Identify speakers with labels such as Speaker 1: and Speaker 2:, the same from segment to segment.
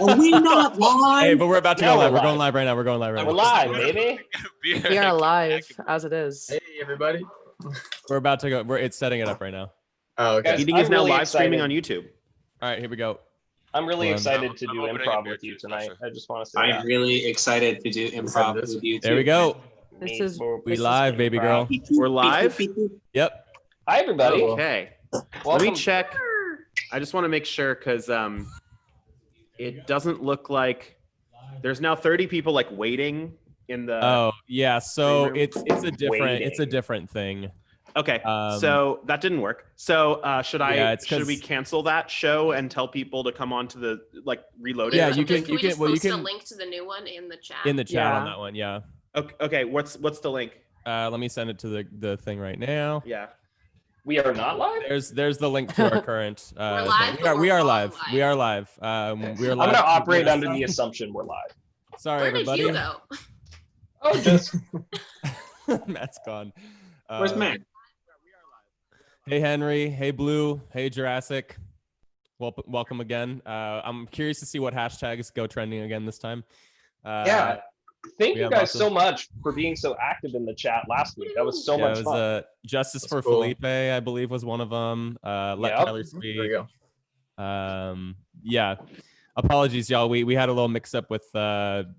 Speaker 1: Are we not live?
Speaker 2: Hey, but we're about to go
Speaker 3: Now
Speaker 2: live.
Speaker 3: we're
Speaker 2: We're going
Speaker 3: live.
Speaker 2: live right now. We're going live right
Speaker 3: We're
Speaker 2: now.
Speaker 3: live, baby.
Speaker 4: We are live as it is.
Speaker 5: Hey, everybody.
Speaker 2: We're about to go. It's setting it up right now.
Speaker 5: Oh, okay.
Speaker 3: Guys,
Speaker 6: Meeting
Speaker 3: I'm
Speaker 6: is now
Speaker 3: really
Speaker 6: live streaming on
Speaker 3: excited.
Speaker 6: YouTube.
Speaker 2: All right, here we go.
Speaker 3: I'm really
Speaker 2: Hold on.
Speaker 3: excited to
Speaker 7: I'm
Speaker 3: do
Speaker 7: opening
Speaker 3: improv
Speaker 7: a
Speaker 3: with you
Speaker 7: beer
Speaker 3: tonight.
Speaker 7: too,
Speaker 3: I just want to say
Speaker 1: I'm
Speaker 3: that.
Speaker 1: really excited to do improv with you.
Speaker 2: There we go.
Speaker 4: This is
Speaker 2: We
Speaker 4: This is
Speaker 2: live, baby girl.
Speaker 6: We're live?
Speaker 2: Yep.
Speaker 3: Hi, everybody.
Speaker 6: Okay. Let
Speaker 3: Welcome.
Speaker 6: me check. I just want to make sure because it doesn't look like there's now 30 people like waiting in the.
Speaker 2: Oh yeah. So
Speaker 6: room.
Speaker 2: it's a
Speaker 3: Waiting.
Speaker 2: different thing.
Speaker 6: Okay.
Speaker 2: Um,
Speaker 6: So that didn't work. So
Speaker 2: Yeah, it's
Speaker 6: should we
Speaker 2: 'cause-
Speaker 6: cancel that show and tell people to come on to the reload it?
Speaker 2: Yeah,
Speaker 6: or
Speaker 2: you
Speaker 6: something?
Speaker 2: can.
Speaker 8: we just
Speaker 2: Well, you
Speaker 8: post a
Speaker 2: can
Speaker 8: link to the new one in the chat?
Speaker 2: in the chat on
Speaker 4: Yeah.
Speaker 2: that one. Yeah.
Speaker 6: Okay. What's the link?
Speaker 2: Let me send it to the thing right now.
Speaker 6: Yeah.
Speaker 3: We are not live?
Speaker 2: There's the link to our current.
Speaker 8: We're live,
Speaker 2: thing.
Speaker 8: but
Speaker 2: we
Speaker 8: we're
Speaker 2: are
Speaker 8: all
Speaker 2: live.
Speaker 8: live.
Speaker 2: We are live. We are
Speaker 3: I'm
Speaker 2: live.
Speaker 3: going to operate under the assumption we're live.
Speaker 2: Sorry,
Speaker 8: Where did
Speaker 2: everybody.
Speaker 8: you go?
Speaker 3: Oh, just
Speaker 2: Matt's gone.
Speaker 1: Where's Matt?
Speaker 2: Hey Henry, hey Blue, hey Jurassic. Welcome again. I'm curious to see what hashtags go trending again this time.
Speaker 3: yeah. Thank
Speaker 2: we
Speaker 3: you
Speaker 2: have
Speaker 3: guys
Speaker 2: awesome-
Speaker 3: so much for being so active in the chat last week. That was so
Speaker 2: yeah,
Speaker 3: much
Speaker 2: it
Speaker 3: fun.
Speaker 2: was Justice
Speaker 5: That's
Speaker 2: for
Speaker 5: cool.
Speaker 2: Felipe, I believe, was one of them. Let
Speaker 3: Yep.
Speaker 2: Tyler
Speaker 5: There we
Speaker 2: speak.
Speaker 5: go.
Speaker 2: Yeah. Apologies, y'all. We had a little mix up with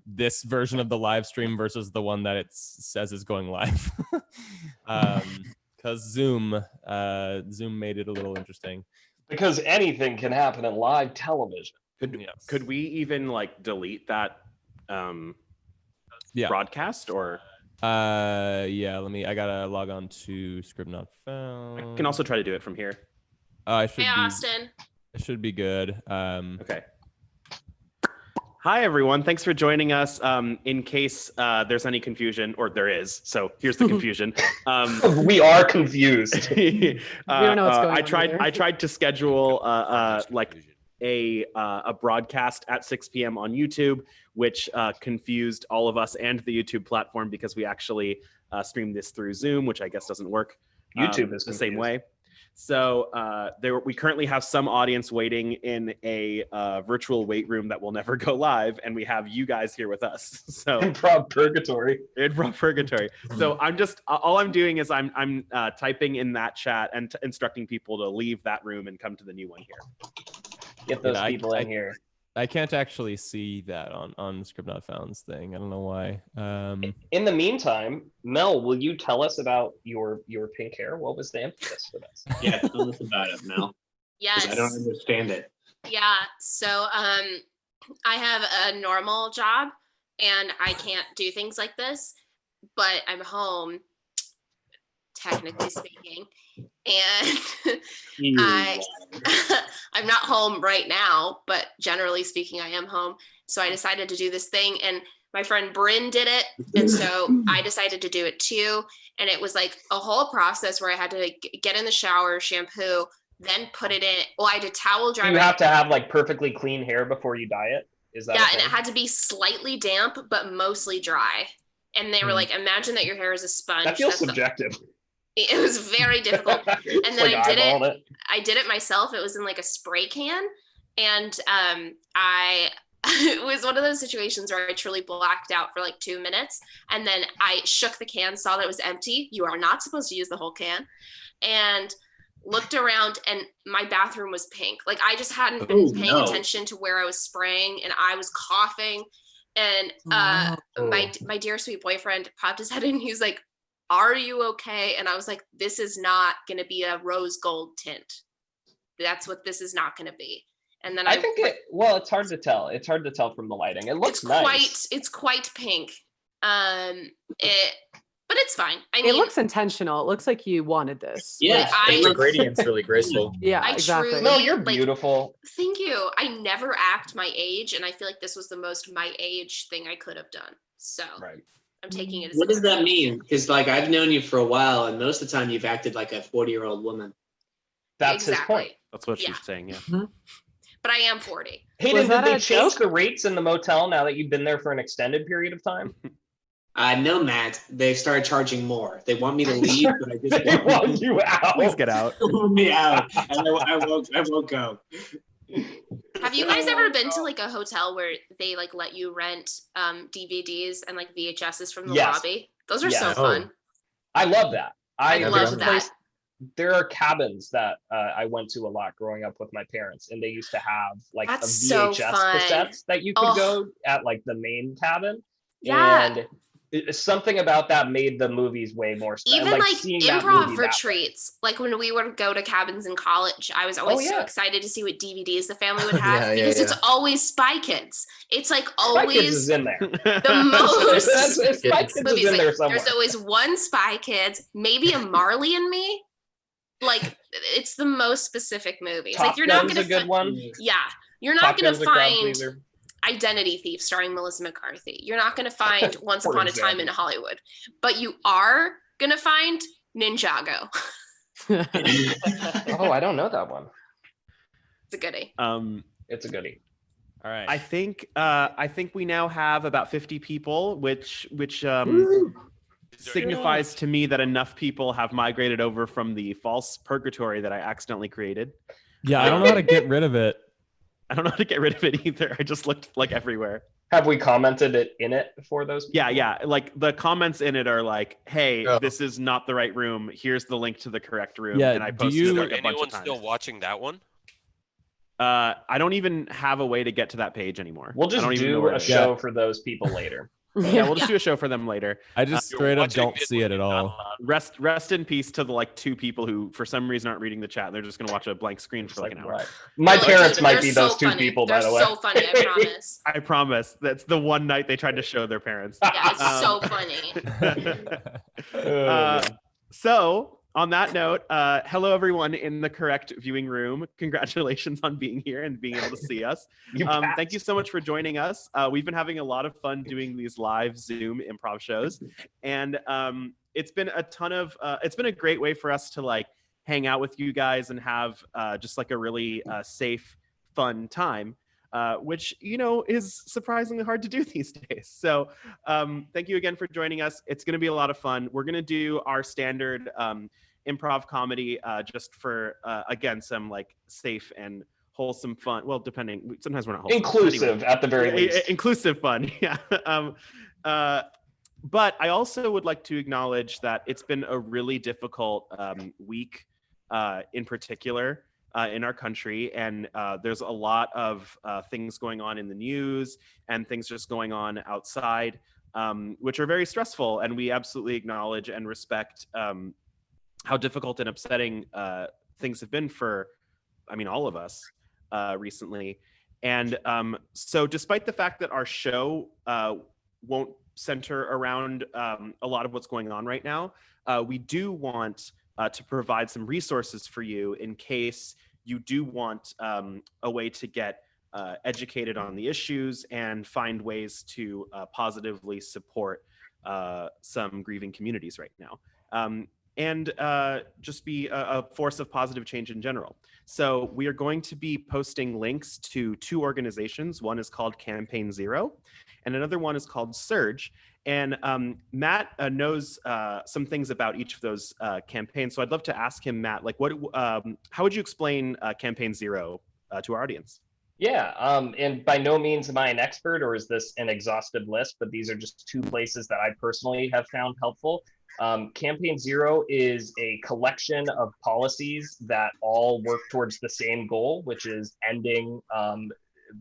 Speaker 2: this version of the live stream versus the one that it says is going live. Because Zoom made it a little interesting.
Speaker 3: Because anything can happen in live television.
Speaker 2: Yes.
Speaker 6: Could we even delete that
Speaker 2: Yeah.
Speaker 6: broadcast or?
Speaker 2: Yeah. I gotta log on to Script Not Found.
Speaker 6: I can also try to do it from here.
Speaker 2: I should
Speaker 8: Hey,
Speaker 2: be.
Speaker 8: Austin.
Speaker 2: It should be good.
Speaker 6: Okay. Hi, everyone. Thanks for joining us. In case there's any confusion, or there is, so here's the confusion.
Speaker 3: We are confused.
Speaker 4: We don't know what's going
Speaker 6: I
Speaker 4: on
Speaker 6: tried.
Speaker 4: either.
Speaker 6: I tried to schedule a broadcast at 6 p.m. on YouTube, which confused all of us and the YouTube platform because we actually stream this through Zoom, which I guess doesn't work.
Speaker 3: YouTube is
Speaker 6: the same
Speaker 3: confused.
Speaker 6: way. So we currently have some audience waiting in a virtual wait room that will never go live, and we have you guys here with us. So
Speaker 3: Improv purgatory.
Speaker 6: improv purgatory. So all I'm doing is I'm typing in that chat and instructing people to leave that room and come to the new one here.
Speaker 3: Get those
Speaker 2: Yeah,
Speaker 3: people in here.
Speaker 2: I can't actually see that on Script Not Found's thing. I don't know why.
Speaker 3: In the meantime, Mel, will you tell us about your pink hair? What was the impetus for this?
Speaker 1: Yeah, tell us about it, Mel. 'cause
Speaker 8: Yes.
Speaker 1: I don't understand it.
Speaker 8: Yeah. So I have a normal job and I can't do things like this, but I'm home, technically speaking. And I'm not home right now, but generally speaking, I am home. So I decided to do this thing, and my friend Bryn did it. And so I decided to do it too. And it was like a whole process where I had to get in the shower, shampoo, then put it in. Well, I had to towel dry.
Speaker 3: You
Speaker 8: my
Speaker 3: have to have like perfectly clean hair before you dye it. Is that?
Speaker 8: Yeah,
Speaker 3: a
Speaker 8: and it
Speaker 3: thing?
Speaker 8: had to be slightly damp, but mostly dry. And they were like, imagine that your hair is a sponge.
Speaker 3: That feels
Speaker 8: That's the-
Speaker 3: subjective.
Speaker 8: it was very difficult.
Speaker 3: It's
Speaker 8: And then
Speaker 3: like
Speaker 8: I did
Speaker 3: eyeballing it.
Speaker 8: I did it myself. It was in like a spray can. And I it was one of those situations where I truly blacked out for like 2 minutes. And then I shook the can, saw that it was empty. You are not supposed to use the whole can. And looked around, and my bathroom was pink. Like I just hadn't been paying attention to where I was spraying, and I was coughing. And my dear sweet boyfriend popped his head in. He was like, "Are you okay?" And I was like, "This is not going to be a rose gold tint. That's what this is not going to be." And then
Speaker 3: I think it's hard to tell. It's hard to tell from the lighting. It looks nice.
Speaker 8: it's quite pink. But it's fine. I mean,
Speaker 4: It looks intentional. It looks like you wanted this.
Speaker 1: Yeah,
Speaker 8: I-
Speaker 5: The gradient's really graceful.
Speaker 4: Yeah,
Speaker 8: I
Speaker 4: exactly.
Speaker 8: truly-
Speaker 3: No, you're
Speaker 8: like-
Speaker 3: beautiful.
Speaker 8: thank you. I never act my age, and I feel like this was the most my age thing I could have done. So
Speaker 3: Right.
Speaker 8: I'm taking it as
Speaker 1: What
Speaker 8: a
Speaker 1: does that
Speaker 8: compliment.
Speaker 1: mean? Because I've known you for a while, and most of the time you've acted like a 40-year-old woman.
Speaker 3: That's his point.
Speaker 6: That's what
Speaker 8: Yeah.
Speaker 6: she's saying. Yeah.
Speaker 8: But I am 40.
Speaker 3: Hayden,
Speaker 4: Was
Speaker 3: did
Speaker 4: that
Speaker 3: they
Speaker 4: a
Speaker 3: change
Speaker 4: joke?
Speaker 3: the rates in the motel now that you've been there for an extended period of time?
Speaker 1: No, Matt. They started charging more. They want me to leave, but I just
Speaker 3: They want you out.
Speaker 6: Please get out.
Speaker 1: want me out, and I won't go.
Speaker 8: Have you guys ever been to like a hotel where they like let you rent DVDs and like VHSs from the
Speaker 3: Yes.
Speaker 8: lobby? Those are so
Speaker 3: Yes.
Speaker 8: fun.
Speaker 3: I love that.
Speaker 8: I
Speaker 5: Never
Speaker 8: love
Speaker 5: done
Speaker 8: that.
Speaker 3: place- There are cabins that I went to a lot growing up with my parents, and they used to have like
Speaker 8: That's
Speaker 3: a
Speaker 8: so
Speaker 3: VHS
Speaker 8: fun.
Speaker 3: cassettes that you could
Speaker 8: Oh.
Speaker 3: go at like the main cabin.
Speaker 8: Yeah.
Speaker 3: And something about that made the movies way more special.
Speaker 8: Even like
Speaker 3: seeing that
Speaker 8: improv
Speaker 3: movie that way.
Speaker 8: retreats, like when we would go to cabins in college, I was always so
Speaker 3: yeah.
Speaker 8: excited to see what DVDs the family would have
Speaker 5: Yeah,
Speaker 8: because it's
Speaker 5: yeah.
Speaker 8: always Spy Kids. It's like
Speaker 3: Spy Kids is
Speaker 8: always
Speaker 3: in there.
Speaker 8: the most
Speaker 3: Spy Kids is
Speaker 8: movies.
Speaker 3: in
Speaker 8: Like,
Speaker 3: there somewhere.
Speaker 8: there's always one Spy Kids, maybe a Marley and Me. Like it's the most specific movies.
Speaker 3: Top
Speaker 8: Like you're not
Speaker 3: Gun's
Speaker 8: gonna
Speaker 3: a good
Speaker 8: fi-
Speaker 3: one.
Speaker 8: Yeah, you're not
Speaker 3: Top
Speaker 8: gonna
Speaker 3: Gun's a crowd
Speaker 8: find
Speaker 3: pleaser.
Speaker 8: Identity Thief starring Melissa McCarthy. You're not going to find Once
Speaker 3: For
Speaker 8: Upon a Time in Hollywood, but you are going to find Ninjago.
Speaker 3: Oh, I don't know that one.
Speaker 8: It's a goodie.
Speaker 3: It's a goodie.
Speaker 2: All right.
Speaker 6: I think we now have about 50 people, which signifies to me that enough people have migrated over from the false purgatory that I accidentally created.
Speaker 2: Yeah, I don't know how to get rid of it.
Speaker 6: I don't know how to get rid of it either. I just looked like everywhere.
Speaker 3: Have we commented it in it for those people?
Speaker 6: Yeah. Like the comments in it are like, "Hey,
Speaker 5: Oh.
Speaker 6: this is not the right room. Here's the link to the correct room."
Speaker 2: Yeah,
Speaker 6: and I
Speaker 2: do
Speaker 6: posted
Speaker 2: you-
Speaker 6: it
Speaker 7: Is
Speaker 6: like
Speaker 7: there
Speaker 6: a bunch
Speaker 7: anyone
Speaker 6: of times.
Speaker 7: still watching that one?
Speaker 6: I don't even have a way to get to that page anymore.
Speaker 3: We'll
Speaker 6: I
Speaker 3: just
Speaker 6: don't even know
Speaker 3: do
Speaker 6: where
Speaker 3: a
Speaker 6: it is.
Speaker 3: show for those people later.
Speaker 6: Yeah, we'll just do a show for them later.
Speaker 2: I just
Speaker 7: You're
Speaker 2: straight up
Speaker 7: watching
Speaker 2: don't see it
Speaker 7: when
Speaker 2: at
Speaker 7: you're not
Speaker 2: all.
Speaker 7: allowed.
Speaker 6: Rest in peace to the like 2 people who for some reason aren't reading the chat. They're just gonna watch a blank screen
Speaker 3: It's
Speaker 6: for like
Speaker 3: like,
Speaker 6: an hour.
Speaker 3: right. My
Speaker 8: No,
Speaker 3: parents might
Speaker 8: they're
Speaker 3: be
Speaker 8: so
Speaker 3: those 2
Speaker 8: funny.
Speaker 3: people,
Speaker 8: They're
Speaker 3: by the way.
Speaker 8: so funny, I promise.
Speaker 6: I promise. That's the one night they tried to show their parents.
Speaker 8: Yeah, it's so
Speaker 6: Um,
Speaker 8: funny.
Speaker 3: Oh, man.
Speaker 6: So on that note, hello everyone in the correct viewing room. Congratulations on being here and being able to see us.
Speaker 3: You
Speaker 6: Thank you so much for joining us. We've been having a lot of fun doing these live Zoom improv shows, and it's been it's been a great way for us to like hang out with you guys and have just like a really safe, fun time. Which is surprisingly hard to do these days. So thank you again for joining us. It's going to be a lot of fun. We're going to do our standard improv comedy just for again some like safe and wholesome fun. Well, depending. Sometimes we're not wholesome.
Speaker 3: Inclusive at the very least.
Speaker 6: Inclusive fun. Yeah. But I also would like to acknowledge that it's been a really difficult week in particular. In our country, and there's a lot of things going on in the news and things just going on outside, which are very stressful. And we absolutely acknowledge and respect how difficult and upsetting things have been for, all of us recently. And so despite the fact that our show won't center around a lot of what's going on right now, we do want to provide some resources for you in case you do want a way to get educated on the issues and find ways to positively support some grieving communities right now. And just be a force of positive change in general. So we are going to be posting links to 2 organizations. One is called Campaign Zero, and another one is called Surge. And Matt knows some things about each of those campaigns. So I'd love to ask him, Matt, like, how would you explain Campaign Zero to our audience?
Speaker 3: Yeah, and by no means am I an expert or is this an exhaustive list, but these are just 2 places that I personally have found helpful. Campaign Zero is a collection of policies that all work towards the same goal, which is ending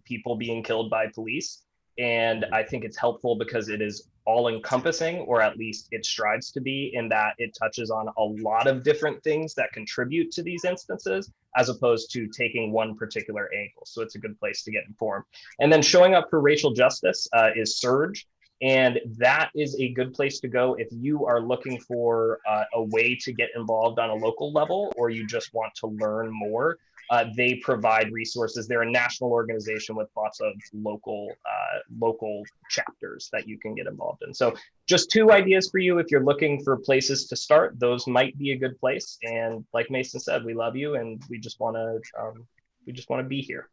Speaker 3: people being killed by police. And I think it's helpful because it is all encompassing, or at least it strives to be, in that it touches on a lot of different things that contribute to these instances, as opposed to taking one particular angle. So it's a good place to get informed. And then showing up for racial justice is Surge. And that is a good place to go if you are looking for a way to get involved on a local level, or you just want to learn more. They provide resources. They're a national organization with lots of local chapters that you can get involved in. So just 2 ideas for you if you're looking for places to start. Those might be a good place. And like Mason said, we love you, and we just want to be here.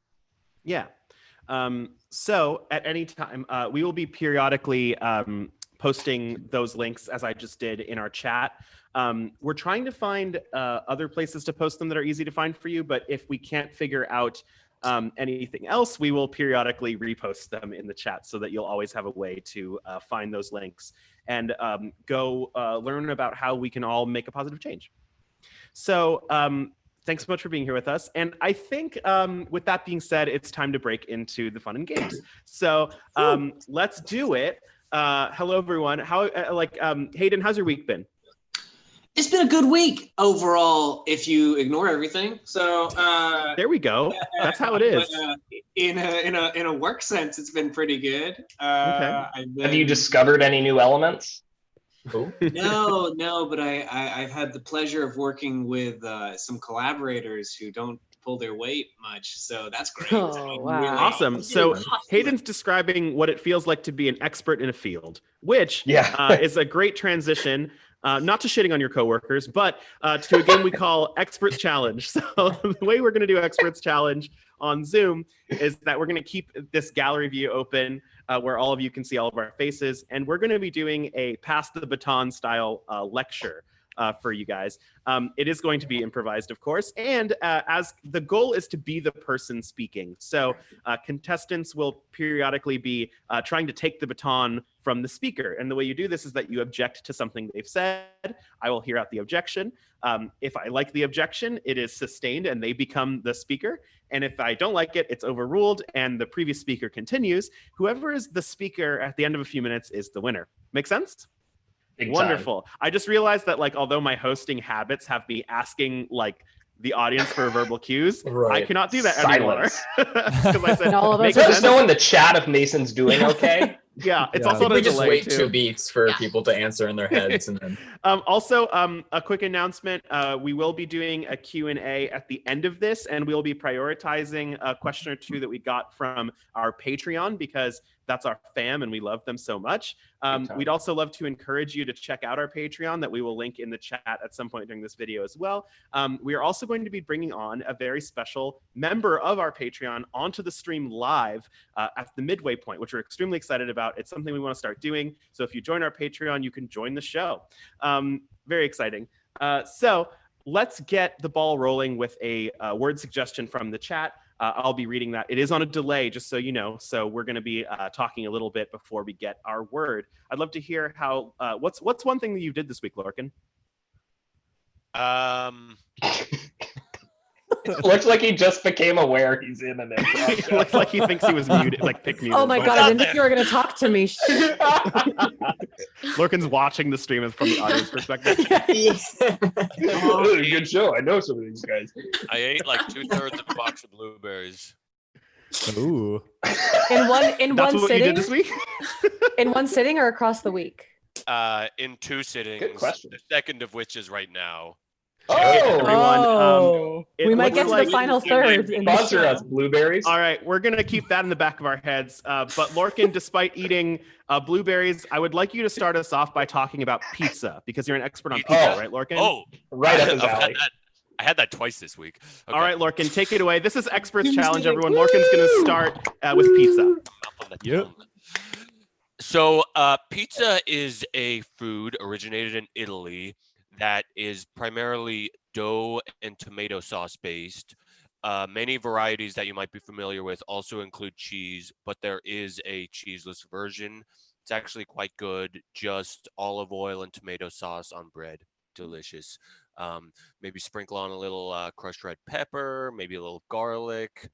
Speaker 6: Yeah. So at any time, we will be periodically posting those links, as I just did, in our chat. We're trying to find other places to post them that are easy to find for you, but if we can't figure out Anything else, we will periodically repost them in the chat so that you'll always have a way to find those links and go learn about how we can all make a positive change. So thanks so much for being here with us. And I think with that being said, it's time to break into the fun and games. So let's do it. Hello, everyone. Hayden, how's your week been?
Speaker 1: It's been a good week overall, if you ignore everything. So
Speaker 6: there we go. That's how it is.
Speaker 1: But, in a work sense, it's been pretty good.
Speaker 6: Okay.
Speaker 3: Have you discovered any new elements?
Speaker 1: No, but I've had the pleasure of working with some collaborators who don't pull their weight much, so that's great.
Speaker 4: Oh, wow.
Speaker 6: Awesome. So Hayden's describing what it feels like to be an expert in a field, which is a great transition. Not to shitting on your coworkers, but to a game we call Experts Challenge. So the way we're going to do Experts Challenge on Zoom is that we're going to keep this gallery view open where all of you can see all of our faces. And we're going to be doing a pass the baton style lecture for you guys. It is going to be improvised, of course. And as the goal is to be the person speaking. So contestants will periodically be trying to take the baton from the speaker. And the way you do this is that you object to something they've said. I will hear out the objection. If I like the objection, it is sustained and they become the speaker. And if I don't like it, it's overruled and the previous speaker continues. Whoever is the speaker at the end of a few minutes is the winner. Make sense?
Speaker 3: Big
Speaker 6: Wonderful. Time. I just realized that although my hosting habits have me asking the audience for verbal cues, I cannot do that anymore. I said,
Speaker 4: all of us
Speaker 3: let us know in the chat if Mason's doing okay.
Speaker 6: Yeah, it's also
Speaker 5: we just wait
Speaker 6: too.
Speaker 5: 2 beats for people to answer in their heads, and then.
Speaker 6: Also, a quick announcement: we will be doing a Q&A at the end of this, and we'll be prioritizing a question or two that we got from our Patreon because that's our fam, and we love them so much. We'd also love to encourage you to check out our Patreon that we will link in the chat at some point during this video as well. We are also going to be bringing on a very special member of our Patreon onto the stream live at the midway point, which we're extremely excited about. It's something we want to start doing. So if you join our Patreon, you can join the show. Very exciting. So let's get the ball rolling with a word suggestion from the chat. I'll be reading that. It is on a delay, just so you know. So we're going to be talking a little bit before we get our word. I'd love to hear how. What's one thing that you did this week, Lorcan?
Speaker 3: It looks like he just became aware he's in an improv.
Speaker 6: It looks like he thinks he was muted, pick muted.
Speaker 4: Oh my god! I didn't think you were going to talk to me.
Speaker 6: Lorcan's watching the stream from the audience perspective.
Speaker 3: Good show. I know some of these guys.
Speaker 7: I ate 2/3 of a box of blueberries.
Speaker 2: Ooh.
Speaker 4: In one
Speaker 6: That's what
Speaker 4: sitting.
Speaker 6: you did this week?
Speaker 4: In one sitting or across the week?
Speaker 7: In 2 sittings.
Speaker 3: Good question.
Speaker 7: The second of which is right now.
Speaker 6: Everyone,
Speaker 4: we might get to
Speaker 6: like
Speaker 4: the final third. In the
Speaker 3: Sponsor
Speaker 4: show.
Speaker 3: us, blueberries.
Speaker 6: All right, we're going to keep that in the back of our heads. But Lorcan, despite eating blueberries, I would like you to start us off by talking about pizza, because you're an expert on pizza, right, Lorcan?
Speaker 7: Oh,
Speaker 3: right up his alley.
Speaker 7: I had that twice this week. Okay.
Speaker 6: All right, Lorcan, take it away. This is Experts Challenge, everyone. Lorcan's going to start with pizza.
Speaker 7: Yep. So pizza is a food originated in Italy that is primarily dough and tomato sauce based. Many varieties that you might be familiar with also include cheese, but there is a cheeseless version. It's actually quite good. Just olive oil and tomato sauce on bread. Delicious. Maybe sprinkle on a little crushed red pepper, maybe a little garlic.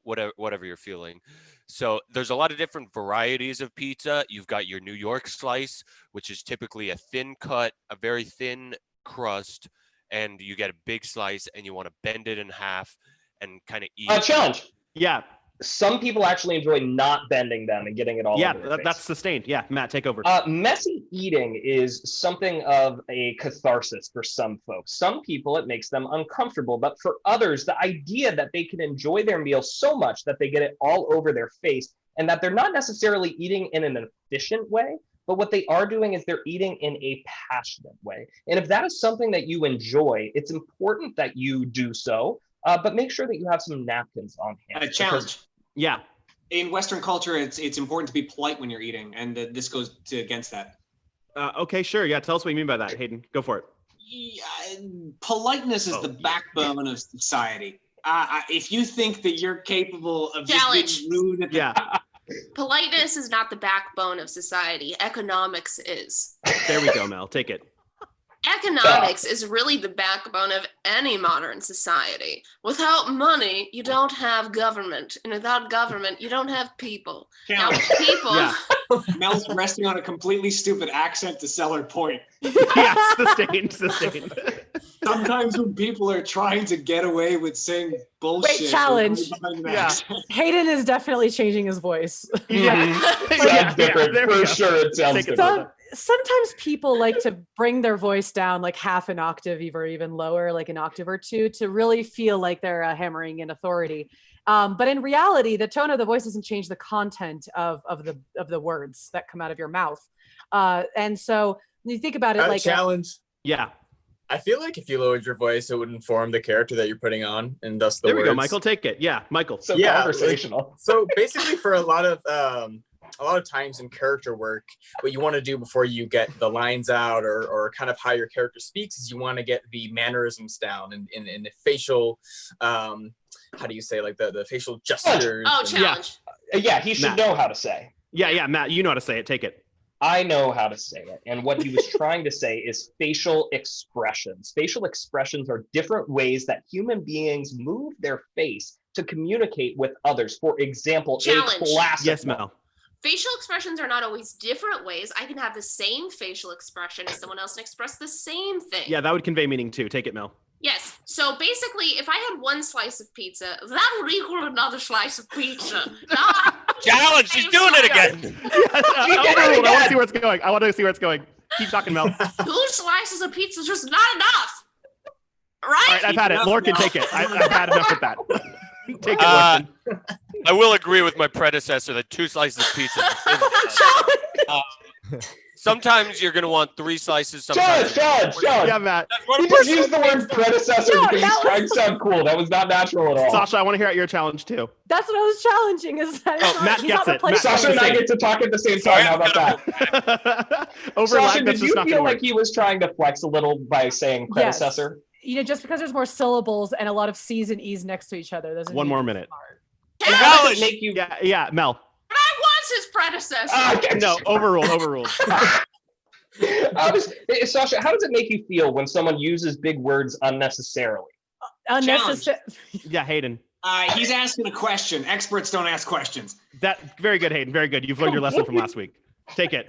Speaker 7: Whatever you're feeling. So there's a lot of different varieties of pizza. You've got your New York slice, which is typically a thin cut, a very thin crust, and you get a big slice and you want to bend it in half and kind of eat.
Speaker 3: Challenge.
Speaker 6: Yeah.
Speaker 3: Some people actually enjoy not bending them and getting it all over their face.
Speaker 6: That's sustained. Yeah, Matt, take over.
Speaker 3: Messy eating is something of a catharsis for some folks. Some people, it makes them uncomfortable, but for others, the idea that they can enjoy their meal so much that they get it all over their face and that they're not necessarily eating in an efficient way, but what they are doing is they're eating in a passionate way. And if that is something that you enjoy, it's important that you do so. But make sure that you have some napkins on hand.
Speaker 1: A challenge.
Speaker 6: Yeah.
Speaker 1: In Western culture, it's important to be polite when you're eating, and this goes against that.
Speaker 6: Okay, sure. Yeah, tell us what you mean by that, Hayden. Go for it.
Speaker 1: Yeah, politeness is the backbone of society. if you think that you're capable of just
Speaker 8: Challenge.
Speaker 1: being rude at the
Speaker 6: Yeah,
Speaker 8: Politeness is not the backbone of society. Economics is.
Speaker 6: there we go, Mel. Take it.
Speaker 8: Economics is really the backbone of any modern society. Without money, you don't have government. And without government, you don't have people. Now,
Speaker 1: challenge.
Speaker 8: people.
Speaker 6: Yeah.
Speaker 1: Mel's resting on a completely stupid accent to sell her point.
Speaker 6: Yeah, sustained.
Speaker 1: Sometimes when people are trying to get away with saying bullshit, they're
Speaker 4: challenge.
Speaker 1: right behind an
Speaker 6: Yeah.
Speaker 1: accent.
Speaker 4: Hayden is definitely changing his voice.
Speaker 6: Yeah.
Speaker 3: Sounds different.
Speaker 6: there we
Speaker 3: For
Speaker 6: go.
Speaker 3: sure, it sounds
Speaker 6: Take it.
Speaker 3: different.
Speaker 4: Sometimes people like to bring their voice down like half an octave or even lower, like an octave or two, to really feel like they're hammering in authority. But in reality, the tone of the voice doesn't change the content of the words that come out of your mouth. And so when you think about it, like
Speaker 5: challenge.
Speaker 6: Yeah,
Speaker 5: I feel like if you lowered your voice, it would inform the character that you're putting on, and thus the
Speaker 6: there we
Speaker 5: words.
Speaker 6: go, Michael. Take it. Yeah, Michael.
Speaker 3: So
Speaker 5: Yeah,
Speaker 3: conversational.
Speaker 5: So basically, for a lot of times in character work, what you want to do before you get the lines out or kind of how your character speaks is you want to get the mannerisms down and the facial, how do you say, like the facial gestures.
Speaker 8: Oh,
Speaker 5: and-
Speaker 8: challenge.
Speaker 3: Yeah, he should
Speaker 6: Matt.
Speaker 3: know how to say.
Speaker 6: Yeah, Matt. You know how to say it. Take it.
Speaker 3: I know how to say it. And what he was trying to say is facial expressions. Facial expressions are different ways that human beings move their face to communicate with others. For example,
Speaker 8: Challenge.
Speaker 3: a classic
Speaker 6: Yes,
Speaker 3: one.
Speaker 6: Mel.
Speaker 8: Facial expressions are not always different ways. I can have the same facial expression as someone else and express the same thing.
Speaker 6: Yeah, that would convey meaning too. Take it, Mel.
Speaker 8: Yes. So basically, if I had one slice of pizza, that would equal another slice of pizza. Not
Speaker 7: Challenge. She's doing it again.
Speaker 6: Overruled. I want to see where it's going. Keep talking, Mel. All
Speaker 8: 2 slices of pizza is just not enough. Right?
Speaker 6: right, I've had it. Lauren can take it. I've had enough with that. Take it,
Speaker 7: Uh,
Speaker 6: Lauren.
Speaker 7: I will agree with my predecessor that 2 slices of pizza. Sometimes you're gonna want 3 slices. Sometimes.
Speaker 3: Challenge.
Speaker 6: Yeah, Matt.
Speaker 7: That's what
Speaker 3: He
Speaker 7: a
Speaker 3: just
Speaker 7: person
Speaker 3: used the word predecessor
Speaker 4: No,
Speaker 3: because
Speaker 4: that
Speaker 3: he's trying to sound cool. That was not natural at all.
Speaker 6: Sasha, I want to hear out your challenge too.
Speaker 4: that's what I was challenging. Is that
Speaker 6: Oh, Matt
Speaker 4: he's not
Speaker 6: gets it.
Speaker 4: replacing
Speaker 6: Matt-
Speaker 3: Sasha and I get to talk at the same time. How about that?
Speaker 6: Overlap.
Speaker 3: Sasha,
Speaker 6: That's
Speaker 3: did
Speaker 6: just
Speaker 3: you
Speaker 6: not
Speaker 3: feel
Speaker 6: gonna
Speaker 3: like
Speaker 6: work.
Speaker 3: he was trying to flex a little by saying
Speaker 4: Yes.
Speaker 3: predecessor?
Speaker 4: You know, just because there's more syllables and a lot of C's and E's next to each other, doesn't
Speaker 6: One
Speaker 4: mean
Speaker 6: more
Speaker 4: it's
Speaker 6: minute.
Speaker 4: smart.
Speaker 3: And how does
Speaker 7: Challenge.
Speaker 3: it make you?
Speaker 6: Yeah, Mel.
Speaker 8: But I was his predecessor.
Speaker 6: No, overruled.
Speaker 3: Sasha, how does it make you feel when someone uses big words unnecessarily?
Speaker 4: Unnecessary.
Speaker 6: Yeah, Hayden.
Speaker 1: He's asking a question. Experts don't ask questions.
Speaker 6: That very good, Hayden. Very good. You've learned your lesson from last week. Take it.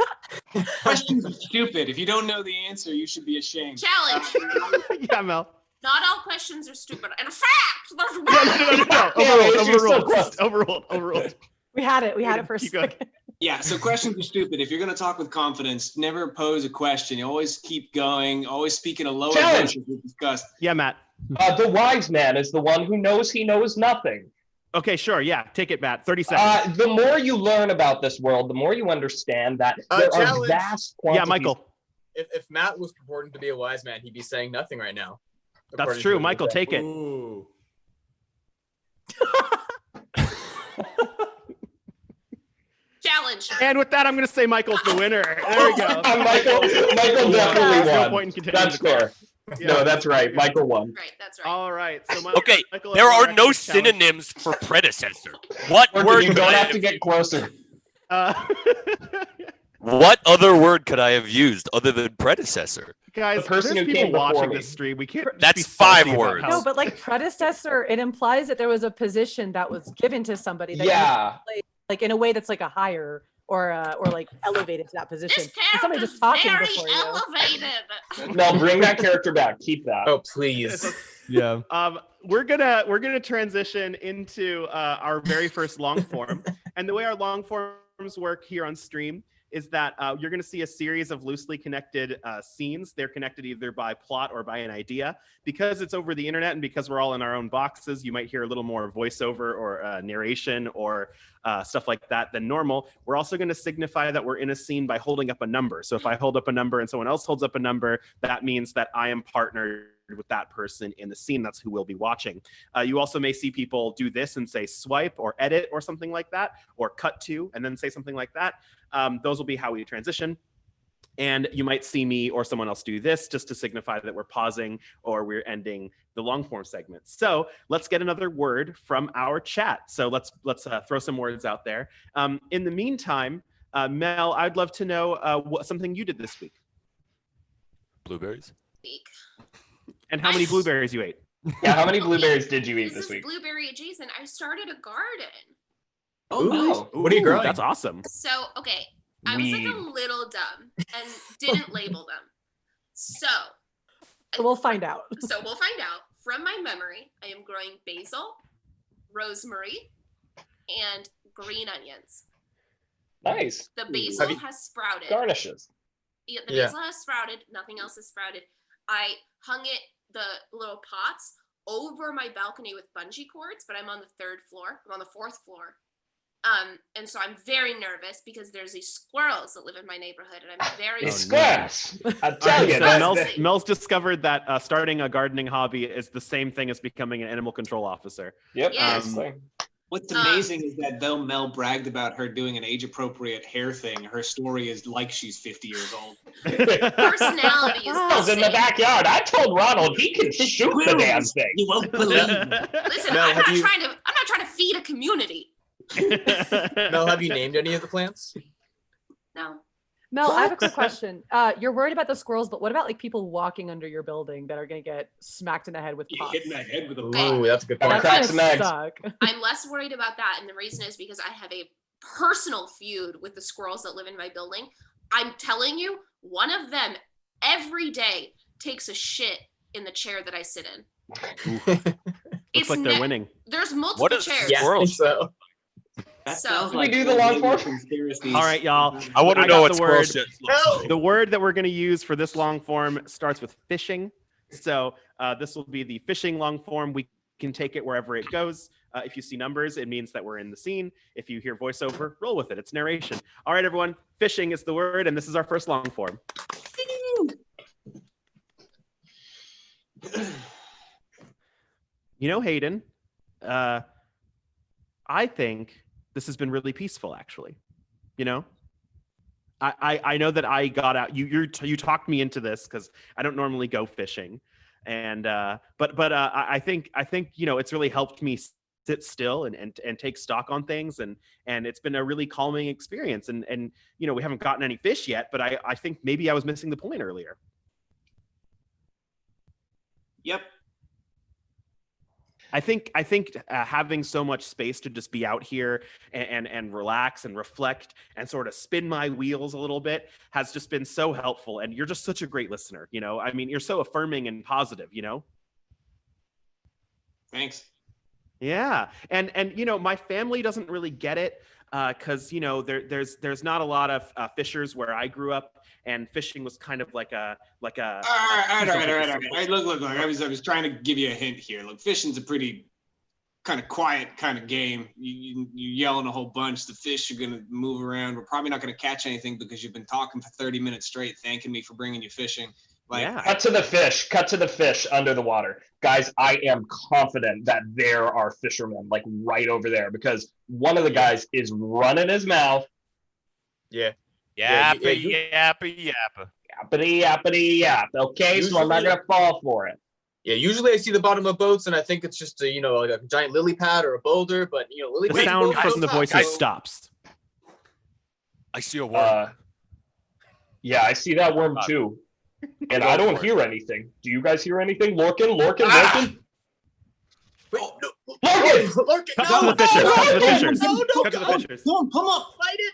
Speaker 1: Questions are stupid. If you don't know the answer, you should be ashamed.
Speaker 8: Challenge.
Speaker 6: Yeah, Mel.
Speaker 8: Not all questions are stupid. In fact, there's
Speaker 6: No.
Speaker 3: Yeah, you're so close.
Speaker 6: Overruled.
Speaker 4: We had it. We had it for a
Speaker 6: Keep going.
Speaker 4: second.
Speaker 1: Yeah, so questions are stupid. If you're going to talk with confidence, never pose a question. You always keep going, always speak in a lower
Speaker 3: Challenge.
Speaker 1: voice as we discussed.
Speaker 6: Yeah, Matt.
Speaker 3: The wise man is the one who knows he knows nothing.
Speaker 6: Okay, sure. Yeah, take it, Matt. 30 seconds.
Speaker 3: The more you learn about this world, the more you understand that there are
Speaker 5: Challenge.
Speaker 3: vast
Speaker 6: Yeah,
Speaker 3: quantities.
Speaker 6: Michael.
Speaker 5: If Matt was purporting to be a wise man, he'd be saying nothing right now.
Speaker 6: That's
Speaker 5: according to
Speaker 6: true.
Speaker 5: what
Speaker 6: Michael,
Speaker 5: you said.
Speaker 6: take it.
Speaker 5: Ooh.
Speaker 8: challenge.
Speaker 6: And with that, I'm going to say Michael's the winner. There we go.
Speaker 3: Michael
Speaker 6: There's
Speaker 3: definitely
Speaker 6: no
Speaker 3: won.
Speaker 6: point in continuing
Speaker 3: That's
Speaker 6: the call.
Speaker 3: fair.
Speaker 6: Yeah.
Speaker 3: No, that's right. Michael won.
Speaker 8: Right, that's right.
Speaker 6: All right. So
Speaker 7: Okay,
Speaker 6: Michael
Speaker 7: there
Speaker 6: has
Speaker 7: are
Speaker 6: the
Speaker 7: no
Speaker 6: record challenge.
Speaker 7: synonyms for predecessor. What
Speaker 3: Or
Speaker 7: word
Speaker 3: you
Speaker 7: could
Speaker 3: don't
Speaker 7: I
Speaker 3: have
Speaker 7: have
Speaker 3: to get closer.
Speaker 7: What other word could I have used other than predecessor?
Speaker 6: Guys,
Speaker 3: The person
Speaker 6: there's
Speaker 3: who
Speaker 6: people
Speaker 3: came before
Speaker 6: watching
Speaker 3: me.
Speaker 6: this stream. We can't. just
Speaker 7: That's
Speaker 6: be
Speaker 7: 5
Speaker 6: salty about
Speaker 7: words.
Speaker 6: how-
Speaker 4: No, but like predecessor, it implies that there was a position that was given to somebody that you
Speaker 3: Yeah.
Speaker 4: like in a way that's like a higher or like elevated to that position.
Speaker 8: This
Speaker 4: And somebody
Speaker 8: character's
Speaker 4: just talking
Speaker 8: very
Speaker 4: before you.
Speaker 8: elevated.
Speaker 3: No, bring that character back. Keep that.
Speaker 5: Oh, please.
Speaker 2: Yeah.
Speaker 6: We're gonna transition into our very first long form, and the way our long forms work here on stream is that you're going to see a series of loosely connected scenes. They're connected either by plot or by an idea. Because it's over the internet and because we're all in our own boxes, you might hear a little more voiceover or narration or stuff like that than normal. We're also going to signify that we're in a scene by holding up a number. So if I hold up a number and someone else holds up a number, that means that I am partnered with that person in the scene. That's who we'll be watching. You also may see people do this and say swipe or edit or something like that, or cut to and then say something like that. Those will be how we transition. And you might see me or someone else do this just to signify that we're pausing or we're ending the long form segment. So let's get another word from our chat. So let's throw some words out there. In the meantime, Mel, I'd love to know something you did this week.
Speaker 7: Blueberries.
Speaker 8: Week.
Speaker 6: And how many blueberries you ate.
Speaker 3: Yeah, how many blueberries did you eat
Speaker 8: This
Speaker 3: this
Speaker 8: is
Speaker 3: week?
Speaker 8: blueberry adjacent. I started a garden.
Speaker 5: Oh,
Speaker 3: Ooh.
Speaker 5: nice. What are you growing?
Speaker 6: That's awesome.
Speaker 8: So, okay, I was like a little dumb and didn't label them. So
Speaker 4: We'll find out.
Speaker 8: So we'll find out. From my memory, I am growing basil, rosemary, and green onions.
Speaker 3: Nice.
Speaker 8: The basil has sprouted.
Speaker 3: Garnishes.
Speaker 8: Yeah, the basil has sprouted. Nothing else has sprouted. I hung the little pots over my balcony with bungee cords, but I'm on the 3rd floor. I'm on the 4th floor. And so I'm very nervous because there's these squirrels that live in my neighborhood, and I'm very
Speaker 3: These squirrels. I tell you,
Speaker 6: so Mel's discovered that starting a gardening hobby is the same thing as becoming an animal control officer.
Speaker 3: Yep.
Speaker 8: Yes.
Speaker 1: What's amazing is that though Mel bragged about her doing an age-appropriate hair thing, her story is like she's 50 years old.
Speaker 8: Personality is
Speaker 3: was in the backyard. I told Ronald he can shoot the damn thing.
Speaker 1: You won't believe.
Speaker 8: Listen,
Speaker 5: Mel,
Speaker 8: I'm not trying to feed a community.
Speaker 5: Mel, have you named any of the plants?
Speaker 8: No.
Speaker 4: Mel, I have a quick question. You're worried about the squirrels, but what about like people walking under your building that are going to get smacked in the head with
Speaker 1: You
Speaker 4: pots?
Speaker 1: hit in the head with a
Speaker 5: Ooh, that's a good
Speaker 3: Gotta
Speaker 5: point.
Speaker 3: crack
Speaker 4: That's
Speaker 3: some
Speaker 4: gonna
Speaker 3: eggs.
Speaker 4: suck.
Speaker 8: I'm less worried about that, and the reason is because I have a personal feud with the squirrels that live in my building. I'm telling you, one of them every day takes a shit in the chair that I sit in.
Speaker 6: Looks like they're winning.
Speaker 8: There's multiple
Speaker 7: What is
Speaker 8: chairs.
Speaker 5: Yeah, I think so.
Speaker 1: That
Speaker 8: So-
Speaker 1: sounds
Speaker 3: Can we
Speaker 1: like
Speaker 3: do the
Speaker 1: one
Speaker 3: long
Speaker 1: of
Speaker 3: form?
Speaker 1: conspiracies.
Speaker 6: All right, y'all.
Speaker 7: I want to
Speaker 6: I
Speaker 7: know
Speaker 6: got
Speaker 7: what
Speaker 6: the
Speaker 7: squirrel
Speaker 6: word.
Speaker 7: shit looks like.
Speaker 6: The word that we're going to use for this long form starts with fishing. So this will be the fishing long form. We can take it wherever it goes. If you see numbers, it means that we're in the scene. If you hear voiceover, roll with it. It's narration. All right, everyone. Fishing is the word, and this is our first long form. You know, Hayden, I think this has been really peaceful, actually. You know, I know that I got out. You talked me into this because I don't normally go fishing, and but I think you know it's really helped me sit still and take stock on things, and it's been a really calming experience. And you know, we haven't gotten any fish yet, but I think maybe I was missing the point earlier.
Speaker 1: Yep.
Speaker 6: I think having so much space to just be out here and relax and reflect and sort of spin my wheels a little bit has just been so helpful. And you're just such a great listener. You know, I mean, you're so affirming and positive, you know?
Speaker 1: Thanks.
Speaker 6: Yeah. And you know, my family doesn't really get it because, you know, there's not a lot of fishers where I grew up. And fishing was kind of like a
Speaker 1: All right. Look. I was trying to give you a hint here. Look, fishing's a pretty kind of quiet kind of game. You yelling a whole bunch. The fish are gonna move around. We're probably not gonna catch anything because you've been talking for 30 minutes straight, thanking me for bringing you fishing. Like,
Speaker 6: Yeah.
Speaker 3: Cut to the fish under the water. Guys, I am confident that there are fishermen like right over there because one of the guys is running his mouth.
Speaker 5: Yeah.
Speaker 7: Yappa, yappa, yappa.
Speaker 3: Yappity, yappity, yap. Okay, so I'm not going to fall for it.
Speaker 5: Yeah, usually I see the bottom of boats, and I think it's just you know, like a giant lily pad or a boulder. But you know, lily
Speaker 6: The
Speaker 5: pad
Speaker 6: sound
Speaker 5: boats
Speaker 6: from the
Speaker 5: don't
Speaker 6: voices
Speaker 5: talk,
Speaker 6: stops.
Speaker 7: I see a worm.
Speaker 3: Yeah, I see that worm too. And
Speaker 7: Go
Speaker 3: I don't
Speaker 7: for it.
Speaker 3: hear anything. Do you guys hear anything? Lorcan?
Speaker 5: Wait, no,
Speaker 3: Lorcan!
Speaker 5: Lorcan,
Speaker 6: Cut to
Speaker 5: no,
Speaker 6: the fishers.
Speaker 5: no,
Speaker 6: Cut to the
Speaker 5: no,
Speaker 6: fishers.
Speaker 5: no, no,
Speaker 6: Cut to the
Speaker 5: no,
Speaker 6: fishers.
Speaker 5: Come up, fight it.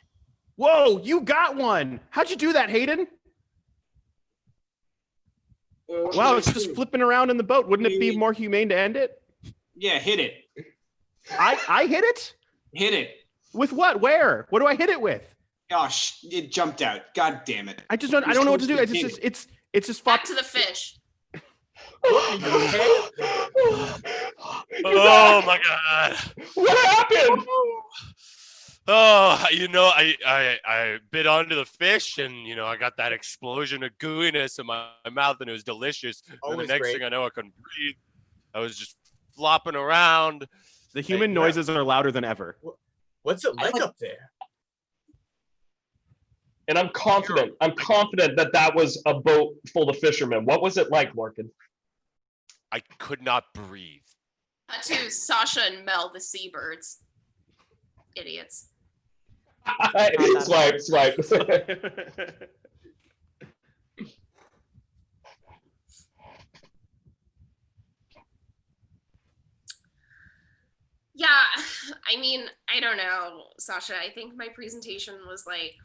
Speaker 6: Whoa, you got one. How'd you do that, Hayden? Wow, it's just flipping around in the boat. Wouldn't it be more humane to end it?
Speaker 1: yeah, hit it.
Speaker 6: I hit it?
Speaker 1: Hit it.
Speaker 6: With what? Where? What do I hit it with?
Speaker 1: Oh, it jumped out. God damn it.
Speaker 6: I don't know what to do. It's just
Speaker 8: Back to the fish.
Speaker 7: Oh my god.
Speaker 3: What happened?
Speaker 7: Oh, you know, I bit onto the fish and, you know, I got that explosion of gooiness in my mouth and it was delicious. And the
Speaker 5: Always
Speaker 7: next
Speaker 5: great.
Speaker 7: thing I know, I couldn't breathe. I was just flopping around.
Speaker 6: The human
Speaker 7: Hey,
Speaker 6: noises are louder than ever.
Speaker 5: What's it like up there?
Speaker 3: And I'm confident that that was a boat full of fishermen. What was it like, Lorcan?
Speaker 7: I could not breathe.
Speaker 8: To Sasha and Mel, the seabirds. Idiots.
Speaker 3: Swipe.
Speaker 8: Yeah, I mean, I don't know, Sasha. I think my presentation was like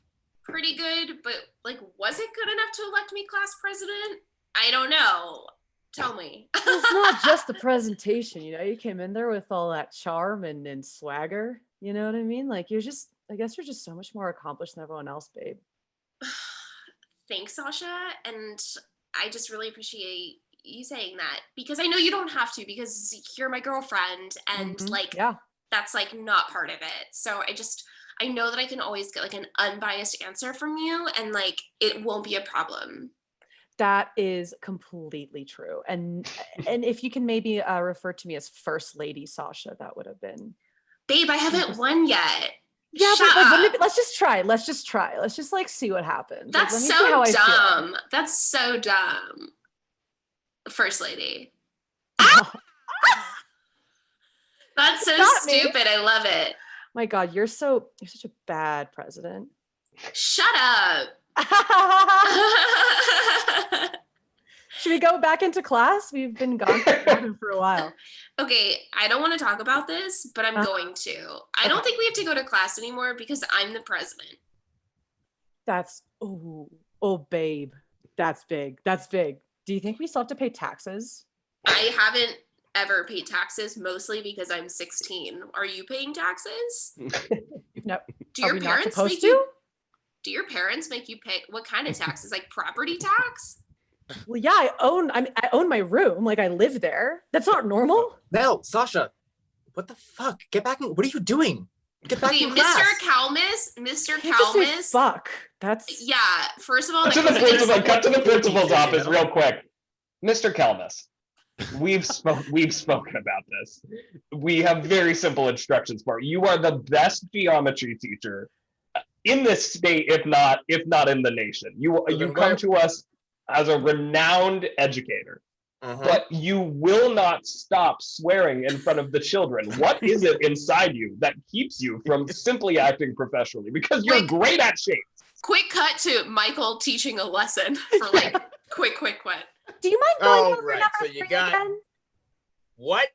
Speaker 8: pretty good, but like, was it good enough to elect me class president? I don't know. Tell me.
Speaker 4: It's not just the presentation, you know, you came in there with all that charm and swagger, you know what I mean? Like I guess you're just so much more accomplished than everyone else, babe.
Speaker 8: Thanks, Sasha. And I just really appreciate you saying that because I know you don't have to because you're my girlfriend and like,
Speaker 4: yeah,
Speaker 8: that's like not part of it. So I know that I can always get like an unbiased answer from you and like, it won't be a problem.
Speaker 4: that is completely true. And if you can maybe refer to me as First Lady Sasha, that would have been.
Speaker 8: Babe, I haven't won yet.
Speaker 4: Yeah,
Speaker 8: Shut
Speaker 4: but
Speaker 8: up.
Speaker 4: let's just try. Let's just like see what happens.
Speaker 8: That's
Speaker 4: like, let me see how
Speaker 8: so
Speaker 4: I feel.
Speaker 8: dumb. That's so dumb. First Lady. That's so
Speaker 4: Not me.
Speaker 8: stupid. I love it.
Speaker 4: My God, you're such a bad president.
Speaker 8: Shut up.
Speaker 4: Should we go back into class? We've been gone for a while.
Speaker 8: Okay, I don't want to talk about this, but I'm going to. I don't think we have to go to class anymore because I'm the president.
Speaker 4: That's oh babe. That's big. That's big. Do you think we still have to pay taxes?
Speaker 8: I haven't ever paid taxes, mostly because I'm 16. Are you paying taxes?
Speaker 4: No.
Speaker 8: Do your
Speaker 4: Are we not
Speaker 8: parents
Speaker 4: supposed
Speaker 8: make
Speaker 4: to?
Speaker 8: you? Do your parents make you pay what kind of taxes? Like property tax?
Speaker 4: Well, yeah, I own my room. Like I live there. That's not normal.
Speaker 5: Mel, Sasha, what the fuck? Get back in. What are you doing? Get back
Speaker 8: Okay,
Speaker 5: in
Speaker 8: Mr.
Speaker 5: class.
Speaker 8: Mr.
Speaker 4: You just say
Speaker 8: Kalmus.
Speaker 4: fuck. That's
Speaker 8: Yeah, first of all,
Speaker 3: Cut to the principal's office real quick. Mr. Kalmus, we've spoken about this. We have very simple instructions for you. You are the best geometry teacher in this state, if not in the nation. You come to us as a renowned educator. But you will not stop swearing in front of the children. What is it inside you that keeps you from simply acting professionally? Because you're great at shapes.
Speaker 8: Quick cut to Michael teaching a lesson for like quick.
Speaker 4: Do you mind going over
Speaker 5: right.
Speaker 4: number
Speaker 5: So you
Speaker 4: 3
Speaker 5: got
Speaker 4: again?
Speaker 5: what?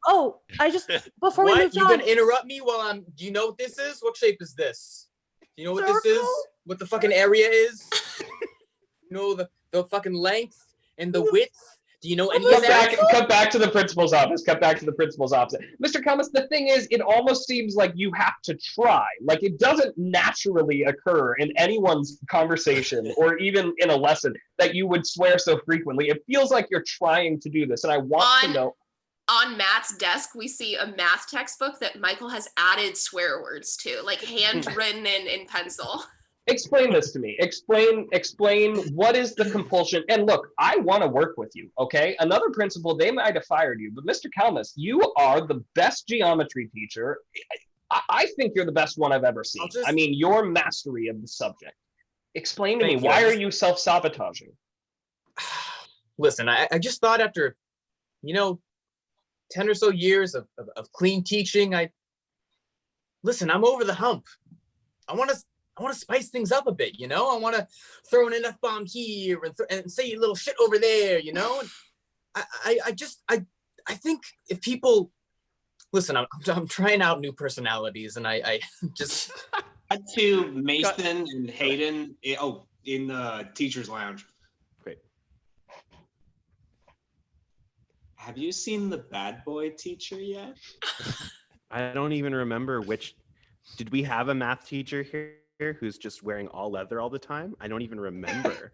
Speaker 4: Oh, I just before we
Speaker 5: What?
Speaker 4: moved
Speaker 5: You
Speaker 4: on.
Speaker 5: gonna interrupt me while I'm? Do you know what this is? What shape is this? Do you know what this is?
Speaker 4: Circle?
Speaker 5: What the fucking area is? You know the fucking length and the width? Do you know any of that?
Speaker 3: Cut back to the principal's office. Mr. Kalmus, the thing is, it almost seems like you have to try. Like it doesn't naturally occur in anyone's conversation or even in a lesson that you would swear so frequently. It feels like you're trying to do this, and I want to know.
Speaker 8: On Matt's desk, we see a math textbook that Michael has added swear words to, like handwritten in pencil.
Speaker 3: Explain this to me. Explain what is the compulsion? And look, I want to work with you, okay? Another principal, they might have fired you, but Mr. Kalmus, you are the best geometry teacher. I think you're the best one I've ever seen. I mean, your mastery of the subject. Explain to me, why are you self-sabotaging?
Speaker 5: Listen, I just thought after, 10 or so years of clean teaching, I'm over the hump. I want to spice things up a bit, I want to throw an enough bomb here and say a little shit over there, I think if people listen, I'm trying out new personalities, and I just
Speaker 1: to Mason and Hayden. In the teacher's lounge.
Speaker 6: Great.
Speaker 1: Have you seen the bad boy teacher yet?
Speaker 6: I don't even remember which. Did we have a math teacher here who's just wearing all leather all the time? I don't even remember.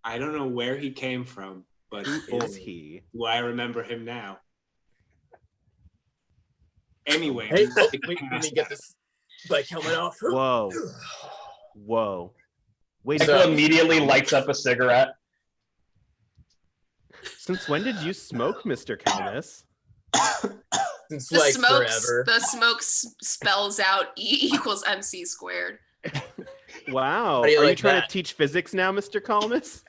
Speaker 1: I don't know where he came from, but
Speaker 6: who is he?
Speaker 1: Do I remember him now? Anyway,
Speaker 5: hey, let me get this bike helmet off.
Speaker 6: Whoa. Wait,
Speaker 3: Michael immediately lights up a cigarette.
Speaker 6: Since when did you smoke, Mr. Kalmus?
Speaker 5: Since
Speaker 8: The
Speaker 5: forever.
Speaker 8: smoke spells out E = MC².
Speaker 6: Wow.
Speaker 5: How do you
Speaker 6: Are you
Speaker 5: like
Speaker 6: trying
Speaker 5: that?
Speaker 6: to teach physics now, Mr. Colmus?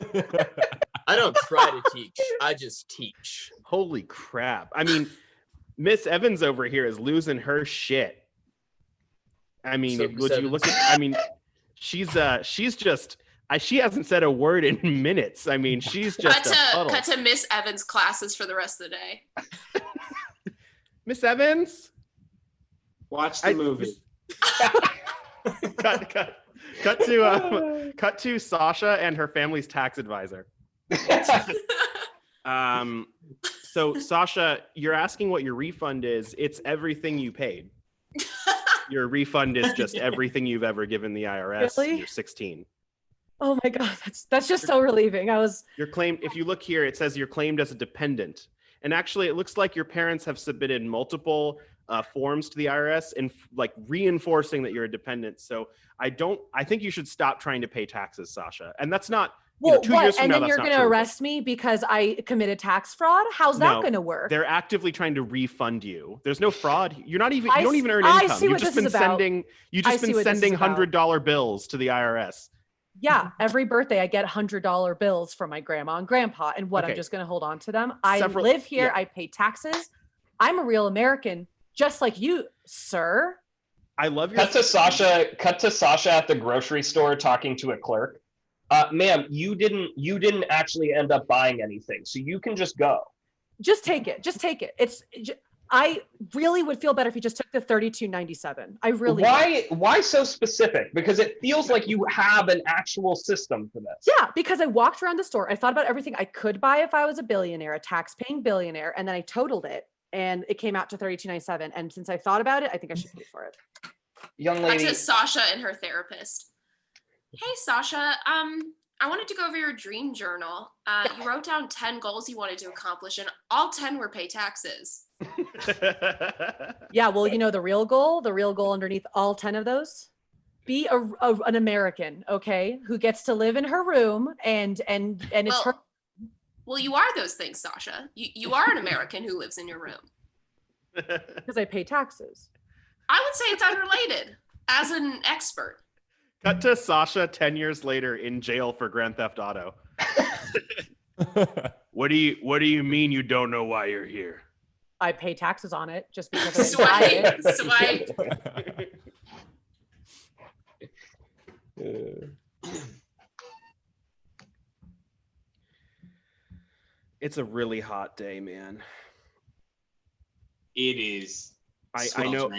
Speaker 5: I don't try to teach. I just teach.
Speaker 6: Holy crap. I mean, Miss Evans over here is losing her shit. I mean,
Speaker 5: So,
Speaker 6: would
Speaker 5: Miss
Speaker 6: you look
Speaker 5: Evans.
Speaker 6: at, I mean, she's just, she hasn't said a word in minutes. I mean, she's just a puddle.
Speaker 8: Cut to Miss Evans' classes for the rest of the day.
Speaker 6: Miss Evans?
Speaker 1: Watch the movie.
Speaker 6: Cut to Sasha and her family's tax advisor. So Sasha, you're asking what your refund is. It's everything you paid. Your refund is just everything you've ever given the IRS.
Speaker 4: Really?
Speaker 6: You're 16.
Speaker 4: Oh my God, that's just so relieving.
Speaker 6: You're claimed. If you look here, it says you're claimed as a dependent. And actually, it looks like your parents have submitted multiple forms to the IRS and like reinforcing that you're a dependent. So I think you should stop trying to pay taxes, Sasha. And that's not.
Speaker 4: Well,
Speaker 6: 2 years from
Speaker 4: and
Speaker 6: now,
Speaker 4: then
Speaker 6: that's
Speaker 4: you're
Speaker 6: not
Speaker 4: going to
Speaker 6: true, but
Speaker 4: arrest me because I committed tax fraud? How's that
Speaker 6: No,
Speaker 4: going to work?
Speaker 6: They're actively trying to refund you. There's no fraud. You're not even.
Speaker 4: I
Speaker 6: You don't
Speaker 4: s-
Speaker 6: even earn
Speaker 4: I
Speaker 6: income.
Speaker 4: see
Speaker 6: You've
Speaker 4: what
Speaker 6: just
Speaker 4: this
Speaker 6: been
Speaker 4: is about.
Speaker 6: sending. You've
Speaker 4: I
Speaker 6: just
Speaker 4: see
Speaker 6: been
Speaker 4: what this is
Speaker 6: sending
Speaker 4: about.
Speaker 6: $100 bills to the IRS.
Speaker 4: Yeah, every birthday I get $100 bills from my grandma and grandpa. And what,
Speaker 6: Okay.
Speaker 4: I'm just going to hold on to them? I
Speaker 6: Several-
Speaker 4: live here.
Speaker 6: yeah.
Speaker 4: I pay taxes. I'm a real American, just like you, sir.
Speaker 6: I love your.
Speaker 3: Cut to Sasha at the grocery store talking to a clerk. Ma'am, you didn't actually end up buying anything, so you can just go.
Speaker 4: Just take it. Just take it. I really would feel better if you just took the $32.97. I really would.
Speaker 3: Why so specific? Because it feels like you have an actual system for this.
Speaker 4: Yeah, because I walked around the store. I thought about everything I could buy if I was a billionaire, a tax-paying billionaire, and then I totaled it, and it came out to $32.97. And since I thought about it, I think I should pay for it.
Speaker 3: Young
Speaker 8: Cut
Speaker 3: lady,
Speaker 8: to Sasha and her therapist. Hey Sasha, I wanted to go over your dream journal. You wrote down 10 goals you wanted to accomplish, and all 10 were pay taxes.
Speaker 4: Yeah, well, you know the real goal underneath all 10 of those, be an American, okay, who gets to live in her room and it's her.
Speaker 8: Well, you are those things, Sasha. You are an American who lives in your room.
Speaker 4: Because I pay taxes.
Speaker 8: I would say it's unrelated. As an expert.
Speaker 6: Cut to Sasha 10 years later in jail for Grand Theft Auto. What do you mean you don't know why you're here?
Speaker 4: I pay taxes on it just because I didn't buy it.
Speaker 8: Swipe.
Speaker 6: It's a really hot day, man.
Speaker 1: It is.
Speaker 6: I know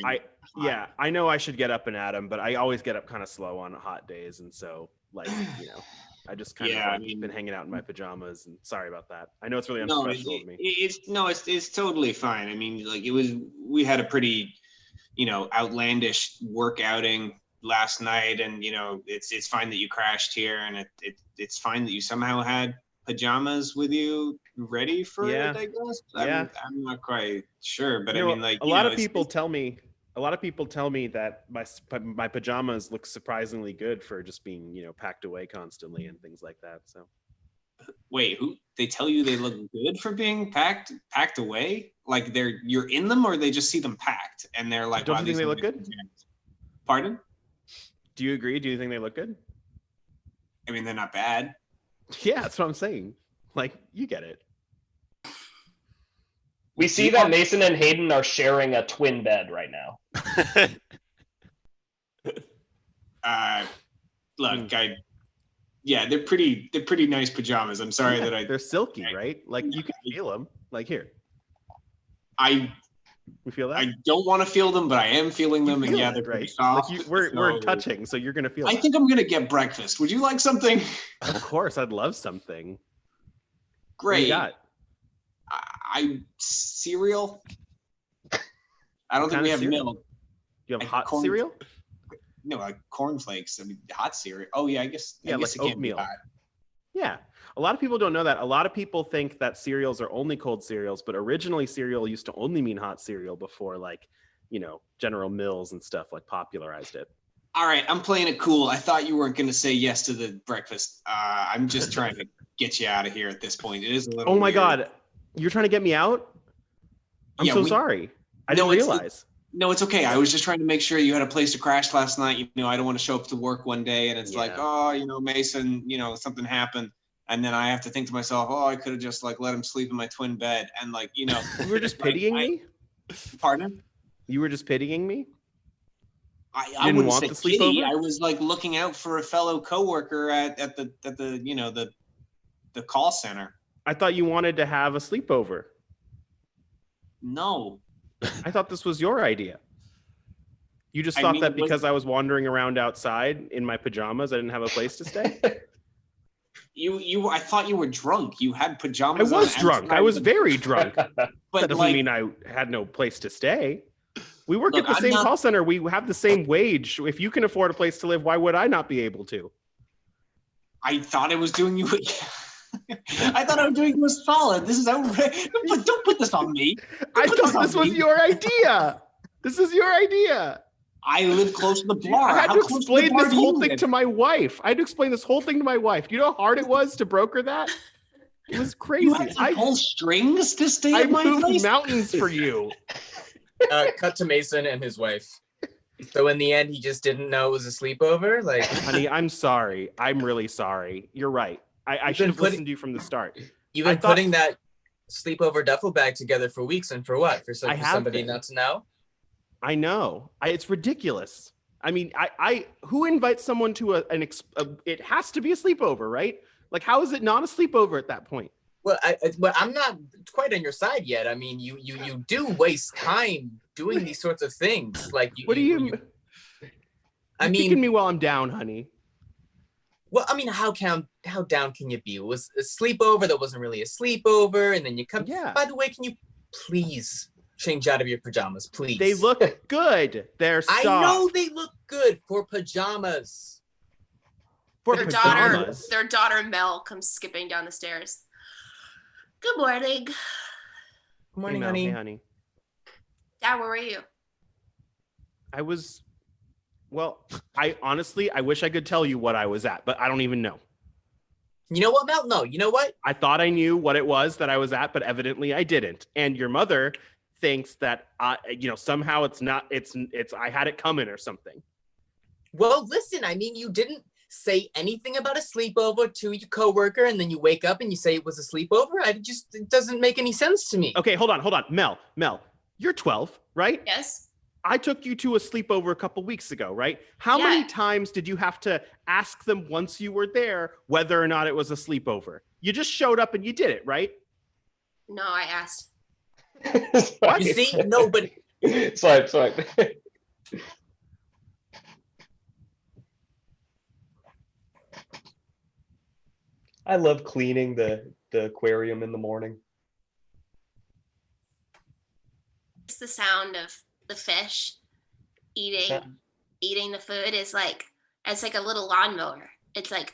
Speaker 6: I know I should get up and at 'em, but I always get up kind of slow on hot days, and so I just kind of been hanging out in my pajamas, and sorry about that. I know it's really unprofessional of me.
Speaker 1: It's totally fine. I mean, like we had a pretty, outlandish work outing last night, and it's fine that you crashed here, and it's fine that you somehow had pajamas with you ready for it, I guess.
Speaker 6: Yeah.
Speaker 1: I'm not quite sure, but
Speaker 6: You
Speaker 1: I
Speaker 6: know,
Speaker 1: mean, like
Speaker 6: a lot of people tell me that my pajamas look surprisingly good for just being packed away constantly and things like that. So
Speaker 1: wait, they tell you they look good for being packed away? Like you're in them, or they just see them packed and they're like,
Speaker 6: don't you think they look good?
Speaker 1: Pardon?
Speaker 6: Do you agree? Do you think they look good?
Speaker 1: I mean, they're not bad.
Speaker 6: Yeah, that's what I'm saying. Like, you get it.
Speaker 3: We see that Mason and Hayden are sharing a twin bed right now.
Speaker 1: Look, they're pretty nice pajamas. I'm sorry that
Speaker 6: they're silky, right? Like you can feel them. Like here, we feel that.
Speaker 1: I don't want to feel them, but I am feeling them, and they're pretty soft.
Speaker 6: Like we're touching, so you're gonna feel.
Speaker 1: I think I'm gonna get breakfast. Would you like something?
Speaker 6: Of course, I'd love something.
Speaker 1: Great.
Speaker 6: What do you got?
Speaker 1: Cereal. I don't think we have milk.
Speaker 6: You have hot cereal?
Speaker 1: No, like cornflakes. I mean, hot cereal. Oh yeah, I guess.
Speaker 6: Yeah,
Speaker 1: I guess
Speaker 6: like
Speaker 1: it can't be
Speaker 6: oatmeal.
Speaker 1: hot.
Speaker 6: Yeah. A lot of people don't know that. A lot of people think that cereals are only cold cereals, but originally cereal used to only mean hot cereal before General Mills and stuff popularized it.
Speaker 1: All right, I'm playing it cool. I thought you weren't going to say yes to the breakfast. I'm just trying to get you out of here at this point. It is a little
Speaker 6: Oh my
Speaker 1: weird.
Speaker 6: God. You're trying to get me out? I'm so sorry. I didn't realize.
Speaker 1: No, it's okay. I was just trying to make sure you had a place to crash last night. You know, I don't want to show up to work one day and it's like,
Speaker 6: Yeah.
Speaker 1: oh, you know, Mason, you know, something happened. And then I have to think to myself, oh, I could have just like let him sleep in my twin bed. And like, you know,
Speaker 6: You were just pitying me?
Speaker 1: pardon?
Speaker 6: You were just pitying me?
Speaker 1: I
Speaker 6: didn't
Speaker 1: wouldn't
Speaker 6: want
Speaker 1: say
Speaker 6: the
Speaker 1: pity.
Speaker 6: sleepover?
Speaker 1: I was like looking out for a fellow coworker at the you know, the call center.
Speaker 6: I thought you wanted to have a sleepover.
Speaker 1: No.
Speaker 6: I thought this was your idea. You just
Speaker 1: I
Speaker 6: thought
Speaker 1: mean,
Speaker 6: that
Speaker 1: what-
Speaker 6: because I was wandering around outside in my pajamas, I didn't have a place to stay?
Speaker 1: I thought you were drunk. You had
Speaker 6: I
Speaker 1: pajamas on
Speaker 6: was drunk. I
Speaker 1: outside
Speaker 6: was
Speaker 1: the-
Speaker 6: very drunk.
Speaker 1: But
Speaker 6: That doesn't
Speaker 1: like,
Speaker 6: mean I had no place to stay. We work
Speaker 1: Look,
Speaker 6: at the
Speaker 1: I'm
Speaker 6: same
Speaker 1: not-
Speaker 6: call center. We have the same wage. If you can afford a place to live, why would I not be able to?
Speaker 1: I thought I was doing you. I thought I was doing you a solid. This is outrageous. Don't put this on me.
Speaker 6: I
Speaker 1: Put this
Speaker 6: thought
Speaker 1: on
Speaker 6: this was
Speaker 1: me.
Speaker 6: your idea. This is your idea.
Speaker 1: I live close to the bar.
Speaker 6: I had
Speaker 1: How
Speaker 6: to
Speaker 1: close the
Speaker 6: explain
Speaker 1: bar
Speaker 6: this
Speaker 1: do you
Speaker 6: whole thing
Speaker 1: live?
Speaker 6: to my wife. I had to explain this whole thing to my wife. Do you know how hard it was to broker that? It was crazy.
Speaker 1: You had to pull strings to stay
Speaker 6: I
Speaker 1: at my
Speaker 6: moved
Speaker 1: place.
Speaker 6: mountains for you.
Speaker 5: Cut to Mason and his wife. So in the end, he just didn't know it was a sleepover. Like,
Speaker 6: Honey, I'm sorry. I'm really sorry. You're right. I
Speaker 5: You've
Speaker 6: should
Speaker 5: been
Speaker 6: have
Speaker 5: putting-
Speaker 6: listened to you from the start.
Speaker 5: you've
Speaker 6: I
Speaker 5: been
Speaker 6: thought-
Speaker 5: putting that sleepover duffel bag together for weeks, and for what? For
Speaker 6: I have
Speaker 5: somebody
Speaker 6: been.
Speaker 5: not to know?
Speaker 6: I know. It's ridiculous. I mean, I who invites someone to it has to be a sleepover, right? Like, how is it not a sleepover at that point?
Speaker 5: Well, but I'm not quite on your side yet. I mean, you do waste time doing these sorts of things. Like,
Speaker 6: What do you?
Speaker 5: I
Speaker 6: You're
Speaker 5: mean,
Speaker 6: kicking me while I'm down, honey.
Speaker 5: well, I mean, how down can you be? It was a sleepover that wasn't really a sleepover, and then you come.
Speaker 6: Yeah.
Speaker 5: By the way, can you please change out of your pajamas, please?
Speaker 6: They look good. They're soft.
Speaker 5: I know they look good for pajamas.
Speaker 6: For
Speaker 8: Their
Speaker 6: pajamas.
Speaker 8: daughter Mel comes skipping down the stairs. Good morning.
Speaker 5: Good
Speaker 6: Hey,
Speaker 5: morning,
Speaker 6: Mel.
Speaker 5: honey.
Speaker 6: Hey, honey.
Speaker 8: Dad, where were you?
Speaker 6: I was. Well, I honestly, I wish I could tell you what I was at, but I don't even know.
Speaker 5: You know what, Mel? No, you know what?
Speaker 6: I thought I knew what it was that I was at, but evidently I didn't. And your mother thinks that somehow it's not. It's I had it coming or something.
Speaker 5: Well, listen, I mean, you didn't say anything about a sleepover to your coworker, and then you wake up and you say it was a sleepover. It doesn't make any sense to me.
Speaker 6: Okay, hold on. Mel, you're 12, right?
Speaker 8: Yes.
Speaker 6: I took you to a sleepover a couple weeks ago, right? How many
Speaker 8: Yeah.
Speaker 6: times did you have to ask them once you were there whether or not it was a sleepover? You just showed up and you did it, right?
Speaker 8: No, I asked.
Speaker 5: You see, no, but
Speaker 3: Swipe. I love cleaning the aquarium in the morning.
Speaker 8: It's the sound of the fish eating the food is like it's like a little lawnmower. It's like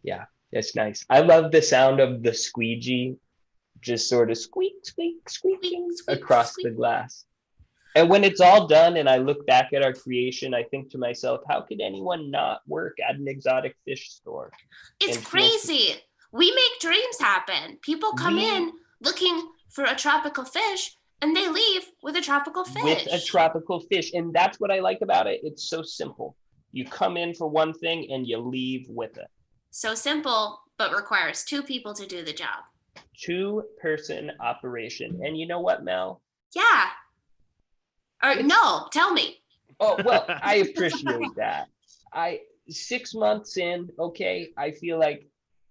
Speaker 3: Yeah, it's nice. I love the sound of the squeegee just sort of squeaking
Speaker 8: squeak,
Speaker 3: across
Speaker 8: squeak.
Speaker 3: the glass. And when it's all done and I look back at our creation, I think to myself, how could anyone not work at an exotic fish store?
Speaker 8: It's
Speaker 3: And
Speaker 8: crazy. We make dreams happen. People come in looking for a tropical fish and they leave with a tropical fish.
Speaker 3: With a tropical fish. And that's what I like about it. It's so simple. You come in for one thing and you leave with it.
Speaker 8: So simple, but requires two people to do the job.
Speaker 3: 2-person operation. And you know what, Mel?
Speaker 8: Yeah. Or no, tell me.
Speaker 3: Oh, well, I appreciate that. 6 months in, okay, I feel like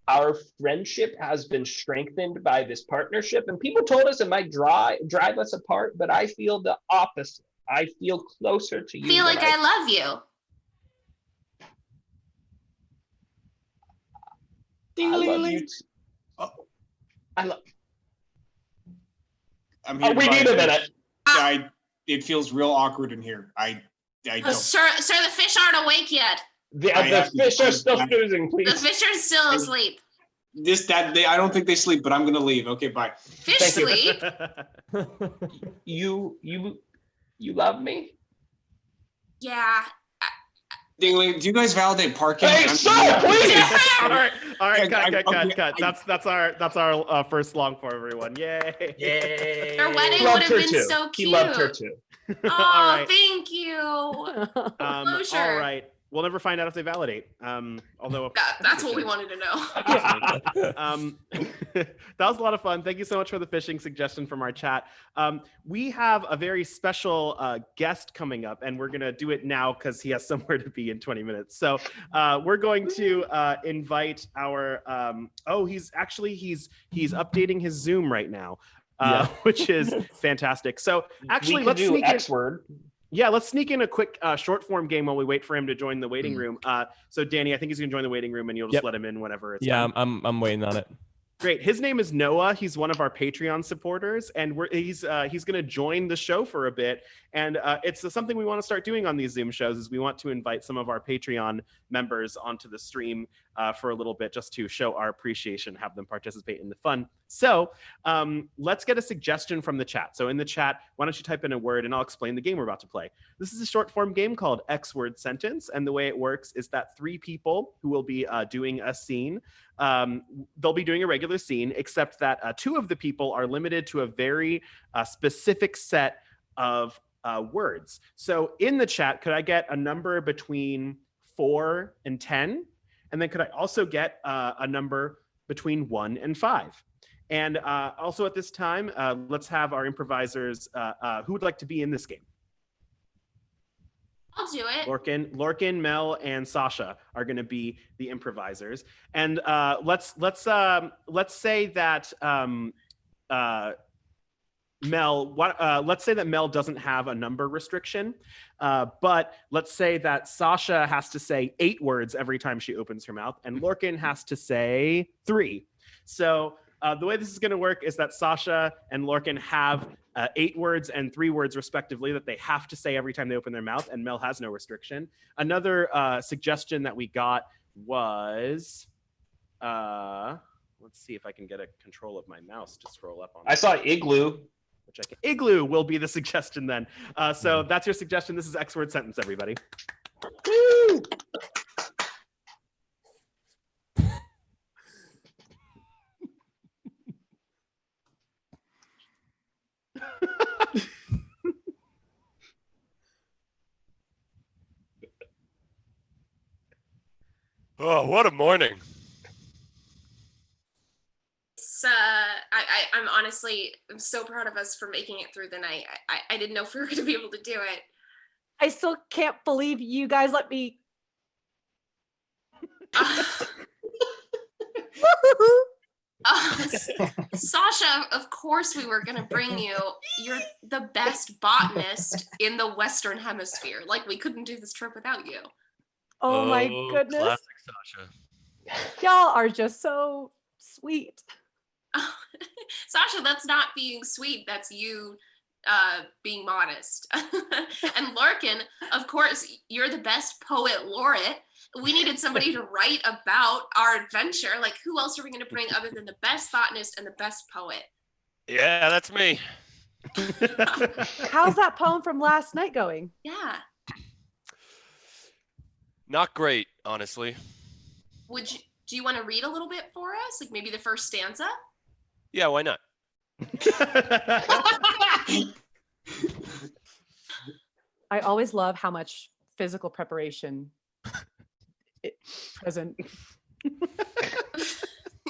Speaker 3: our friendship has been strengthened by this partnership. And people told us it might drive us apart, but I feel the opposite. I feel closer to you.
Speaker 8: Feel
Speaker 3: than
Speaker 8: like I love you.
Speaker 3: I love you. I love.
Speaker 1: I'm here.
Speaker 3: Oh, we
Speaker 1: to buy
Speaker 3: need a minute.
Speaker 1: It feels real awkward in here. I don't.
Speaker 8: Sir, the fish aren't awake yet.
Speaker 3: The
Speaker 1: have to-
Speaker 3: fish are still snoozing,
Speaker 8: The
Speaker 3: please.
Speaker 8: fish are still asleep.
Speaker 1: I don't think they sleep, but I'm gonna leave. Okay, bye.
Speaker 8: Fish
Speaker 3: Thank you.
Speaker 8: sleep.
Speaker 3: You love me?
Speaker 8: Yeah.
Speaker 1: Dingling, do you guys validate parking?
Speaker 3: Hey, sir, please!
Speaker 6: all right,
Speaker 1: Okay,
Speaker 6: cut. That's our first long for everyone. Yay!
Speaker 5: Yay.
Speaker 8: Their wedding
Speaker 3: Loved
Speaker 8: would have
Speaker 3: her
Speaker 8: been
Speaker 3: too.
Speaker 8: so
Speaker 3: He
Speaker 8: cute.
Speaker 3: loved her too.
Speaker 8: Oh,
Speaker 6: all right.
Speaker 8: thank you. Closure.
Speaker 6: All right. We'll never find out if they validate. Although
Speaker 8: That's what we wanted to know.
Speaker 6: That was a lot of fun. Thank you so much for the fishing suggestion from our chat. We have a very special guest coming up, and we're gonna do it now because he has somewhere to be in 20 minutes. So we're going to invite our. He's updating his Zoom right now, which is fantastic. So actually, let's
Speaker 3: do
Speaker 6: sneak
Speaker 3: X
Speaker 6: in.
Speaker 3: word.
Speaker 6: Yeah, let's sneak in a quick short form game while we wait for him to join the waiting room. So Danny, I think he's gonna join the waiting room, and you'll just let him in whenever it's time.
Speaker 2: I'm waiting on it.
Speaker 6: Great. His name is Noah. He's one of our Patreon supporters, and he's gonna join the show for a bit. And it's something we want to start doing on these Zoom shows is we want to invite some of our Patreon members onto the stream for a little bit just to show our appreciation, have them participate in the fun. So let's get a suggestion from the chat. So in the chat, why don't you type in a word and I'll explain the game we're about to play. This is a short form game called X word sentence. And the way it works is that 3 people who will be doing a scene, they'll be doing a regular scene, except that 2 of the people are limited to a very specific set of words. So in the chat, could I get a number between 4 and 10? And then could I also get a number between 1 and 5? And also at this time, let's have our improvisers, who would like to be in this game?
Speaker 8: I'll do it.
Speaker 6: Lorcan, Mel, and Sasha are going to be the improvisers. And let's say that let's say that Mel doesn't have a number restriction, but let's say that Sasha has to say 8 words every time she opens her mouth, and Lorcan has to say 3. So the way this is going to work is that Sasha and Lorcan have 8 words and 3 words respectively that they have to say every time they open their mouth, and Mel has no restriction. Another suggestion that we got was, let's see if I can get a control of my mouse to scroll up on.
Speaker 3: I saw igloo.
Speaker 6: Igloo will be the suggestion then. So that's your suggestion. This is X word sentence, everybody.
Speaker 3: Woo!
Speaker 7: Oh, what a morning.
Speaker 8: I'm honestly, I'm so proud of us for making it through the night. I didn't know if we were going to be able to do it.
Speaker 4: I still can't believe you guys let me.
Speaker 8: Sasha, of course we were going to bring you. You're the best botanist in the Western Hemisphere. Like, we couldn't do this trip without you.
Speaker 4: Oh my goodness.
Speaker 7: Classic Sasha.
Speaker 4: Y'all are just so sweet.
Speaker 8: Sasha, that's not being sweet. That's you being modest. And Larkin, of course, you're the best poet laureate. We needed somebody to write about our adventure. Like, who else are we going to bring other than the best botanist and the best poet?
Speaker 7: Yeah, that's me.
Speaker 4: How's that poem from last night going?
Speaker 8: Yeah.
Speaker 7: Not great, honestly.
Speaker 8: Do you want to read a little bit for us? Like maybe the first stanza?
Speaker 7: Yeah, why not?
Speaker 4: I always love how much physical preparation present.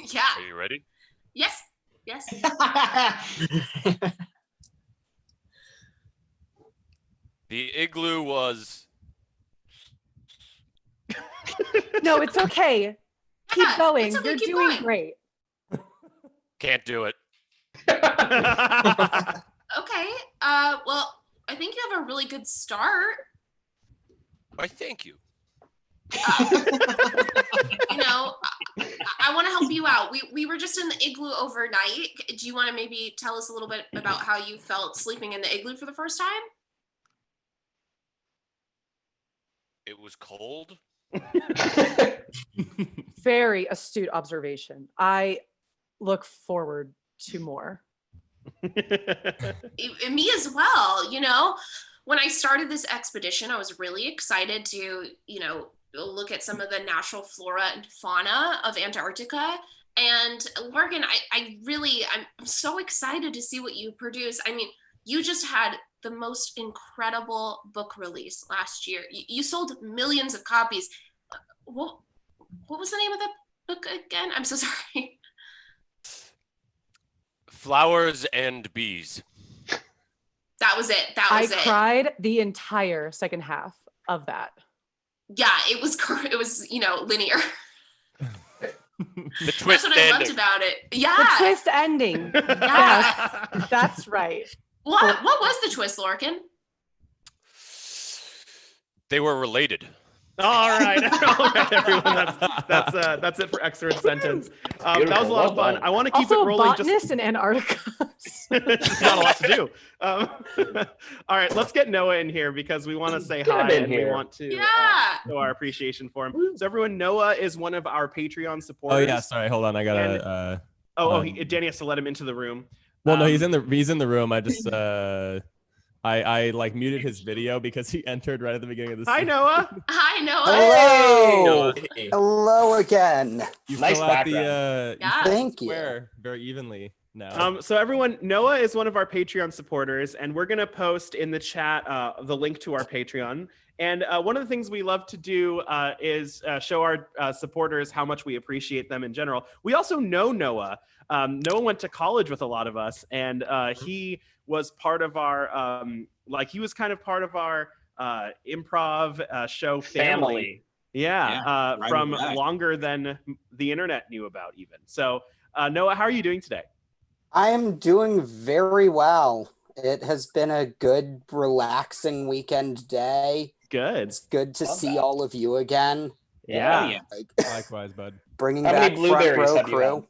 Speaker 8: Yeah.
Speaker 7: Are you ready?
Speaker 8: Yes. Yes.
Speaker 7: The igloo was...
Speaker 4: No, it's okay. Keep
Speaker 8: Yeah,
Speaker 4: going.
Speaker 8: it's okay,
Speaker 4: You're
Speaker 8: keep
Speaker 4: doing
Speaker 8: going.
Speaker 4: great.
Speaker 7: Can't do it.
Speaker 8: Okay. Well, I think you have a really good start.
Speaker 7: Why, thank you.
Speaker 8: You know, I want to help you out. We were just in the igloo overnight. Do you want to maybe tell us a little bit about how you felt sleeping in the igloo for the first time?
Speaker 7: It was cold.
Speaker 4: Very astute observation. I look forward to more.
Speaker 8: Me as well, you know. when I started this expedition, I was really excited to, you know, look at some of the natural flora and fauna of Antarctica. And Larkin, I'm so excited to see what you produce. I mean, you just had the most incredible book release last year. You sold millions of copies. What was the name of the book again? I'm so sorry.
Speaker 7: Flowers and Bees.
Speaker 8: That was it.
Speaker 4: I cried the entire second half of that.
Speaker 8: Yeah, it was, you know, linear.
Speaker 7: The twist
Speaker 8: That's what I loved about it. Yeah.
Speaker 4: The twist ending.
Speaker 8: Yeah.
Speaker 4: Yes, that's right.
Speaker 8: What was the twist, Larkin?
Speaker 7: They were related.
Speaker 6: All right, everyone. That's it for Excellent Sentence. That was a lot of fun. I want to keep
Speaker 4: Also,
Speaker 6: it rolling.
Speaker 4: botanist in Antarctica.
Speaker 6: It's not a lot to do. All right, let's get Noah in here because we want to say hi and we want to show our appreciation for him. So everyone, Noah is one of our Patreon supporters.
Speaker 2: Oh yeah, sorry, hold on, I gotta.
Speaker 6: Danny has to let him into the room.
Speaker 2: Well, no, he's in the room. I just I like muted his video because he entered right at the beginning of the.
Speaker 6: Hi, Noah.
Speaker 8: Hi, Noah.
Speaker 9: Hello. Hello again.
Speaker 2: You
Speaker 3: Nice
Speaker 2: fill out
Speaker 3: background.
Speaker 9: Thank you.
Speaker 2: square very evenly now.
Speaker 6: So everyone, Noah is one of our Patreon supporters, and we're gonna post in the chat the link to our Patreon. And one of the things we love to do is show our supporters how much we appreciate them in general. We also know Noah. Noah went to college with a lot of us, and he was part of our he was kind of part of our improv show family. Yeah,
Speaker 1: right
Speaker 6: from
Speaker 1: back.
Speaker 6: longer than the internet knew about even. So Noah, how are you doing today?
Speaker 9: I am doing very well. It has been a good, relaxing weekend day.
Speaker 6: Good.
Speaker 9: It's good to
Speaker 3: Love
Speaker 9: see
Speaker 3: that.
Speaker 9: all of you again.
Speaker 6: Yeah.
Speaker 2: Likewise, bud.
Speaker 9: Bringing
Speaker 3: How many
Speaker 9: back front
Speaker 3: blueberries
Speaker 9: row
Speaker 3: have you
Speaker 9: crew.
Speaker 3: had?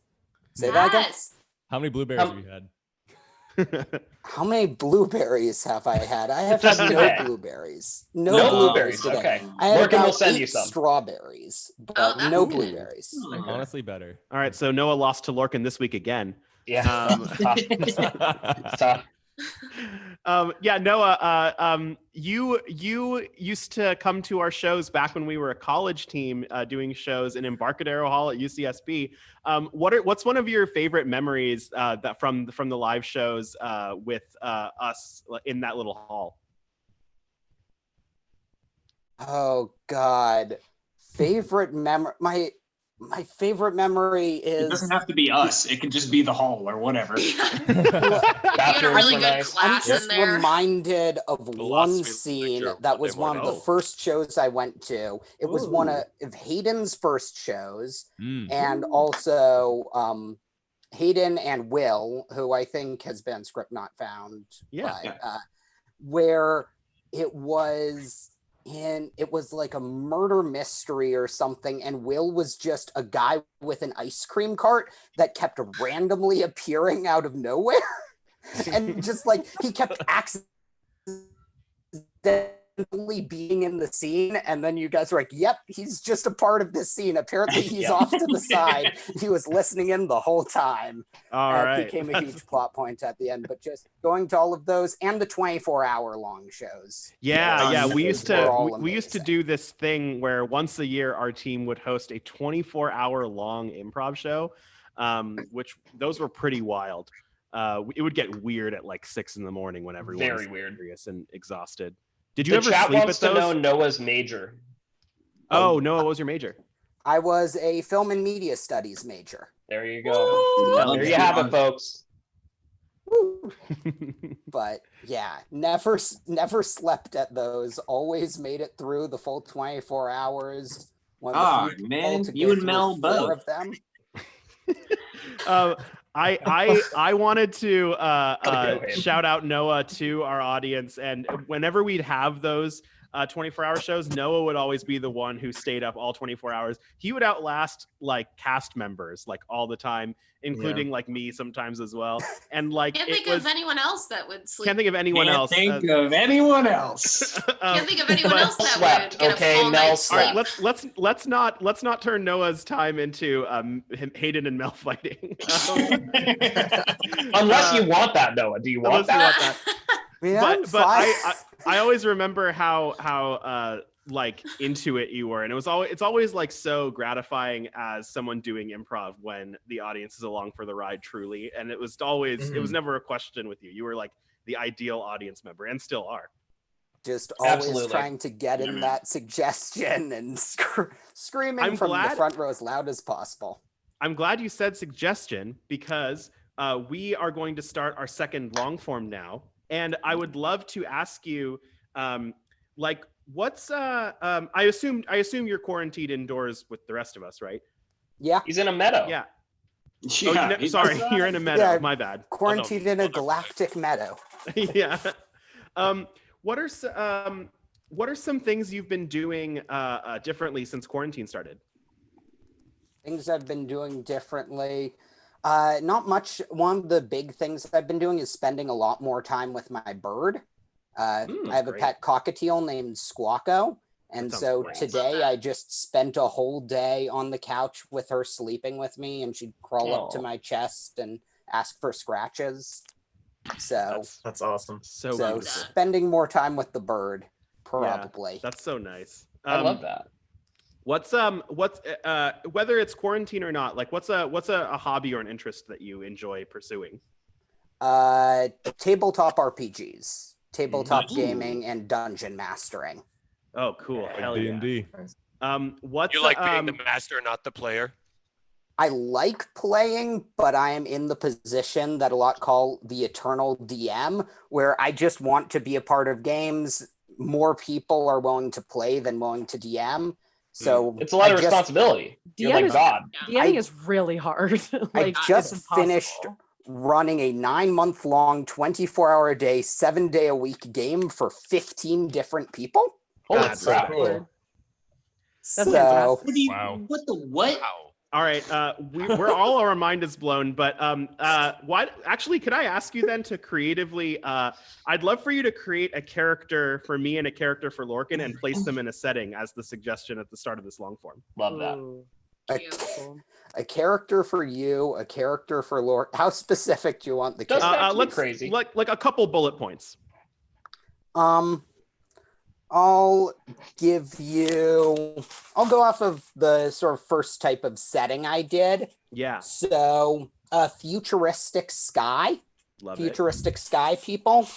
Speaker 9: Say that again.
Speaker 8: Yes.
Speaker 2: How many blueberries have you had?
Speaker 9: How many blueberries have I had? I have
Speaker 3: Just
Speaker 9: had no
Speaker 3: today.
Speaker 9: blueberries.
Speaker 3: No
Speaker 9: No
Speaker 3: blueberries.
Speaker 9: today.
Speaker 3: Okay.
Speaker 9: I had
Speaker 3: Morgan will
Speaker 9: about
Speaker 3: send
Speaker 9: 8
Speaker 3: you some.
Speaker 9: strawberries, but
Speaker 8: Oh, that's
Speaker 9: no
Speaker 8: good.
Speaker 9: blueberries.
Speaker 2: Honestly, better.
Speaker 6: All right. So Noah lost to Lorcan this week again.
Speaker 3: Yeah. Tough. Tough.
Speaker 6: Yeah, Noah, you used to come to our shows back when we were a college team doing shows in Embarcadero Hall at UCSB. What's one of your favorite memories that from the live shows with us in that little hall?
Speaker 9: Oh God, favorite memory. My favorite memory
Speaker 1: It
Speaker 9: is.
Speaker 1: doesn't have to be us. It can just be the hall or whatever.
Speaker 8: You had a really good
Speaker 9: I'm
Speaker 8: class in
Speaker 9: just
Speaker 8: there.
Speaker 9: reminded of one
Speaker 7: Philosophy
Speaker 9: scene
Speaker 7: lecture
Speaker 9: that
Speaker 7: Monday
Speaker 9: was one of the
Speaker 7: morning.
Speaker 9: first shows I went to. It was one of Hayden's first shows, and also Hayden and Will, who I think has been script not found.
Speaker 6: Yeah.
Speaker 9: but, where it was like a murder mystery or something, and Will was just a guy with an ice cream cart that kept randomly appearing out of nowhere. And just like he kept accidentally being in the scene, and then you guys were like, yep, he's just a part of this scene. Apparently he's
Speaker 3: Yeah.
Speaker 9: off to the side. He was listening in the whole time.
Speaker 6: All
Speaker 9: It
Speaker 6: right.
Speaker 9: became a huge plot point at the end, but just going to all of those and the 24-hour long shows.
Speaker 6: Yeah,
Speaker 9: Those
Speaker 6: we used to
Speaker 9: were all
Speaker 6: we used to
Speaker 9: amazing.
Speaker 6: do this thing where once a year our team would host a 24-hour long improv show, which those were pretty wild. It would get weird at like 6 a.m. when everyone
Speaker 3: Very
Speaker 6: was
Speaker 3: weird.
Speaker 6: serious and exhausted. Did you
Speaker 3: The
Speaker 6: ever
Speaker 3: chat
Speaker 6: sleep
Speaker 3: wants
Speaker 6: at
Speaker 3: to
Speaker 6: those?
Speaker 3: know Noah's major.
Speaker 6: Oh, Noah, what was your major?
Speaker 9: I was a film and media studies major.
Speaker 3: There you go. There you have it, folks.
Speaker 9: But yeah, never slept at those. Always made it through the full 24 hours. One of the
Speaker 1: Ah,
Speaker 9: few
Speaker 1: man,
Speaker 9: people to
Speaker 1: you
Speaker 9: get
Speaker 1: and
Speaker 9: through
Speaker 1: Mel
Speaker 9: 4
Speaker 1: both.
Speaker 9: of them.
Speaker 6: I wanted to
Speaker 3: Go ahead.
Speaker 6: shout out Noah to our audience, and whenever we'd have those 24-hour shows, Noah would always be the one who stayed up all 24 hours. He would outlast like cast members like all the time, including like me sometimes as well. And like
Speaker 8: Can't
Speaker 6: it
Speaker 8: think
Speaker 6: was
Speaker 8: of anyone else that would sleep.
Speaker 6: can't think of anyone
Speaker 1: Can't
Speaker 6: else.
Speaker 1: think of anyone else.
Speaker 8: Can't think of anyone
Speaker 6: but-
Speaker 8: else that
Speaker 3: Slept,
Speaker 8: would get
Speaker 3: okay,
Speaker 8: a full
Speaker 3: Mel
Speaker 8: night's
Speaker 3: slept.
Speaker 8: sleep.
Speaker 6: All right, let's not turn Noah's time into Hayden and Mel fighting.
Speaker 3: Unless you want that, Noah. Do you want
Speaker 6: Unless you
Speaker 3: that?
Speaker 6: want that.
Speaker 9: Yeah,
Speaker 6: but
Speaker 9: I'm fine.
Speaker 6: I always remember how like into it you were, and it's always like so gratifying as someone doing improv when the audience is along for the ride truly, and it was always it was never a question with you. You were like the ideal audience member and still are.
Speaker 9: Just always
Speaker 3: Absolutely.
Speaker 9: trying to get in that suggestion and screaming from the front row as loud as possible.
Speaker 6: I'm glad you said suggestion because we are going to start our second long form now, and I would love to ask you, like, what's I assume you're quarantined indoors with the rest of us, right?
Speaker 9: Yeah,
Speaker 3: He's in a meadow.
Speaker 6: Yeah.
Speaker 1: Yeah,
Speaker 6: Sorry, you're in a meadow.
Speaker 9: Yeah.
Speaker 6: My bad.
Speaker 9: quarantined in a galactic meadow.
Speaker 6: Yeah. What are some things you've been doing differently since quarantine started?
Speaker 9: Things I've been doing differently. Not much. One of the big things I've been doing is spending a lot more time with my bird. I have a
Speaker 6: great.
Speaker 9: pet cockatiel named Squawko. And
Speaker 6: That sounds
Speaker 9: so
Speaker 6: great.
Speaker 9: today I just spent a whole day on the couch with her sleeping with me, and she'd crawl up to
Speaker 3: Aw.
Speaker 9: my chest and ask for scratches. So,
Speaker 5: That's awesome.
Speaker 6: So
Speaker 9: so
Speaker 6: beautiful.
Speaker 9: spending more time with the bird, probably.
Speaker 6: That's so nice.
Speaker 3: I love that.
Speaker 6: What's whether it's quarantine or not, like what's a hobby or an interest that you enjoy pursuing?
Speaker 9: Tabletop RPGs, tabletop
Speaker 1: Ooh.
Speaker 9: gaming, and dungeon mastering.
Speaker 6: Oh, cool. Hell yeah.
Speaker 2: D&D.
Speaker 6: What's
Speaker 7: You like being the master, not the player.
Speaker 9: I like playing, but I am in the position that a lot call the eternal DM, where I just want to be a part of games. More people are willing to play than willing to DM. So
Speaker 3: It's a lot
Speaker 9: I
Speaker 3: of
Speaker 9: just-
Speaker 3: responsibility. You're
Speaker 4: DM
Speaker 3: like
Speaker 4: is-
Speaker 3: God.
Speaker 4: DMing is really hard. Like,
Speaker 9: I just
Speaker 4: it's
Speaker 9: finished
Speaker 4: impossible.
Speaker 9: running a 9-month-long, 24-hour-a-day, 7-day-a-week game for 15 different people.
Speaker 3: Holy
Speaker 6: That's
Speaker 3: crap.
Speaker 5: cool.
Speaker 4: That's
Speaker 9: So
Speaker 4: fantastic.
Speaker 1: What do you,
Speaker 2: Wow.
Speaker 1: what the what?
Speaker 7: Wow.
Speaker 6: All right, we're all our mind is blown, but why? Actually, could I ask you then to creatively? I'd love for you to create a character for me and a character for Lorcan and place them in a setting as the suggestion at the start of this long form.
Speaker 3: Love that.
Speaker 4: Ooh,
Speaker 9: a,
Speaker 4: cool.
Speaker 9: a character for you, a character for Lord. How specific do you want the
Speaker 3: Doesn't
Speaker 9: character?
Speaker 3: have to be
Speaker 6: Let's
Speaker 3: crazy.
Speaker 6: like a couple bullet points.
Speaker 9: I'll go off of the sort of first type of setting I did.
Speaker 6: Yeah,
Speaker 9: So, futuristic sky,
Speaker 6: love it.
Speaker 9: futuristic sky people.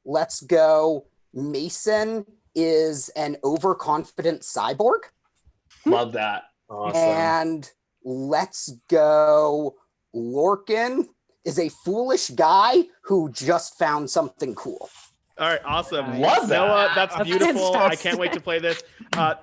Speaker 9: Let's go. Mason is an overconfident cyborg.
Speaker 3: Love that.
Speaker 5: Awesome.
Speaker 9: And let's go. Lorcan is a foolish guy who just found something cool.
Speaker 6: All right, awesome.
Speaker 3: Love that.
Speaker 6: Noah, that's
Speaker 4: That's
Speaker 6: beautiful. I can't
Speaker 4: fantastic.
Speaker 6: wait to play this.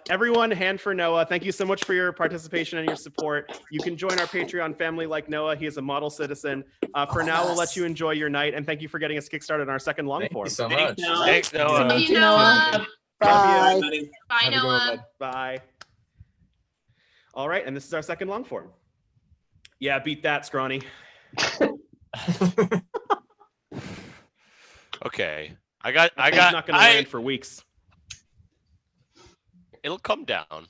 Speaker 6: Everyone, hand for Noah. Thank you so much for your participation and your support. You can join our Patreon family like Noah. He is a model citizen. For now, we'll let you enjoy your night, and thank you for getting us kickstarted on our second long
Speaker 5: Thank
Speaker 6: form.
Speaker 5: you so
Speaker 1: Thanks,
Speaker 5: much.
Speaker 1: Noah.
Speaker 7: Thanks, Noah.
Speaker 8: See you, Noah.
Speaker 9: Bye.
Speaker 1: Buddy.
Speaker 8: Bye,
Speaker 2: Have a good one,
Speaker 8: Noah.
Speaker 2: bud.
Speaker 6: Bye. All right, and this is our second long form. Yeah, beat that, Scrawny.
Speaker 7: Okay.
Speaker 6: He's not going to land for weeks.
Speaker 7: It'll come down.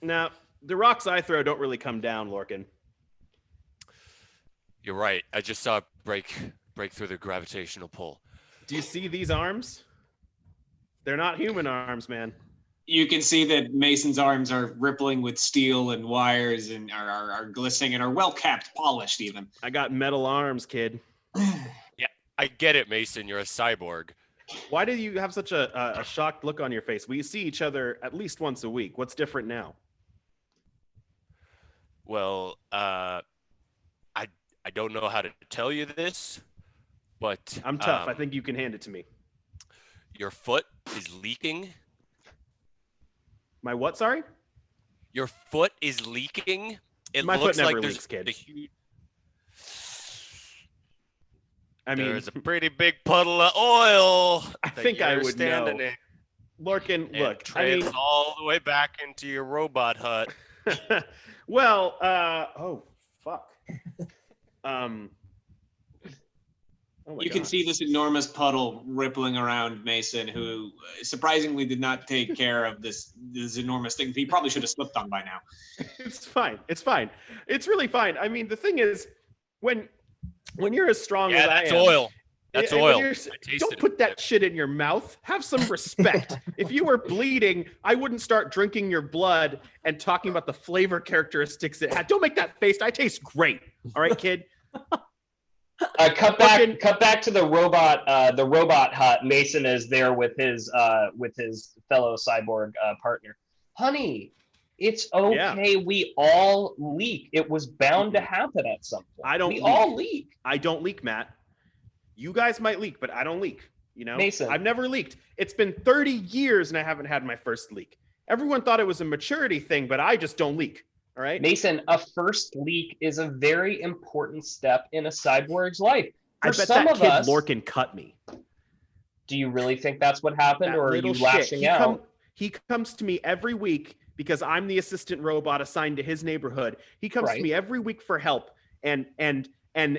Speaker 6: Now, the rocks I throw don't really come down, Lorcan.
Speaker 7: You're right. I just saw it break through the gravitational pull.
Speaker 6: Do you see these arms? They're not human arms, man.
Speaker 1: You can see that Mason's arms are rippling with steel and wires and are glistening and are well capped, polished even.
Speaker 6: I got metal arms, kid.
Speaker 7: I get it, Mason. You're a cyborg.
Speaker 6: Why do you have such a shocked look on your face? We see each other at least once a week. What's different now?
Speaker 7: Well, I don't know how to tell you this, but
Speaker 6: I'm tough. I think you can hand it to me.
Speaker 7: your foot is leaking.
Speaker 6: My what? Sorry?
Speaker 7: Your foot is leaking. It
Speaker 6: My foot
Speaker 7: looks
Speaker 6: never
Speaker 7: like there's
Speaker 6: leaks, kid.
Speaker 7: a huge,
Speaker 6: I mean,
Speaker 7: there's a pretty big puddle of oil.
Speaker 6: I
Speaker 7: that
Speaker 6: think I
Speaker 7: you're
Speaker 6: would
Speaker 7: standing
Speaker 6: know.
Speaker 7: in,
Speaker 6: Lorcan,
Speaker 7: and
Speaker 6: look. I
Speaker 7: trails
Speaker 6: mean,
Speaker 7: all the way back into your robot hut.
Speaker 6: well, oh fuck. Oh my
Speaker 1: You can
Speaker 6: gosh.
Speaker 1: see this enormous puddle rippling around Mason, who surprisingly did not take care of this enormous thing. He probably should have slipped on by now.
Speaker 6: It's fine. It's fine. It's really fine. I mean, the thing is, when you're as strong
Speaker 7: Yeah,
Speaker 6: as I
Speaker 7: that's
Speaker 6: am,
Speaker 7: oil. That's
Speaker 6: When
Speaker 7: oil.
Speaker 6: you're-
Speaker 7: I tasted
Speaker 6: Don't
Speaker 7: it.
Speaker 6: put that shit in your mouth. Have some respect. If you were bleeding, I wouldn't start drinking your blood and talking about the flavor characteristics it had. Don't make that face. I taste great. All right, kid.
Speaker 3: Cut back to the robot hut. Mason is there with his fellow cyborg partner. Honey, it's okay. We all leak. It was bound to happen at some point.
Speaker 6: I don't
Speaker 3: We
Speaker 6: leak.
Speaker 3: all leak.
Speaker 6: I don't leak, Matt. You guys might leak, but I don't leak. You know,
Speaker 3: Mason.
Speaker 6: I've never leaked. It's been 30 years and I haven't had my first leak. Everyone thought it was a maturity thing, but I just don't leak. All right.
Speaker 3: Mason, a first leak is a very important step in a cyborg's life.
Speaker 6: I
Speaker 3: For
Speaker 6: bet
Speaker 3: some
Speaker 6: that
Speaker 3: of
Speaker 6: kid
Speaker 3: us,
Speaker 6: Lorcan cut me.
Speaker 3: do you really think that's what happened,
Speaker 6: That
Speaker 3: or are you
Speaker 6: little shit.
Speaker 3: lashing out?
Speaker 6: He comes to me every week because I'm the assistant robot assigned to his neighborhood. He comes to
Speaker 3: Right.
Speaker 6: me every week for help, and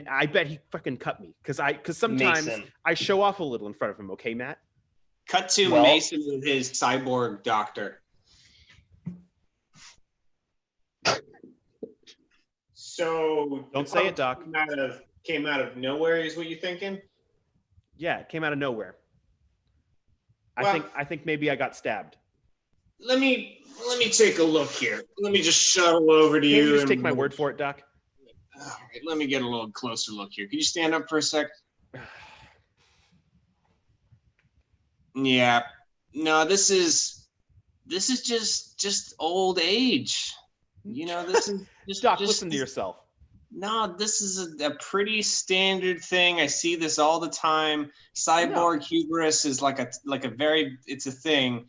Speaker 6: I bet he fucking cut me because sometimes
Speaker 3: Mason.
Speaker 6: I show off a little in front of him. Okay, Matt.
Speaker 1: Cut to
Speaker 3: Well-
Speaker 1: Mason with his cyborg doctor. So
Speaker 6: Don't say it, Doc.
Speaker 1: Came out of nowhere is what you're thinking?
Speaker 6: Yeah, it came out of nowhere.
Speaker 1: Well-
Speaker 6: I think maybe I got stabbed.
Speaker 1: Let me take a look here. Let me just shuttle over to
Speaker 6: Can
Speaker 1: you.
Speaker 6: you just
Speaker 1: and-
Speaker 6: take my word for it, Doc?
Speaker 1: All right, let me get a little closer look here. Can you stand up for a sec? Yeah. No, this is just old age. You know, this is just
Speaker 6: Doc,
Speaker 1: just-
Speaker 6: listen to yourself.
Speaker 1: No, this is a pretty standard thing. I see this all the time. Cyborg hubris is like a very it's a thing.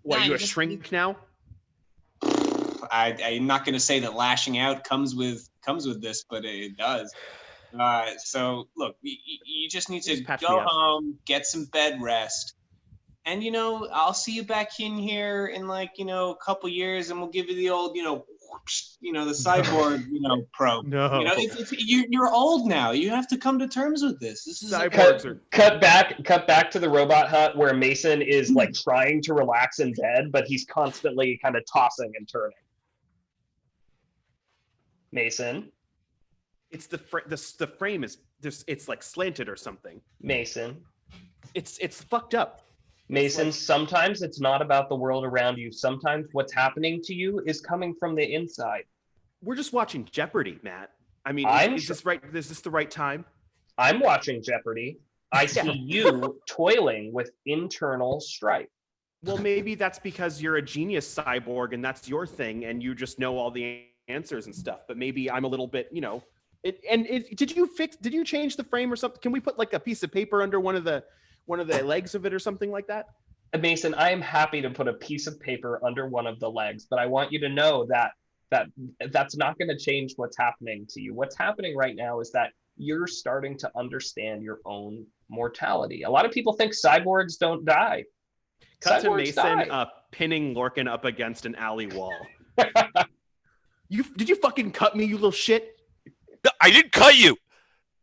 Speaker 6: What,
Speaker 1: No,
Speaker 6: you a
Speaker 1: just-
Speaker 6: shrink now?
Speaker 1: I'm not going to say that lashing out comes with this, but it does. So look, you just need to
Speaker 6: Just patch me
Speaker 1: go
Speaker 6: up.
Speaker 1: home, get some bed rest, and I'll see you back in here in a couple years, and we'll give you the old the cyborg probe.
Speaker 6: No.
Speaker 1: You're old now. You have to come to terms with this. This is like-
Speaker 6: Cyborgs are
Speaker 3: Cut back to the robot hut where Mason is like trying to relax in bed, but he's constantly kind of tossing and turning. Mason,
Speaker 6: it's the frame is just it's like slanted or something.
Speaker 3: Mason,
Speaker 6: It's fucked up.
Speaker 3: Mason, sometimes it's not about the world around you. Sometimes what's happening to you is coming from the inside.
Speaker 6: We're just watching Jeopardy, Matt. I mean,
Speaker 3: I'm
Speaker 6: is this right? Is this the right time?
Speaker 3: I'm watching Jeopardy. I see you toiling with internal strife.
Speaker 6: Well, maybe that's because you're a genius cyborg and that's your thing, and you just know all the answers and stuff. But maybe I'm a little bit, Did you change the frame or something? Can we put like a piece of paper under one of the legs of it or something like that?
Speaker 3: Mason, I am happy to put a piece of paper under one of the legs, but I want you to know that's not going to change what's happening to you. What's happening right now is that you're starting to understand your own mortality. A lot of people think cyborgs don't die.
Speaker 6: Cut to
Speaker 3: Cyborgs
Speaker 6: Mason
Speaker 3: die.
Speaker 6: pinning Lorcan up against an alley wall. Did you fucking cut me, you little shit?
Speaker 7: No, I didn't cut you.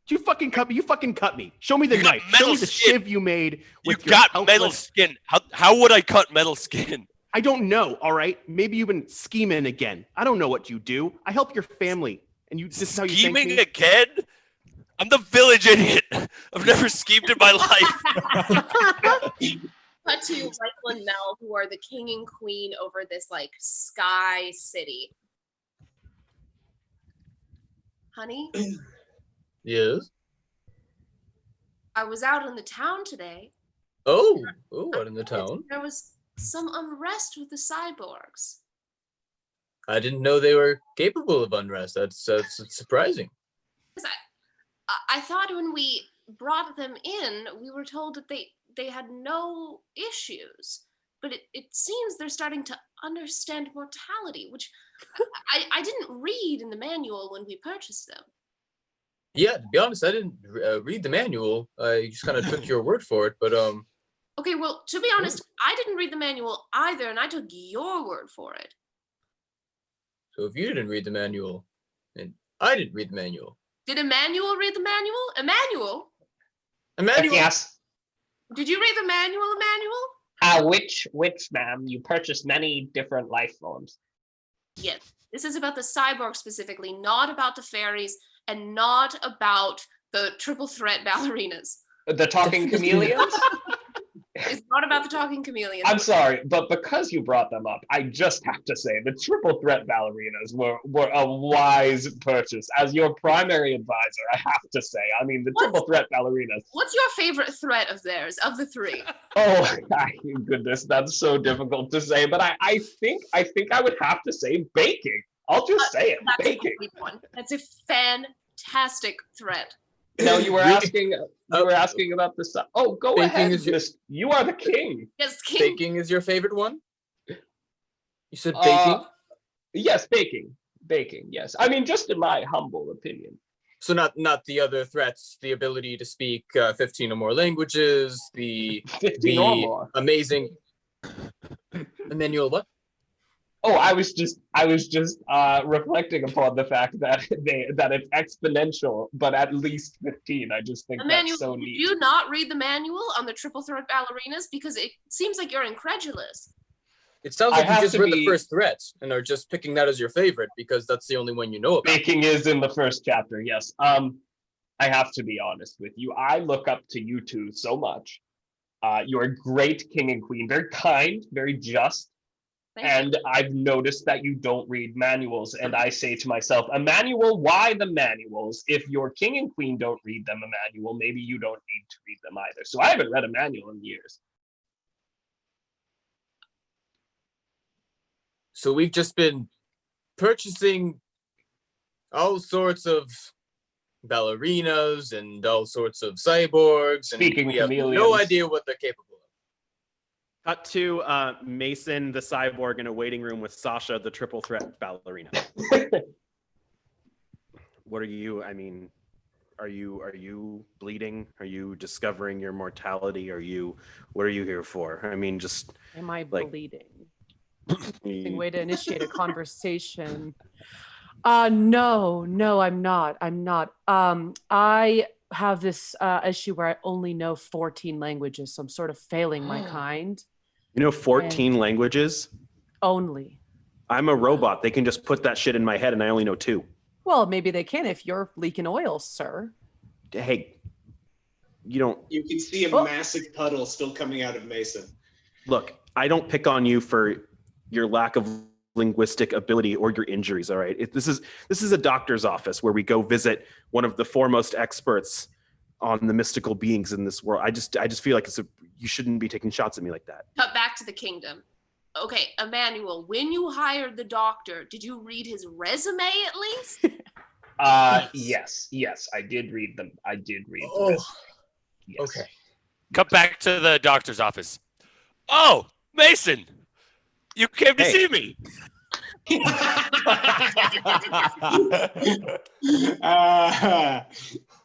Speaker 6: Did you fucking cut me? You fucking cut me. Show me the
Speaker 7: You got
Speaker 6: knife. Show me
Speaker 7: metal
Speaker 6: the
Speaker 7: skin.
Speaker 6: shiv you made
Speaker 7: You
Speaker 6: with your
Speaker 7: got
Speaker 6: helpless-
Speaker 7: metal skin. How would I cut metal skin?
Speaker 6: I don't know, all right? Maybe you've been scheming again. I don't know what you do. I help your family. And this is how you thank
Speaker 7: Scheming
Speaker 6: me?
Speaker 7: again? I'm the village idiot. I've never schemed in my life.
Speaker 8: Cut to Michael and Mel, who are the king and queen over this like sky city. Honey,
Speaker 5: Yes.
Speaker 8: I was out in the town today.
Speaker 5: Oh, what in the town?
Speaker 8: There was some unrest with the cyborgs.
Speaker 5: I didn't know they were capable of unrest. That's surprising.
Speaker 8: I thought when we brought them in, we were told that they had no issues. But it seems they're starting to understand mortality, which I didn't read in the manual when we purchased them.
Speaker 5: Yeah, to be honest, I didn't read the manual. I just kind of took your word for it. But
Speaker 8: Okay, well, to be honest, I didn't read the manual either, and I took your word for it.
Speaker 5: so if you didn't read the manual, and I didn't read the manual,
Speaker 8: Did Emmanuel read the manual? Emmanuel?
Speaker 5: Emmanuel,
Speaker 3: Yes.
Speaker 8: Did you read the manual, Emmanuel?
Speaker 3: Which, ma'am? You purchased many different life forms.
Speaker 8: Yes. This is about the cyborg specifically, not about the fairies, and not about the triple threat ballerinas.
Speaker 3: The talking chameleons?
Speaker 8: It's not about the talking chameleons.
Speaker 3: I'm sorry, but because you brought them up, I just have to say the triple threat ballerinas were a wise purchase. As your primary advisor, I have to say. I mean, the triple threat ballerinas.
Speaker 8: What's your favorite threat of theirs, of the three?
Speaker 3: Oh, goodness, that's so difficult to say. But I think I would have to say baking. I'll just say it,
Speaker 8: That's
Speaker 3: baking.
Speaker 8: a great one. That's a fantastic threat.
Speaker 3: No, you were asking about the sun. Oh, go
Speaker 5: Baking
Speaker 3: ahead.
Speaker 5: is
Speaker 3: You are the king.
Speaker 8: Yes, King.
Speaker 5: baking is your favorite one? You said baking?
Speaker 3: Yes, baking. Baking, yes. I mean, just in my humble opinion.
Speaker 5: So not the other threats, the ability to speak 15 or more languages, the
Speaker 3: 15 or more.
Speaker 5: amazing Emmanuel, what?
Speaker 3: Oh, I was just reflecting upon the fact that it's exponential, but at least 15. I just think
Speaker 8: Emmanuel,
Speaker 3: that's so
Speaker 8: did
Speaker 3: neat.
Speaker 8: you not read the manual on the triple threat ballerinas? Because it seems like you're incredulous.
Speaker 5: It sounds
Speaker 3: I
Speaker 5: like you
Speaker 3: have
Speaker 5: just
Speaker 3: to
Speaker 5: read the
Speaker 3: be-
Speaker 5: first threat and are just picking that as your favorite because that's the only one you know about.
Speaker 3: Baking is in the first chapter, yes. I have to be honest with you. I look up to you two so much. You're a great king and queen, very kind, very just.
Speaker 8: Thank you.
Speaker 3: And I've noticed that you don't read manuals. And I say to myself, Emmanuel, why the manuals? If your king and queen don't read them, Emmanuel, maybe you don't need to read them either. So I haven't read a manual in years.
Speaker 5: So we've just been purchasing all sorts of ballerinas and all sorts of cyborgs, and
Speaker 3: Speaking
Speaker 5: we have no
Speaker 3: chameleons.
Speaker 5: idea what they're capable of.
Speaker 6: Cut to Mason, the cyborg, in a waiting room with Sasha, the triple threat ballerina. What are you? I mean, are you bleeding? Are you discovering your mortality? What are you here for? I mean, just
Speaker 4: Am I
Speaker 6: like-
Speaker 4: bleeding? Interesting way to initiate a conversation. No, I'm not. I have this issue where I only know 14 languages, so I'm sort of failing my kind.
Speaker 6: you know 14 languages.
Speaker 4: Only.
Speaker 6: I'm a robot. They can just put that shit in my head, and I only know 2.
Speaker 4: Well, maybe they can if you're leaking oil, sir.
Speaker 6: Hey, you don't
Speaker 1: You can see a
Speaker 4: Oh.
Speaker 1: massive puddle still coming out of Mason.
Speaker 6: look. I don't pick on you for your lack of linguistic ability or your injuries. All right, this is a doctor's office where we go visit one of the foremost experts on the mystical beings in this world. I just feel like you shouldn't be taking shots at me like that.
Speaker 8: Cut back to the kingdom. Okay, Emmanuel, when you hired the doctor, did you read his resume at least?
Speaker 3: Yes, I did read them. I did read them.
Speaker 5: Oh,
Speaker 3: Yes.
Speaker 5: okay.
Speaker 7: Cut back to the doctor's office. Oh, Mason, you came to
Speaker 6: Hey.
Speaker 7: see me.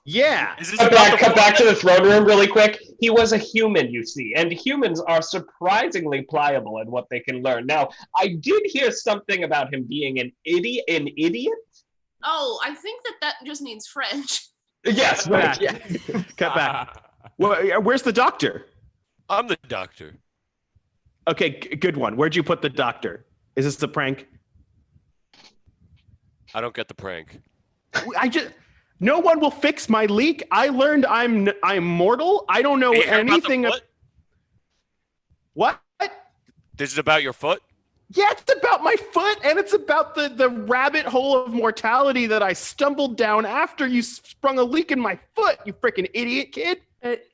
Speaker 6: Yeah.
Speaker 7: Is this
Speaker 3: Cut
Speaker 7: about the
Speaker 3: cut back to the throne room really quick. He was a human, you see, and humans are surprisingly pliable in what they can learn. Now, I did hear something about him being an idiot.
Speaker 8: Oh, I think that just means French.
Speaker 3: Yes,
Speaker 6: Cut
Speaker 3: right.
Speaker 6: back. Cut back. Well, where's the doctor?
Speaker 7: I'm the doctor.
Speaker 6: Okay, good one. Where'd you put the doctor? Is this a prank?
Speaker 7: I don't get the prank.
Speaker 6: No one will fix my leak. I learned I'm mortal. I don't know
Speaker 7: Hey, you heard about the
Speaker 6: anything.
Speaker 7: foot?
Speaker 6: What?
Speaker 7: This is about your foot?
Speaker 6: Yeah, it's about my foot, and it's about the rabbit hole of mortality that I stumbled down after you sprung a leak in my foot, you freaking idiot kid.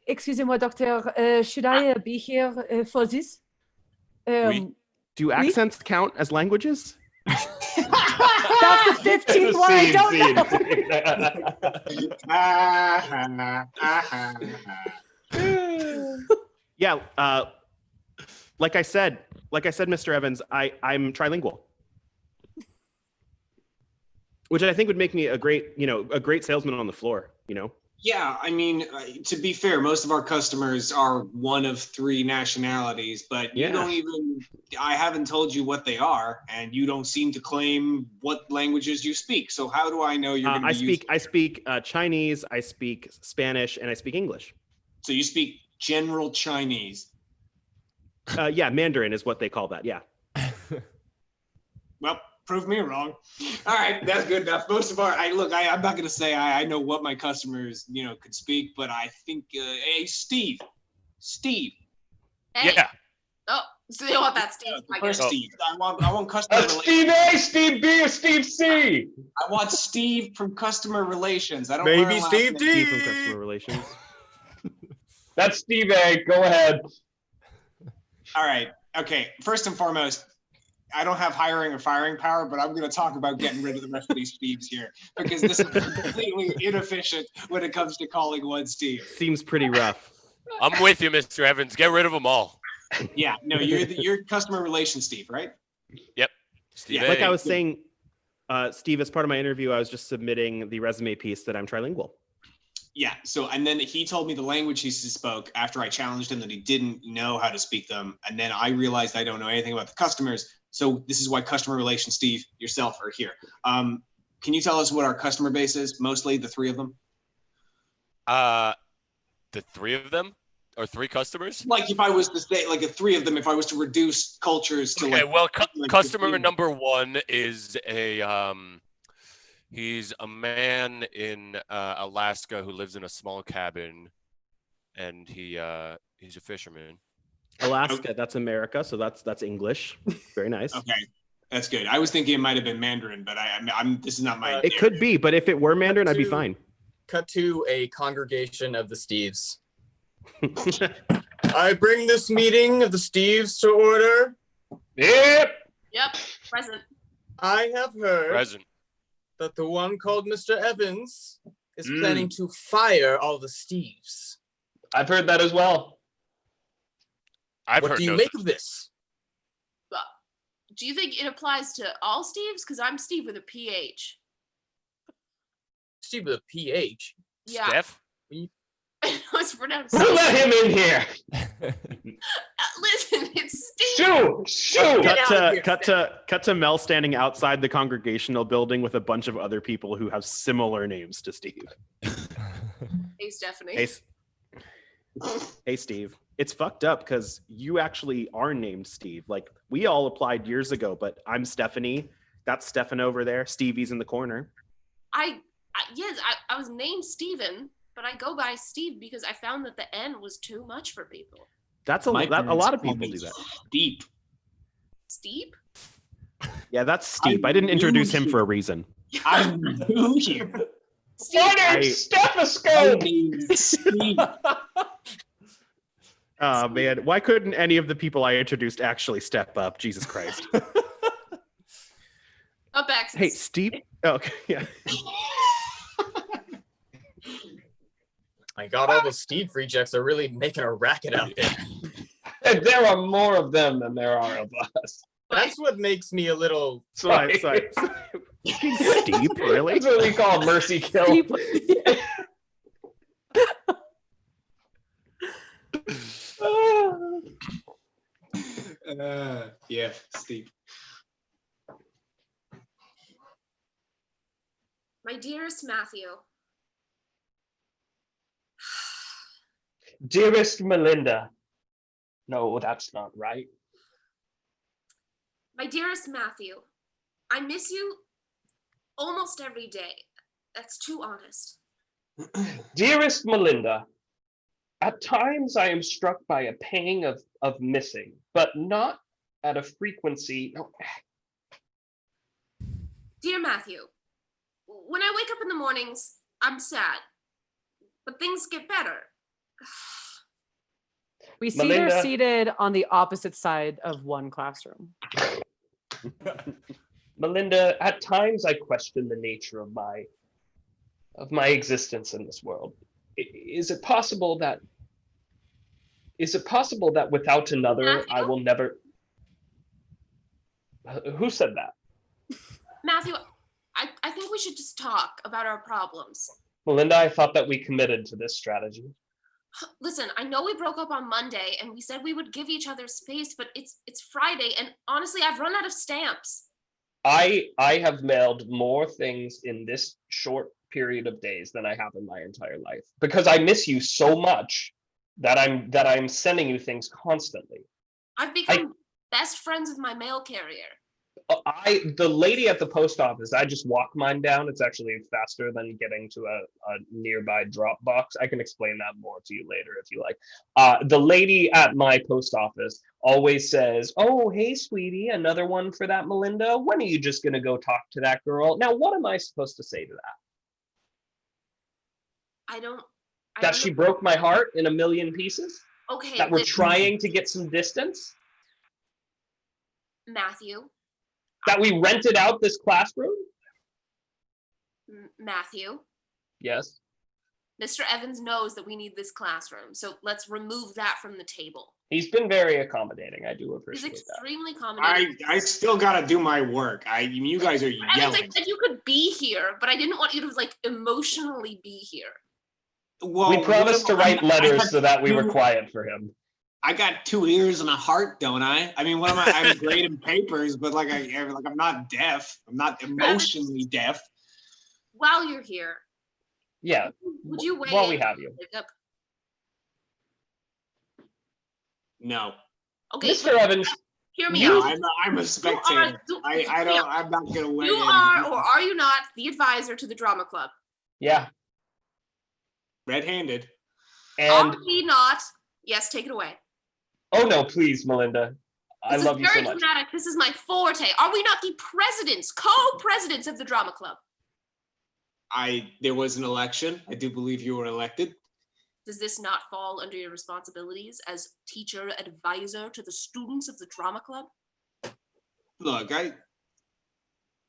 Speaker 4: Excusez-moi, doctor. Should I be here for this?
Speaker 7: Oui.
Speaker 6: Do accents count as languages?
Speaker 4: That's the 15th one. I don't know.
Speaker 6: Yeah, like I said, Mr. Evans, I'm trilingual, which I think would make me a great salesman on the floor.
Speaker 1: Yeah, I mean, to be fair, most of our customers are one of 3 nationalities, but
Speaker 6: Yeah.
Speaker 1: you don't even, I haven't told you what they are, and you don't seem to claim what languages you speak. So how do I know you're going to be
Speaker 6: I speak Chinese, I speak Spanish, and I speak English.
Speaker 1: So you speak general Chinese.
Speaker 6: Yeah, Mandarin is what they call that. Yeah.
Speaker 1: Well, Prove me wrong. All right, that's good enough. Most of I'm not going to say I know what my customers, could speak, but I think, hey, Steve.
Speaker 8: Hey.
Speaker 7: Yeah.
Speaker 8: Oh, so you want that, Steve? I
Speaker 1: First,
Speaker 8: guess.
Speaker 1: Steve. I want customer relations.
Speaker 3: Steve A, Steve B, or Steve C?
Speaker 1: I want Steve from customer relations. I don't
Speaker 5: Maybe
Speaker 1: learn last
Speaker 5: Steve
Speaker 1: name.
Speaker 5: D.
Speaker 6: Steve from customer relations.
Speaker 3: That's Steve A. Go ahead.
Speaker 1: All right. Okay. First and foremost, I don't have hiring or firing power, but I'm going to talk about getting rid of the rest of these Steves here because this is completely inefficient when it comes to calling one Steve.
Speaker 6: Seems pretty rough.
Speaker 7: I'm with you, Mr. Evans. Get rid of them all.
Speaker 1: Yeah. No, you're customer relations Steve, right?
Speaker 7: Steve
Speaker 1: Yeah,
Speaker 7: A.
Speaker 6: Like I was saying, Steve, as part of my interview, I was just submitting the resume piece that I'm trilingual.
Speaker 1: Yeah. So, and then he told me the language he spoke after I challenged him that he didn't know how to speak them. And then I realized I don't know anything about the customers. So this is why customer relations, Steve, yourself are here. Can you tell us what our customer base is? Mostly the three of them?
Speaker 7: The three of them or three customers?
Speaker 1: Like if I was to say like three of them, if I was to reduce cultures to
Speaker 7: Okay,
Speaker 1: like,
Speaker 7: well,
Speaker 1: like
Speaker 7: customer
Speaker 1: 15.
Speaker 7: number one is he's a man in Alaska who lives in a small cabin, and he's a fisherman.
Speaker 6: Alaska, that's America, so that's English. Very nice.
Speaker 1: Okay, that's good. I was thinking it might have been Mandarin, but I'm this is not my.
Speaker 6: It could be, but if it were Mandarin, I'd be fine.
Speaker 5: Cut to a congregation of the Steves. I bring this meeting of the Steves to order.
Speaker 3: Yep.
Speaker 8: Yep. Present.
Speaker 5: I have heard
Speaker 7: Present.
Speaker 5: that the one called Mr. Evans is planning to fire all the Steves.
Speaker 3: I've heard that as well.
Speaker 7: I've
Speaker 5: What
Speaker 7: heard
Speaker 5: do you
Speaker 7: no
Speaker 5: make
Speaker 7: such-
Speaker 5: of this?
Speaker 8: Do you think it applies to all Steves? Because I'm Steve with a PH.
Speaker 5: Steve with a PH.
Speaker 8: Yeah.
Speaker 7: Steph?
Speaker 8: It's pronounced.
Speaker 3: Let him in here.
Speaker 8: Listen, it's Steve.
Speaker 3: Shoo.
Speaker 6: Cut to Mel standing outside the congregational building with a bunch of other people who have similar names to Steve.
Speaker 8: Hey, Stephanie.
Speaker 6: Hey, Steve. It's fucked up because you actually are named Steve. Like we all applied years ago, but I'm Stephanie. That's Stefan over there. Stevie's in the corner.
Speaker 8: Yes, I was named Steven, but I go by Steve because I found that the N was too much for people.
Speaker 6: That's a lot of people do that.
Speaker 1: Steep.
Speaker 8: Steve?
Speaker 6: Yeah, that's Steve. I didn't introduce him for a reason.
Speaker 1: I'm new here.
Speaker 3: Stethoscope.
Speaker 1: Steve.
Speaker 6: Oh man, why couldn't any of the people I introduced actually step up? Jesus Christ.
Speaker 8: Up back.
Speaker 6: Hey, Steve. Okay, yeah.
Speaker 5: My God, all those Steve rejects are really making a racket out there.
Speaker 3: There are more of them than there are of us.
Speaker 5: That's what makes me a little.
Speaker 6: Sorry. Steve, really?
Speaker 3: That's what we call mercy kill.
Speaker 4: Steve-
Speaker 1: Yeah, Steve.
Speaker 8: My dearest Matthew.
Speaker 3: Dearest Melinda. No, that's not right.
Speaker 8: My dearest Matthew, I miss you almost every day. That's too honest.
Speaker 3: Dearest Melinda, at times I am struck by a pang of missing, but not at a frequency. No.
Speaker 8: Dear Matthew, when I wake up in the mornings, I'm sad, but things get better.
Speaker 4: We see
Speaker 3: Melinda.
Speaker 4: they're seated on the opposite side of one classroom.
Speaker 3: Melinda, at times I question the nature of my existence in this world. Is it possible that without another I will never? Who said that?
Speaker 8: Matthew, I think we should just talk about our problems.
Speaker 3: Melinda, I thought that we committed to this strategy.
Speaker 8: Listen, I know we broke up on Monday and we said we would give each other space, but it's Friday and honestly, I've run out of stamps.
Speaker 3: I have mailed more things in this short period of days than I have in my entire life because I miss you so much that I'm sending you things constantly.
Speaker 8: I've become best friends with my mail carrier.
Speaker 3: The lady at the post office, I just walk mine down. It's actually faster than getting to a nearby drop box. I can explain that more to you later if you like. The lady at my post office always says, "Oh, hey, sweetie, another one for that Melinda. When are you just gonna go talk to that girl?" Now, what am I supposed to say to that?
Speaker 8: I don't
Speaker 3: That she
Speaker 8: know.
Speaker 3: broke my heart in a million pieces?
Speaker 8: Okay,
Speaker 3: That we're
Speaker 8: listen,
Speaker 3: trying to get some distance?
Speaker 8: Matthew.
Speaker 3: That we rented out this classroom?
Speaker 8: Matthew.
Speaker 3: Yes.
Speaker 8: Mr. Evans knows that we need this classroom, so let's remove that from the table.
Speaker 3: He's been very accommodating. I do
Speaker 8: He's
Speaker 3: appreciate that.
Speaker 8: extremely accommodating.
Speaker 1: I still gotta do my work. You guys are
Speaker 8: Evans,
Speaker 1: yelling.
Speaker 8: I said you could be here, but I didn't want you to like emotionally be here.
Speaker 1: Well,
Speaker 3: We promised to write
Speaker 1: I
Speaker 3: letters
Speaker 1: got
Speaker 3: so that we were
Speaker 1: two-
Speaker 3: quiet for him.
Speaker 1: I got 2 ears and a heart, don't I? I mean, what am I? I'm grading papers, but I'm not deaf. I'm not emotionally deaf.
Speaker 8: While you're here,
Speaker 3: Yeah.
Speaker 8: would you weigh
Speaker 3: While
Speaker 8: in
Speaker 3: we have
Speaker 8: on
Speaker 3: you.
Speaker 8: Jacob?
Speaker 1: No,
Speaker 8: Okay,
Speaker 3: Mr. Evans,
Speaker 8: hear me
Speaker 3: you-
Speaker 8: out.
Speaker 1: I'm a spectator. I'm not gonna weigh
Speaker 8: You
Speaker 1: in.
Speaker 8: are or are you not the advisor to the drama club?
Speaker 3: yeah.
Speaker 1: Red-handed.
Speaker 3: And
Speaker 8: Are we not? Yes, take it away.
Speaker 3: oh no, please, Melinda. I
Speaker 8: This
Speaker 3: love
Speaker 8: is
Speaker 3: you so
Speaker 8: very
Speaker 3: much.
Speaker 8: dramatic. This is my forte. Are we not the presidents, co-presidents of the drama club?
Speaker 1: There was an election. I do believe you were elected.
Speaker 8: Does this not fall under your responsibilities as teacher advisor to the students of the drama club?
Speaker 1: Look,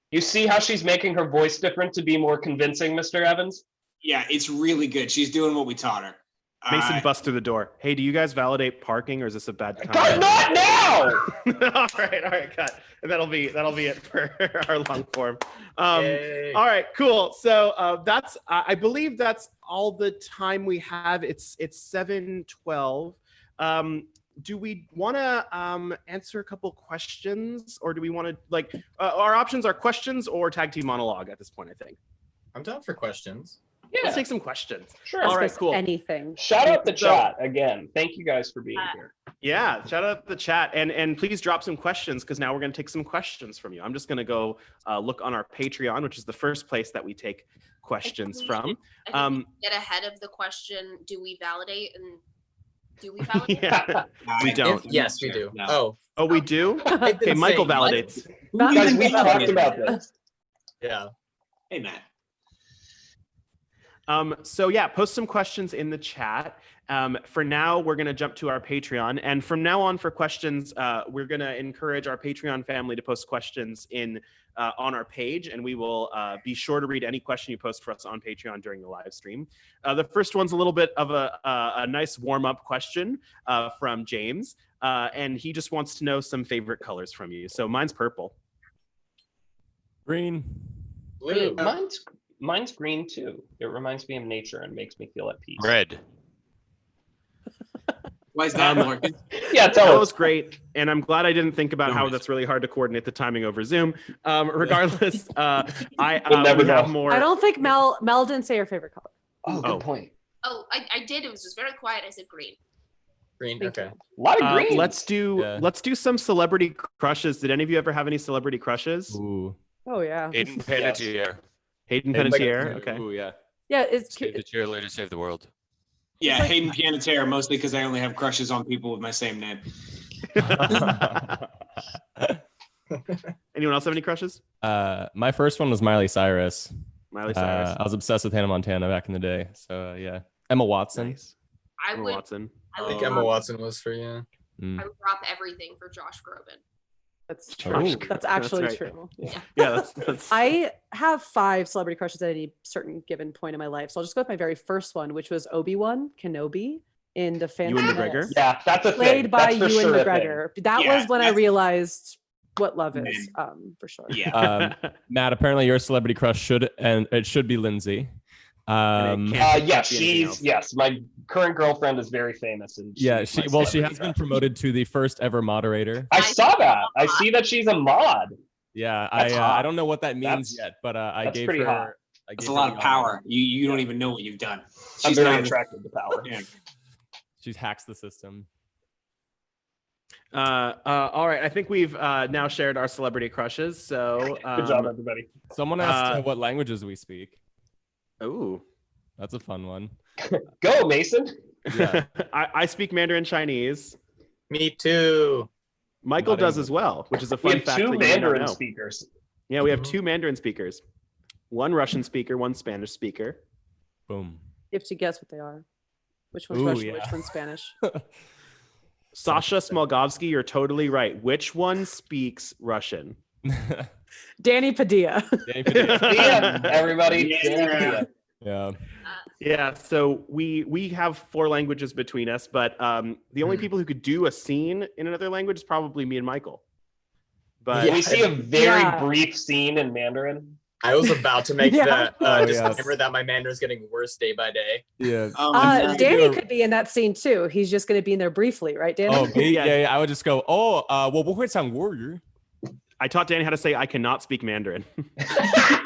Speaker 3: You see how she's making her voice different to be more convincing, Mr. Evans?
Speaker 1: yeah, it's really good. She's doing what we taught her.
Speaker 6: Mason busts through the door. Hey, do you guys validate parking, or is this a bad time?
Speaker 3: God, not now!
Speaker 6: all right, cut. And that'll be it for our long form.
Speaker 5: Yay.
Speaker 6: All right, cool. So that's I believe that's all the time we have. It's 7:12. Do we want to answer a couple questions, or do we want to our options are questions or tag team monologue at this point? I think.
Speaker 5: I'm down for questions.
Speaker 3: Yeah,
Speaker 6: Let's take some questions.
Speaker 3: sure.
Speaker 6: All right,
Speaker 4: Discuss
Speaker 6: cool.
Speaker 4: Anything.
Speaker 3: Shout out the
Speaker 6: So-
Speaker 3: chat again. Thank you guys for being here.
Speaker 6: Yeah, shout out the chat and please drop some questions because now we're going to take some questions from you. I'm just going to go look on our Patreon, which is the first place that we take questions from.
Speaker 8: I think we get ahead of the question, do we validate and do we validate?
Speaker 6: Yeah, we don't.
Speaker 5: Yes, we do.
Speaker 1: No.
Speaker 5: Oh,
Speaker 6: we do.
Speaker 5: I
Speaker 6: Okay,
Speaker 5: didn't
Speaker 6: Michael
Speaker 5: say what?
Speaker 6: validates.
Speaker 4: Not
Speaker 3: Guys,
Speaker 4: even
Speaker 3: we talked
Speaker 4: validated.
Speaker 3: about this.
Speaker 5: Yeah.
Speaker 1: Hey, Matt.
Speaker 6: So yeah, post some questions in the chat. For now, we're going to jump to our Patreon. And from now on for questions, we're going to encourage our Patreon family to post questions on our page. And we will be sure to read any question you post for us on Patreon during the live stream. The first one's a little bit of a nice warm-up question from James. And he just wants to know some favorite colors from you. So mine's purple.
Speaker 2: Green.
Speaker 5: Blue.
Speaker 3: Mine's green too. It reminds me of nature and makes me feel at peace.
Speaker 7: Red.
Speaker 1: Why is that, Morgan?
Speaker 3: Yeah, tell
Speaker 6: That
Speaker 3: us.
Speaker 6: was great, and I'm glad I didn't think about
Speaker 1: No
Speaker 6: how
Speaker 1: worries.
Speaker 6: that's really hard to coordinate the timing over Zoom. Regardless, I
Speaker 3: We'll never
Speaker 6: we have
Speaker 3: know.
Speaker 6: more.
Speaker 4: I don't think Mel didn't say her favorite color.
Speaker 3: Oh, good
Speaker 6: Oh.
Speaker 3: point.
Speaker 8: Oh, I did. It was just very quiet. I said green.
Speaker 5: Green.
Speaker 4: Thank
Speaker 5: Okay.
Speaker 3: A lot of green.
Speaker 6: Let's do some celebrity crushes. Did any of you ever have any celebrity crushes?
Speaker 2: Ooh.
Speaker 4: Oh yeah.
Speaker 7: Hayden Panettiere.
Speaker 6: Hayden
Speaker 5: Hayden
Speaker 6: Panettiere.
Speaker 5: Panettiere.
Speaker 6: Okay.
Speaker 2: Ooh, yeah.
Speaker 4: Yeah, it's
Speaker 7: Save the cheerleader, save the world.
Speaker 1: Yeah,
Speaker 4: It's like-
Speaker 1: Hayden Panettiere, mostly because I only have crushes on people with my same name.
Speaker 6: Anyone else have any crushes?
Speaker 2: My first one was Miley Cyrus.
Speaker 6: Miley Cyrus.
Speaker 2: I was obsessed with Hannah Montana back in the day. So yeah, Emma Watson.
Speaker 6: Nice.
Speaker 8: I
Speaker 6: Emma
Speaker 8: would.
Speaker 6: Watson.
Speaker 8: I
Speaker 5: I
Speaker 8: would,
Speaker 5: think
Speaker 8: drop,
Speaker 5: Emma Watson was for you.
Speaker 2: Mm.
Speaker 8: I would drop everything for Josh Groban.
Speaker 4: That's
Speaker 6: Josh
Speaker 4: true. That's actually
Speaker 6: right.
Speaker 4: true. Yeah.
Speaker 6: Yeah, that's
Speaker 4: I have 5 celebrity crushes at any certain given point in my life. So I'll just go with my very first one, which was Obi-Wan Kenobi in the Phantom
Speaker 6: Ewan
Speaker 4: Menace.
Speaker 6: McGregor?
Speaker 3: Yeah, that's a thing.
Speaker 4: Played by
Speaker 3: That's for
Speaker 4: Ewan
Speaker 3: sure a thing.
Speaker 4: McGregor. That
Speaker 1: Yeah,
Speaker 4: was when I
Speaker 1: that's-
Speaker 4: realized what love is, for sure.
Speaker 1: Yeah.
Speaker 2: Matt, apparently your celebrity crush should be Lindsay.
Speaker 6: And it can't-
Speaker 3: Yeah,
Speaker 6: Can't be anything
Speaker 3: she's
Speaker 6: else.
Speaker 3: yes. My current girlfriend is very famous, and
Speaker 2: Yeah,
Speaker 3: she's
Speaker 2: she
Speaker 3: my
Speaker 2: has
Speaker 3: celebrity
Speaker 2: been
Speaker 3: crush.
Speaker 2: promoted to the first ever moderator.
Speaker 3: I saw that. I see that she's a mod.
Speaker 2: Yeah,
Speaker 3: That's
Speaker 2: I
Speaker 3: hot.
Speaker 2: don't know what that means
Speaker 3: That's-
Speaker 2: yet, but I
Speaker 3: that's
Speaker 2: gave
Speaker 3: pretty
Speaker 2: her.
Speaker 3: hot.
Speaker 2: I
Speaker 1: That's
Speaker 2: gave
Speaker 1: a
Speaker 2: her
Speaker 1: lot
Speaker 2: the
Speaker 1: of
Speaker 2: honor.
Speaker 1: power. You don't even know what you've done.
Speaker 3: I'm very
Speaker 1: not-
Speaker 3: attracted to power.
Speaker 1: Yeah.
Speaker 2: She's hacks the system.
Speaker 6: All right. I think we've now shared our celebrity crushes. So
Speaker 3: Good job, everybody.
Speaker 2: Someone asked what languages we speak.
Speaker 6: Ooh.
Speaker 2: That's a fun one.
Speaker 3: Go, Mason.
Speaker 2: Yeah.
Speaker 6: I speak Mandarin Chinese.
Speaker 5: Me too.
Speaker 6: Michael
Speaker 2: Not
Speaker 6: does
Speaker 2: English.
Speaker 6: as well, which is a
Speaker 3: We
Speaker 6: fun
Speaker 3: have
Speaker 6: fact.
Speaker 3: two
Speaker 6: that you may not
Speaker 3: Mandarin
Speaker 6: know.
Speaker 3: speakers.
Speaker 6: Yeah, we have two Mandarin speakers. One Russian speaker, one Spanish speaker.
Speaker 2: Boom.
Speaker 4: You have to guess what they are. Which one's
Speaker 2: Ooh,
Speaker 4: Russian?
Speaker 2: yeah.
Speaker 4: Which one's Spanish?
Speaker 6: Sasha Smolgovsky, you're totally right. Which one speaks Russian?
Speaker 4: Danny Padilla.
Speaker 2: Danny Padilla.
Speaker 3: See ya, everybody.
Speaker 1: Yeah.
Speaker 3: Danny Padilla.
Speaker 2: Yeah.
Speaker 6: Yeah, so we have 4 languages between us, but the only people who could do a scene in another language is probably me and Michael. But
Speaker 3: Can we see a very
Speaker 4: Yeah.
Speaker 3: brief scene in Mandarin?
Speaker 5: I was about to make
Speaker 4: Yeah.
Speaker 5: the
Speaker 2: Oh,
Speaker 5: disclaimer
Speaker 2: yes.
Speaker 5: that my Mandarin is getting worse day by day.
Speaker 2: Yeah.
Speaker 4: Danny could be in that scene too. He's just going to be in there briefly, right, Danny?
Speaker 2: Oh, me? Yeah. I would just go, oh, 我不会讲国语.
Speaker 6: I taught Danny how to say I cannot speak Mandarin.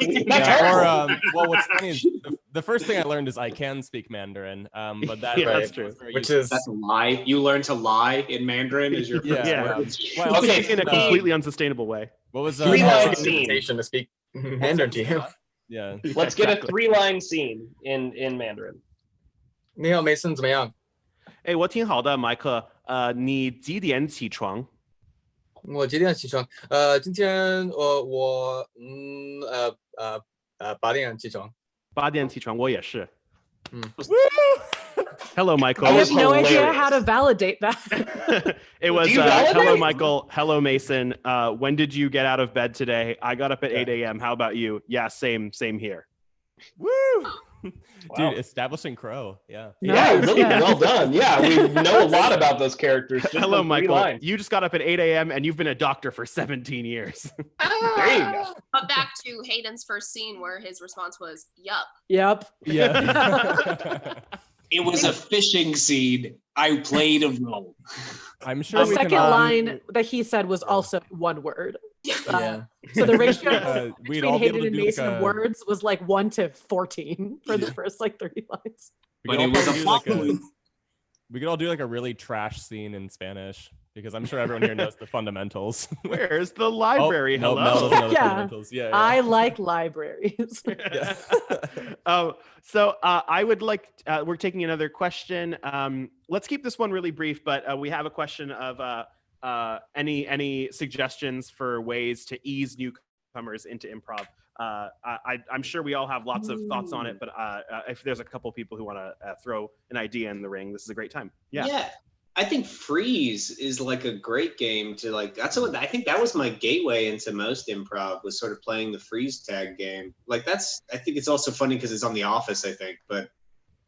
Speaker 2: Yeah, or well, what's funny is the first thing I learned is I can speak Mandarin, but that
Speaker 6: Yeah,
Speaker 2: that's
Speaker 6: that's true.
Speaker 2: very
Speaker 5: Which
Speaker 2: useful.
Speaker 5: is
Speaker 1: That's a lie. You learn to lie in Mandarin is your
Speaker 2: Yeah.
Speaker 6: Yeah.
Speaker 2: Well,
Speaker 3: Okay,
Speaker 6: in a completely unsustainable way.
Speaker 2: what was
Speaker 3: Three
Speaker 5: That's
Speaker 3: line
Speaker 5: an
Speaker 3: scene.
Speaker 5: invitation to speak Mandarin to you.
Speaker 2: Yeah.
Speaker 3: Let's get a
Speaker 6: Exactly.
Speaker 3: 3-line scene in Mandarin.
Speaker 5: 你好，Mason 怎么样？
Speaker 6: 哎，我挺好的，麦克。你几点起床？
Speaker 5: 我几点起床？今天我8点起床。
Speaker 6: 8点起床，我也是。
Speaker 5: 嗯。
Speaker 6: Hello, Michael.
Speaker 4: I
Speaker 3: was
Speaker 4: have no idea
Speaker 3: hilarious.
Speaker 4: how to validate that.
Speaker 6: It was
Speaker 3: Do you
Speaker 6: hello,
Speaker 3: validate?
Speaker 6: Michael. Hello, Mason. When did you get out of bed today? I got up at 8 a.m. How about you? Yeah, same here.
Speaker 2: Woo!
Speaker 3: Wow.
Speaker 2: Dude, establishing Crow. Yeah.
Speaker 3: Yeah,
Speaker 4: Nice,
Speaker 3: really
Speaker 4: yeah.
Speaker 3: well done. Yeah, we know a lot about those characters. just
Speaker 6: Hello,
Speaker 3: from 3
Speaker 6: Michael.
Speaker 3: lines.
Speaker 6: You just got up at 8 a.m. and you've been a doctor for 17 years.
Speaker 3: There you go.
Speaker 8: But back to Hayden's first scene where his response was, yup.
Speaker 4: Yep.
Speaker 2: Yeah.
Speaker 1: It was a fishing scene. I played a role.
Speaker 2: I'm sure
Speaker 4: The
Speaker 2: we
Speaker 4: second
Speaker 2: can all
Speaker 4: line that he said was also one word.
Speaker 5: Yeah.
Speaker 4: So the ratio
Speaker 2: we'd
Speaker 4: between
Speaker 2: all be able
Speaker 4: Hayden
Speaker 2: to
Speaker 4: and
Speaker 2: do
Speaker 4: Mason
Speaker 2: like
Speaker 4: of
Speaker 2: a,
Speaker 4: words was like 1 to 14 for the first like 30 lines.
Speaker 2: we
Speaker 1: But
Speaker 2: could all
Speaker 1: it was
Speaker 2: probably
Speaker 1: a
Speaker 2: do like
Speaker 1: fun.
Speaker 2: we could all do like a really trash scene in Spanish because I'm sure everyone here knows the fundamentals.
Speaker 6: Where's the library?
Speaker 2: No,
Speaker 6: Hello.
Speaker 2: Mel doesn't know the
Speaker 4: Yeah.
Speaker 2: fundamentals. Yeah.
Speaker 4: I like libraries.
Speaker 2: Yeah.
Speaker 6: So I would like, we're taking another question. Let's keep this one really brief, but we have a question of any suggestions for ways to ease newcomers into improv. I'm sure we all have lots of thoughts on it, but if there's a couple people who want to throw an idea in the ring, this is a great time. Yeah.
Speaker 1: I think Freeze is like a great game to like. That's what I think that was my gateway into most improv was sort of playing the freeze tag game. Like I think it's also funny because it's on The Office, I think. But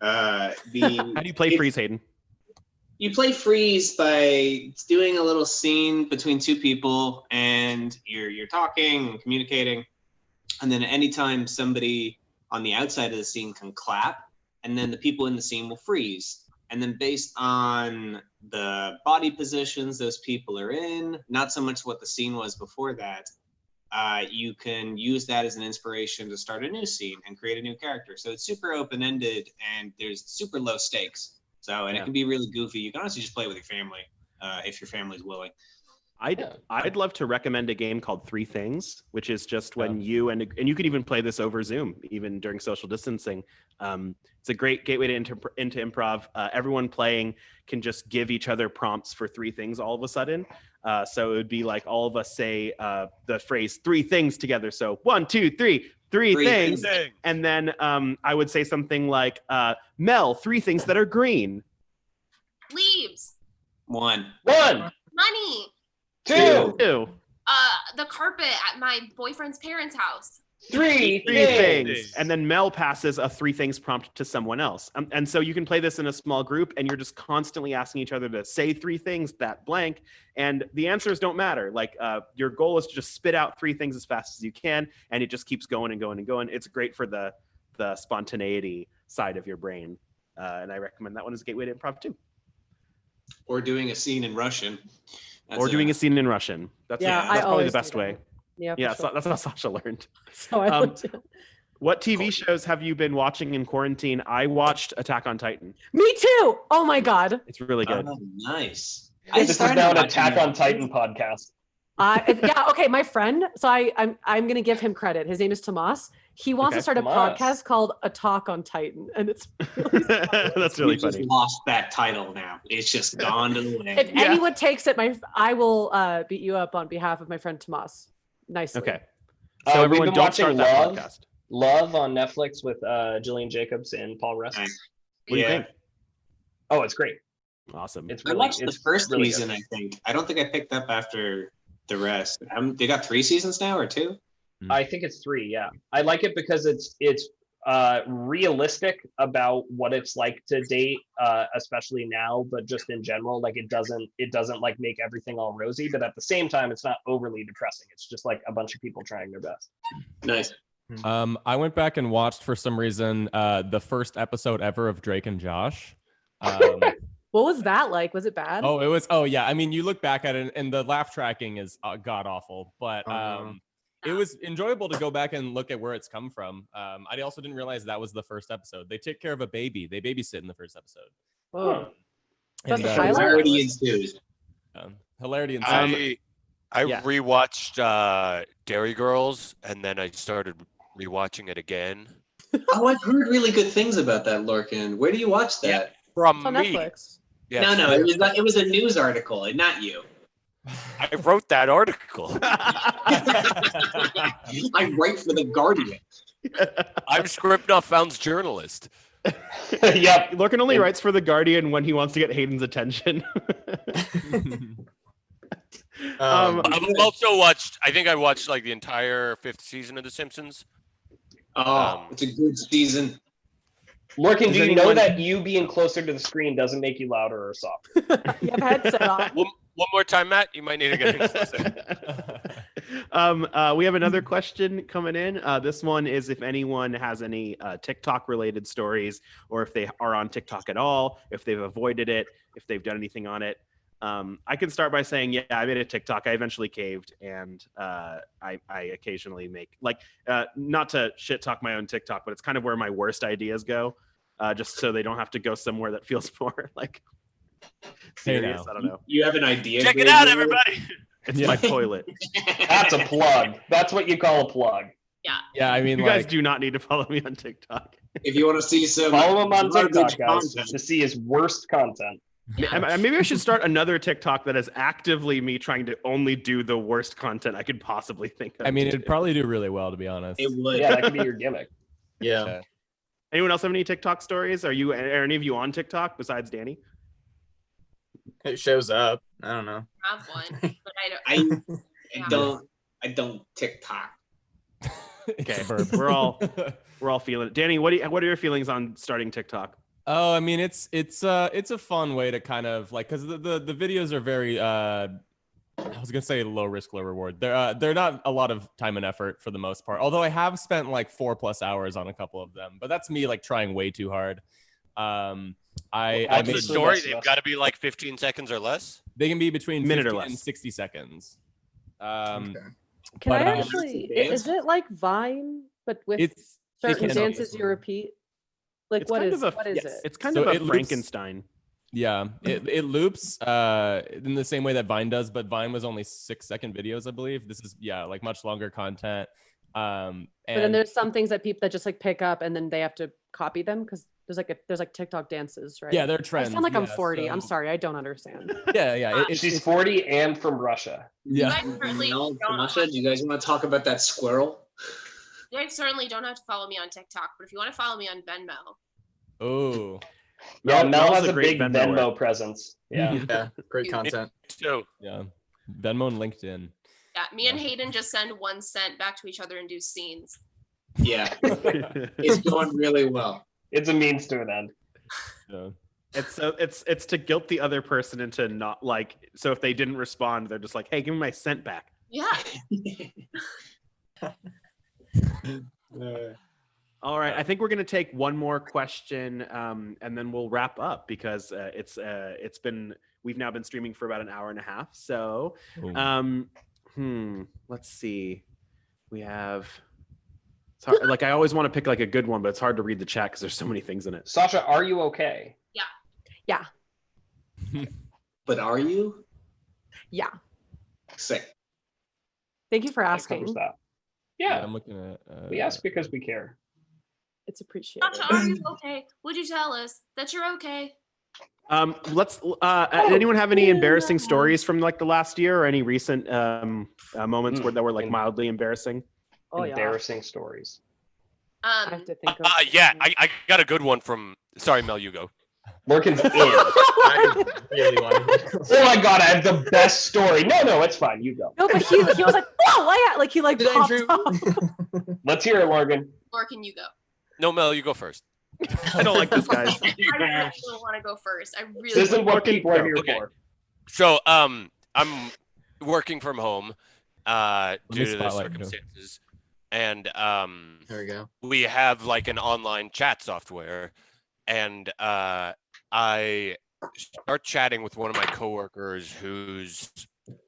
Speaker 6: How do you play freeze, Hayden?
Speaker 1: you play freeze by doing a little scene between two people, and you're talking and communicating, and then anytime somebody on the outside of the scene can clap, and then the people in the scene will freeze. And then based on the body positions those people are in, not so much what the scene was before that, you can use that as an inspiration to start a new scene and create a new character. So it's super open-ended and there's super low stakes. So, and it can be really goofy. You can honestly just play with your family if your family's willing.
Speaker 6: I'd love to recommend a game called Three Things, which is just when you and you can even play this over Zoom, even during social distancing. It's a great gateway to into improv. Everyone playing can just give each other prompts for 3 things all of a sudden. So it would be like all of us say the phrase 3 things together. So 1, 2, 3, 3 things. And then I would say something like, Mel, 3 things that are green.
Speaker 8: Leaves.
Speaker 1: 1.
Speaker 8: Money.
Speaker 3: 2.
Speaker 6: 2.
Speaker 8: The carpet at my boyfriend's parents' house.
Speaker 3: 3
Speaker 6: things. And then Mel passes a 3 things prompt to someone else. And so you can play this in a small group and you're just constantly asking each other to say 3 things that blank. And the answers don't matter. Like your goal is to just spit out 3 things as fast as you can. And it just keeps going and going and going. It's great for the spontaneity side of your brain. And I recommend that one as a gateway to improv too.
Speaker 1: Or doing a scene in Russian.
Speaker 6: Or doing a scene in Russian. That's probably the
Speaker 4: always
Speaker 6: best
Speaker 4: do that.
Speaker 6: way.
Speaker 4: Yeah,
Speaker 6: Yeah,
Speaker 4: for sure.
Speaker 6: that's how Sasha learned.
Speaker 4: So I looked at-
Speaker 6: What TV shows have you been watching in quarantine? I watched Attack on Titan.
Speaker 4: Me too. Oh my god.
Speaker 6: It's really good.
Speaker 1: Oh, nice.
Speaker 3: This is
Speaker 4: started
Speaker 3: now an
Speaker 1: watching
Speaker 3: Attack
Speaker 1: that.
Speaker 3: on Titan podcast.
Speaker 4: Yeah, okay. My friend, so I'm gonna give him credit. His name is Tomas. He wants
Speaker 6: Okay.
Speaker 4: to start a
Speaker 3: Tomas.
Speaker 4: podcast called A Talk on Titan, and it's really
Speaker 6: That's
Speaker 1: We
Speaker 6: really
Speaker 1: just
Speaker 6: funny.
Speaker 1: lost that title now. It's just gone to the wind.
Speaker 4: if anyone takes it, I will beat you up on behalf of my friend Tomas. Nicely.
Speaker 6: Okay.
Speaker 3: We've
Speaker 6: So everyone,
Speaker 3: been
Speaker 6: don't
Speaker 3: watching
Speaker 6: start that
Speaker 3: Love.
Speaker 6: podcast.
Speaker 3: Love on Netflix with Jillian Jacobs and Paul Rudd.
Speaker 1: Nice.
Speaker 6: What do you
Speaker 1: Yeah.
Speaker 6: think?
Speaker 3: Oh, it's great.
Speaker 6: Awesome.
Speaker 3: It's
Speaker 1: I
Speaker 3: really,
Speaker 1: watched the
Speaker 3: it's
Speaker 1: first
Speaker 3: really
Speaker 1: season,
Speaker 3: good.
Speaker 1: I think. I don't think I picked up after the rest. They got 3 seasons now or 2?
Speaker 3: I think it's 3. Yeah, I like it because it's realistic about what it's like to date, especially now, but just in general, like it doesn't like make everything all rosy, but at the same time, it's not overly depressing. It's just like a bunch of people trying their best.
Speaker 1: Nice.
Speaker 2: I went back and watched for some reason the first episode ever of Drake and Josh.
Speaker 4: What was that like? Was it bad?
Speaker 2: Oh, it was. Oh, yeah. I mean, you look back at it, and the laugh tracking is god awful, but it was enjoyable to go back and look at where it's come from. I also didn't realize that was the first episode. They take care of a baby. They babysit in the first episode.
Speaker 4: Whoa. That's
Speaker 2: And,
Speaker 4: the
Speaker 2: uh,
Speaker 4: pilot?
Speaker 1: Hilarity ensues.
Speaker 2: Hilarity ensues.
Speaker 7: I
Speaker 6: yeah.
Speaker 7: rewatched Dairy Girls, and then I started rewatching it again.
Speaker 1: Oh, I've heard really good things about that, Lorcan. Where do you watch that?
Speaker 7: From
Speaker 4: It's on
Speaker 7: me.
Speaker 4: Netflix.
Speaker 7: Yes.
Speaker 1: No, it was a news article, and not you.
Speaker 7: I wrote that article.
Speaker 1: I write for the Guardian.
Speaker 7: I'm Scribnoff-Found's journalist.
Speaker 3: Yep.
Speaker 6: Lorcan only writes for The Guardian when he wants to get Hayden's attention.
Speaker 7: I've also watched, I think I watched like the entire 5th season of The Simpsons.
Speaker 1: It's a good season.
Speaker 3: Lorcan,
Speaker 6: Does
Speaker 3: do you know
Speaker 6: anyone-
Speaker 3: that you being closer to the screen doesn't make you louder or softer?
Speaker 4: You have a headset on.
Speaker 7: One more time, Matt. You might need to get in closer.
Speaker 6: We have another question coming in. This one is if anyone has any TikTok related stories, or if they are on TikTok at all, if they've avoided it, if they've done anything on it. I can start by saying, yeah, I made a TikTok. I eventually caved, and I occasionally make not to shit talk my own TikTok, but it's kind of where my worst ideas go, just so they don't have to go somewhere that feels more like serious.
Speaker 2: now.
Speaker 6: I don't know.
Speaker 1: You have an idea?
Speaker 7: Check it
Speaker 1: Greg,
Speaker 7: out,
Speaker 1: really?
Speaker 7: everybody.
Speaker 6: It's my toilet.
Speaker 3: That's a plug. That's what you call a plug.
Speaker 2: Yeah, I mean,
Speaker 6: You
Speaker 2: like,
Speaker 6: guys do not need to follow me on TikTok.
Speaker 1: If you want to see some
Speaker 3: Follow him on
Speaker 1: garbage
Speaker 3: TikTok, guys,
Speaker 1: content.
Speaker 3: to see his worst content.
Speaker 6: Maybe I should start another TikTok that is actively me trying to only do the worst content I could possibly think of.
Speaker 2: I mean,
Speaker 6: to
Speaker 2: it'd
Speaker 6: do.
Speaker 2: probably do really well, to be honest.
Speaker 1: It would.
Speaker 3: Yeah, that could be your gimmick.
Speaker 5: Yeah.
Speaker 6: Anyone else have any TikTok stories? Are any of you on TikTok besides Danny?
Speaker 5: It shows up. I don't know.
Speaker 8: I have one, but I don't.
Speaker 1: I don't TikTok.
Speaker 2: It's
Speaker 6: Okay,
Speaker 2: a verb.
Speaker 6: we're all feeling it. Danny, what are your feelings on starting TikTok?
Speaker 2: Oh, I mean, it's a fun way to kind of like, because the videos are very I was gonna say low risk, low reward. They're not a lot of time and effort for the most part. Although I have spent like 4+ hours on a couple of them, but that's me like trying way too hard. I
Speaker 7: What's
Speaker 2: made
Speaker 7: the story?
Speaker 3: That's
Speaker 7: They've
Speaker 3: enough.
Speaker 7: got to be like 15 seconds or less.
Speaker 2: They can be between
Speaker 6: Minute or
Speaker 2: 50 and
Speaker 6: less.
Speaker 2: 60 seconds.
Speaker 5: Okay.
Speaker 4: Can
Speaker 2: But,
Speaker 4: I
Speaker 2: um,
Speaker 4: actually?
Speaker 1: dance?
Speaker 4: Is it like Vine, but with
Speaker 2: It's they
Speaker 4: certain
Speaker 2: can-
Speaker 4: dances you repeat? Like
Speaker 6: It's
Speaker 4: what
Speaker 6: kind
Speaker 4: is
Speaker 6: of a-
Speaker 4: what is
Speaker 2: yes,
Speaker 4: it?
Speaker 6: It's kind
Speaker 2: So
Speaker 6: of a
Speaker 2: it loops-
Speaker 6: Frankenstein.
Speaker 2: Yeah, it loops in the same way that Vine does, but Vine was only 6-second videos, I believe. This is like much longer content.
Speaker 4: But then
Speaker 2: And
Speaker 4: there's some things that people that just like pick up and then they have to copy them because there's like TikTok dances, right?
Speaker 2: yeah, they're
Speaker 4: I
Speaker 2: trends.
Speaker 4: sound like I'm
Speaker 2: yeah,
Speaker 4: 40. I'm
Speaker 2: so-
Speaker 4: sorry, I don't understand.
Speaker 2: Yeah.
Speaker 3: She's 40 and from Russia.
Speaker 2: Yeah.
Speaker 8: I certainly
Speaker 1: No,
Speaker 8: don't.
Speaker 1: Masha, do you guys want to talk about that squirrel?
Speaker 8: You guys certainly don't have to follow me on TikTok, but if you want to follow me on Venmo,
Speaker 2: Oh,
Speaker 3: Yeah, Mel
Speaker 6: Mel's
Speaker 3: has a
Speaker 6: great
Speaker 3: big
Speaker 6: Venmoer.
Speaker 3: Venmo presence. Yeah.
Speaker 5: Yeah. Great content.
Speaker 7: So
Speaker 2: yeah. Venmo and LinkedIn.
Speaker 8: yeah, me and Hayden just send 1 cent back to each other and do scenes.
Speaker 1: Yeah, it's going really well.
Speaker 3: It's a means to an end.
Speaker 2: Yeah.
Speaker 6: It's to guilt the other person into not like, so if they didn't respond, they're just like, hey, give me my cent back.
Speaker 8: Yeah.
Speaker 6: All right, I think we're gonna take one more question, and then we'll wrap up because we've now been streaming for about an hour and a half. So, let's see, we have. It's hard, like I always want to pick like a good one, but it's hard to read the chat because there's so many things in it.
Speaker 3: Sasha, are you okay?
Speaker 4: Yeah.
Speaker 1: But are you?
Speaker 4: Yeah.
Speaker 1: Sick.
Speaker 4: Thank you for
Speaker 3: That
Speaker 4: asking.
Speaker 3: covers that. Yeah,
Speaker 2: I'm looking at.
Speaker 3: we ask because we care.
Speaker 4: It's appreciated.
Speaker 8: Sasha, are you okay? Would you tell us that you're okay?
Speaker 6: Let's. Anyone have any embarrassing stories from like the last year, or any recent moments that were like mildly embarrassing?
Speaker 4: Oh yeah.
Speaker 3: Embarrassing stories.
Speaker 4: I have to think of.
Speaker 7: Yeah, I got a good one from. Sorry, Mel, you go.
Speaker 3: Morgan's in.
Speaker 5: I really want to.
Speaker 3: Oh my god, I have the best story. No, it's fine. You go.
Speaker 4: No, but he was like, whoa, like he like
Speaker 5: Did
Speaker 4: popped
Speaker 5: Andrew-
Speaker 4: up.
Speaker 3: Let's hear it, Morgan.
Speaker 8: Or can you go?
Speaker 7: No, Mel, you go first.
Speaker 6: I don't like this, guys.
Speaker 8: I don't want to go first. I really
Speaker 3: This is what
Speaker 6: Morgan,
Speaker 3: people are
Speaker 6: go.
Speaker 3: here
Speaker 7: Okay.
Speaker 3: for.
Speaker 7: So, I'm working from home
Speaker 2: me
Speaker 7: due to the
Speaker 2: spotlight him.
Speaker 7: circumstances, and
Speaker 5: There we go.
Speaker 7: we have like an online chat software, and I start chatting with one of my coworkers who's,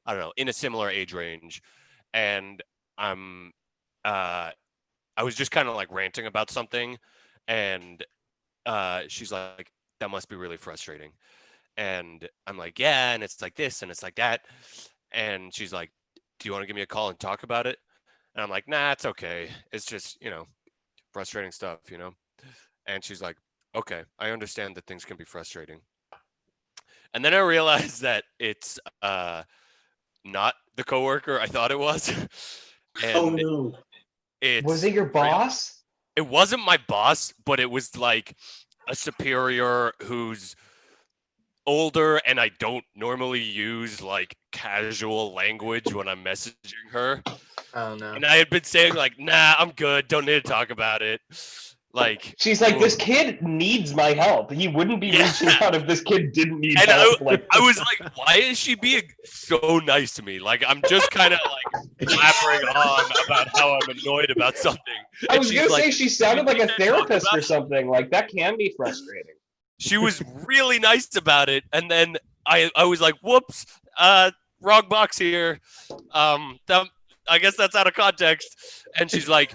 Speaker 7: I don't know, in a similar age range, and I was just kind of like ranting about something, and she's like, that must be really frustrating. And I'm like, yeah, and it's like this and it's like that. And she's like, do you want to give me a call and talk about it? And I'm like, nah, it's okay. It's just, frustrating stuff, And she's like, okay, I understand that things can be frustrating. And then I realized that it's not the coworker I thought it was. And
Speaker 1: Oh no.
Speaker 3: Was it your boss?
Speaker 7: it wasn't my boss, but it was like a superior who's older, and I don't normally use like casual language when I'm messaging her.
Speaker 5: Oh no.
Speaker 7: And I had been saying like, nah, I'm good. Don't need to talk about it. Like,
Speaker 3: She's like, this kid needs my help. He wouldn't be
Speaker 7: Yeah.
Speaker 3: reaching out if this kid didn't need
Speaker 7: and
Speaker 3: help.
Speaker 7: I was like, why is she being so nice to me? Like, I'm just kind of like blabbering on about how I'm annoyed about something.
Speaker 3: I
Speaker 7: And
Speaker 3: was
Speaker 7: she's
Speaker 3: gonna
Speaker 7: like,
Speaker 3: say she sounded like a
Speaker 7: "We need to talk
Speaker 3: therapist
Speaker 7: about
Speaker 3: or
Speaker 7: it."
Speaker 3: something. Like that can be frustrating.
Speaker 7: She was really nice about it, and then I was like, whoops, wrong box here. I guess that's out of context. And she's like,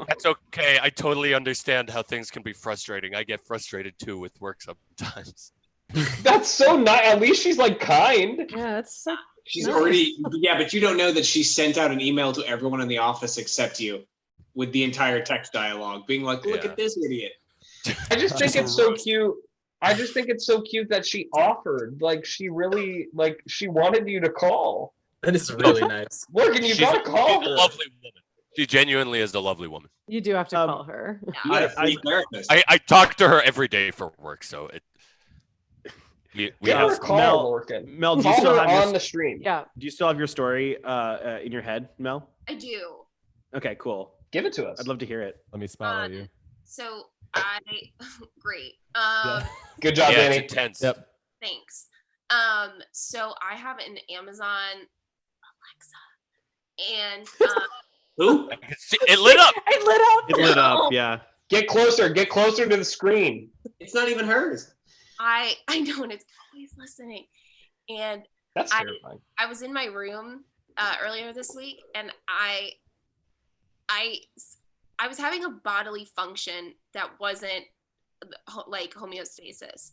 Speaker 7: that's okay. I totally understand how things can be frustrating. I get frustrated too with work sometimes.
Speaker 3: That's so nice. At least she's like kind.
Speaker 4: Yeah, it's like
Speaker 1: She's
Speaker 4: Nice.
Speaker 1: already, yeah, but you don't know that she sent out an email to everyone in the office except you with the entire text dialogue being like, look
Speaker 7: Yeah.
Speaker 1: at this idiot.
Speaker 3: I just think
Speaker 7: Just
Speaker 3: it's so
Speaker 7: roast.
Speaker 3: cute. I just think it's so cute that she offered. Like she really, like she wanted you to call.
Speaker 5: That is really nice.
Speaker 3: Morgan, you
Speaker 7: She's
Speaker 3: gotta call
Speaker 7: a
Speaker 3: her.
Speaker 7: lovely woman. She genuinely is a lovely woman.
Speaker 4: you do have to
Speaker 6: Um,
Speaker 4: call her.
Speaker 1: You got a free therapist.
Speaker 7: I talk to her every day for work, so we
Speaker 3: Give her
Speaker 7: have
Speaker 3: a call,
Speaker 6: Mel,
Speaker 3: Morgan.
Speaker 6: Mel, do you
Speaker 3: Call
Speaker 6: still
Speaker 3: her
Speaker 6: have
Speaker 3: on
Speaker 6: your,
Speaker 3: the stream.
Speaker 4: Yeah.
Speaker 6: do you still have your story in your head, Mel?
Speaker 8: I do.
Speaker 6: Okay, cool.
Speaker 3: Give it to us.
Speaker 6: I'd love to hear it.
Speaker 2: Let me spotlight you.
Speaker 8: So I great.
Speaker 3: Good job,
Speaker 7: yeah, it's
Speaker 3: Danny.
Speaker 7: intense.
Speaker 2: Yep.
Speaker 8: Thanks. So I have an Amazon Alexa, and
Speaker 1: Who?
Speaker 7: I can see- It lit up.
Speaker 4: It lit up.
Speaker 6: It lit up, yeah.
Speaker 3: Get closer to the screen.
Speaker 1: It's not even hers.
Speaker 8: I know, and it's always listening. And
Speaker 3: That's
Speaker 8: I-
Speaker 3: terrifying.
Speaker 8: I was in my room earlier this week, and I was having a bodily function that wasn't like homeostasis,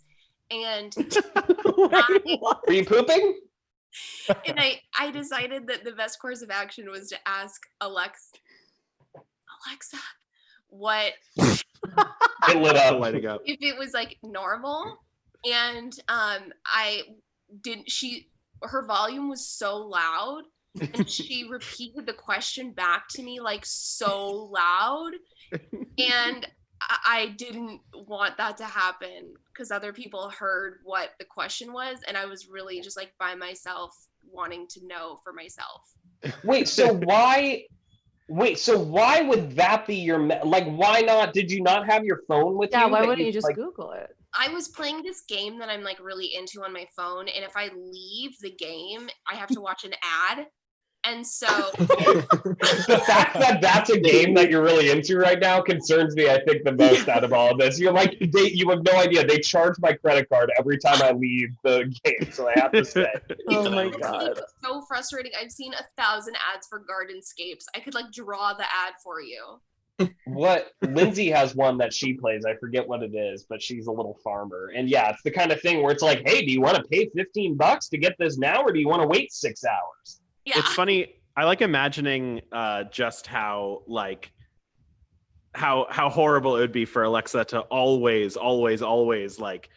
Speaker 8: and
Speaker 4: Wait, what?
Speaker 3: Are you pooping?
Speaker 8: and I decided that the best course of action was to ask Alexa, what
Speaker 3: It lit up.
Speaker 6: Lighting up.
Speaker 8: if it was like normal, and her volume was so loud, and she repeated the question back to me like so loud, and I didn't want that to happen because other people heard what the question was, and I was really just like by myself wanting to know for myself.
Speaker 3: Wait, so why would that be your like? Why not? Did you not have your phone with you?
Speaker 4: Yeah, why
Speaker 3: that
Speaker 4: wouldn't you just
Speaker 3: like,
Speaker 4: Google it?
Speaker 8: I was playing this game that I'm like really into on my phone, and if I leave the game, I have to watch an ad. And so
Speaker 3: the fact that that's a game that you're really into right now concerns me, I think, the most out of all of this. You're like, you have no idea. They charge my credit card every time I leave the game, so I have to stay.
Speaker 4: Oh my
Speaker 8: it's
Speaker 4: god.
Speaker 8: so frustrating. I've seen 1,000 ads for Gardenscapes. I could like draw the ad for you.
Speaker 3: What Lindsay has one that she plays. I forget what it is, but she's a little farmer. And yeah, it's the kind of thing where it's like, hey, do you want to pay $15 to get this now, or do you want to wait 6 hours?
Speaker 8: Yeah.
Speaker 6: It's funny. I like imagining just how like how horrible it would be for Alexa to always like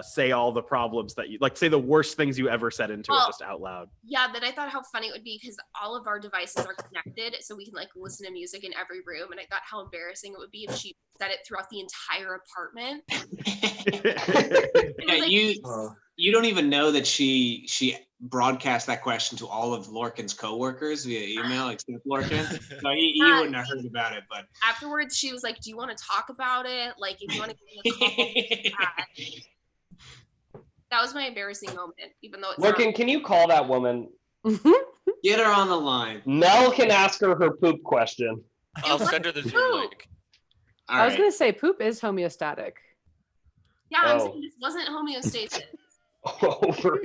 Speaker 6: say all the problems that you like, say the worst things you ever said into it just out loud.
Speaker 8: Yeah, then I thought how funny it would be because all of our devices are connected, so we can like listen to music in every room. And I thought how embarrassing it would be if she said it throughout the entire apartment.
Speaker 1: Yeah, you don't even know that she broadcast that question to all of Lorcan's coworkers via email, except Lorcan. So he wouldn't have heard about it. But
Speaker 8: afterwards, she was like, "Do you want to talk about it? Like, if you want to give me a call." That was my embarrassing moment, even though it's
Speaker 3: Lorcan, can you call that woman?
Speaker 1: Get her on the line.
Speaker 3: Mel can ask her poop question.
Speaker 7: I'll send her the Zoom link.
Speaker 1: All
Speaker 4: I was
Speaker 1: right.
Speaker 4: gonna say poop is homeostatic.
Speaker 8: Yeah, I'm
Speaker 3: Oh.
Speaker 8: saying this wasn't homeostasis.
Speaker 3: Over.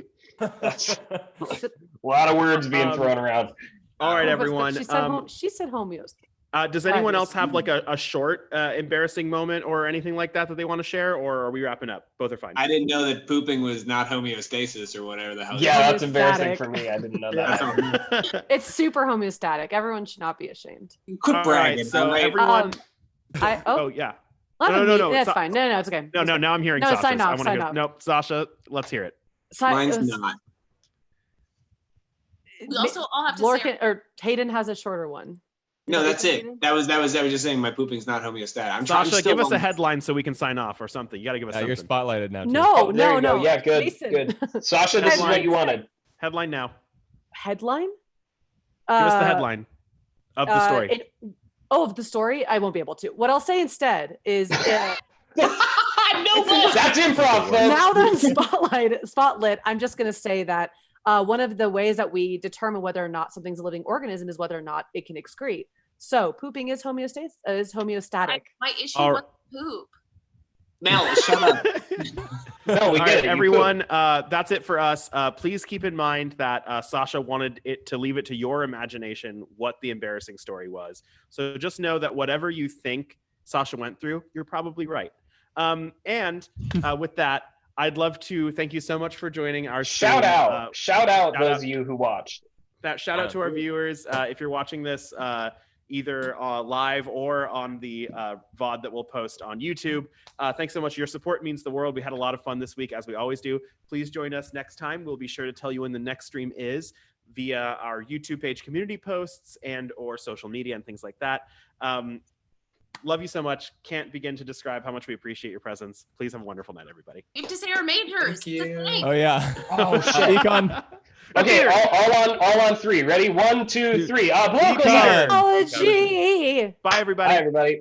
Speaker 3: That's a lot of words being thrown around.
Speaker 6: All right,
Speaker 4: But
Speaker 6: everyone.
Speaker 4: She said homeostatic.
Speaker 6: Does anyone else have like a short embarrassing moment or anything like that they want to share, or are we wrapping up? Both are fine.
Speaker 1: I didn't know that pooping was not homeostasis or whatever the hell.
Speaker 3: Yeah, that's
Speaker 4: Homeostatic.
Speaker 3: embarrassing for me. I didn't know that.
Speaker 4: It's super homeostatic. Everyone should not be ashamed.
Speaker 1: Quit
Speaker 6: All
Speaker 1: bragging.
Speaker 6: right, so
Speaker 1: all right?
Speaker 6: everyone.
Speaker 4: Oh,
Speaker 6: yeah.
Speaker 4: no. That's
Speaker 6: So-
Speaker 4: fine. No, it's okay.
Speaker 6: No, now I'm hearing
Speaker 4: No,
Speaker 6: Sasha's.
Speaker 4: sign off,
Speaker 6: I wanna
Speaker 4: sign
Speaker 6: hear,
Speaker 4: off.
Speaker 6: Nope, Sasha, let's hear it.
Speaker 1: Mine's not.
Speaker 8: We also all have to
Speaker 4: Lorcan
Speaker 8: say
Speaker 4: or Hayden has a shorter one.
Speaker 1: No, that's it.
Speaker 4: Hayden?
Speaker 1: That was I was just saying my pooping's not homeostatic. I'm
Speaker 6: Sasha,
Speaker 1: still
Speaker 6: give us a
Speaker 1: on-
Speaker 6: headline so we can sign off or something. You got to give us
Speaker 2: You're
Speaker 6: something.
Speaker 2: spotlighted now. Too.
Speaker 4: No,
Speaker 3: Oh, there you
Speaker 4: no.
Speaker 3: go. Yeah, good,
Speaker 4: Jason.
Speaker 3: good. Sasha, this is what you wanted.
Speaker 6: Headline now.
Speaker 4: Headline?
Speaker 6: Give us the headline of the story.
Speaker 4: Of the story? I won't be able to. What I'll say instead is
Speaker 3: That's improv, folks.
Speaker 4: now that I'm spotlit, I'm just going to say that one of the ways that we determine whether or not something's a living organism is whether or not it can excrete. So pooping is homeostatic.
Speaker 8: my issue
Speaker 6: All
Speaker 8: was poop.
Speaker 1: Mel, shut up.
Speaker 3: No, we
Speaker 6: All
Speaker 3: get
Speaker 6: right,
Speaker 3: it. You
Speaker 6: everyone. That's it for us. Please keep in mind that Sasha wanted it to leave it to your imagination what the embarrassing story was. So just know that whatever you think Sasha went through, you're probably right. And with that, I'd love to thank you so much for joining our
Speaker 3: Shout
Speaker 6: stream.
Speaker 3: out. Shout out
Speaker 6: shout
Speaker 3: those
Speaker 6: out.
Speaker 3: of you who watched.
Speaker 6: Shout out to our viewers. If you're watching this either live or on the VOD that we'll post on YouTube, thanks so much. Your support means the world. We had a lot of fun this week, as we always do. Please join us next time. We'll be sure to tell you when the next stream is via our YouTube page, community posts, and or social media and things like that. Love you so much. Can't begin to describe how much we appreciate your presence. Please have a wonderful night, everybody.
Speaker 8: We have to say our majors.
Speaker 5: Thank you.
Speaker 2: Oh yeah.
Speaker 3: Oh, shit.
Speaker 2: Econ.
Speaker 3: Okay, all on three. Ready? 1, 2, 3. Block
Speaker 2: Econ.
Speaker 4: Biology.
Speaker 6: Bye, everybody.
Speaker 3: Hi, everybody.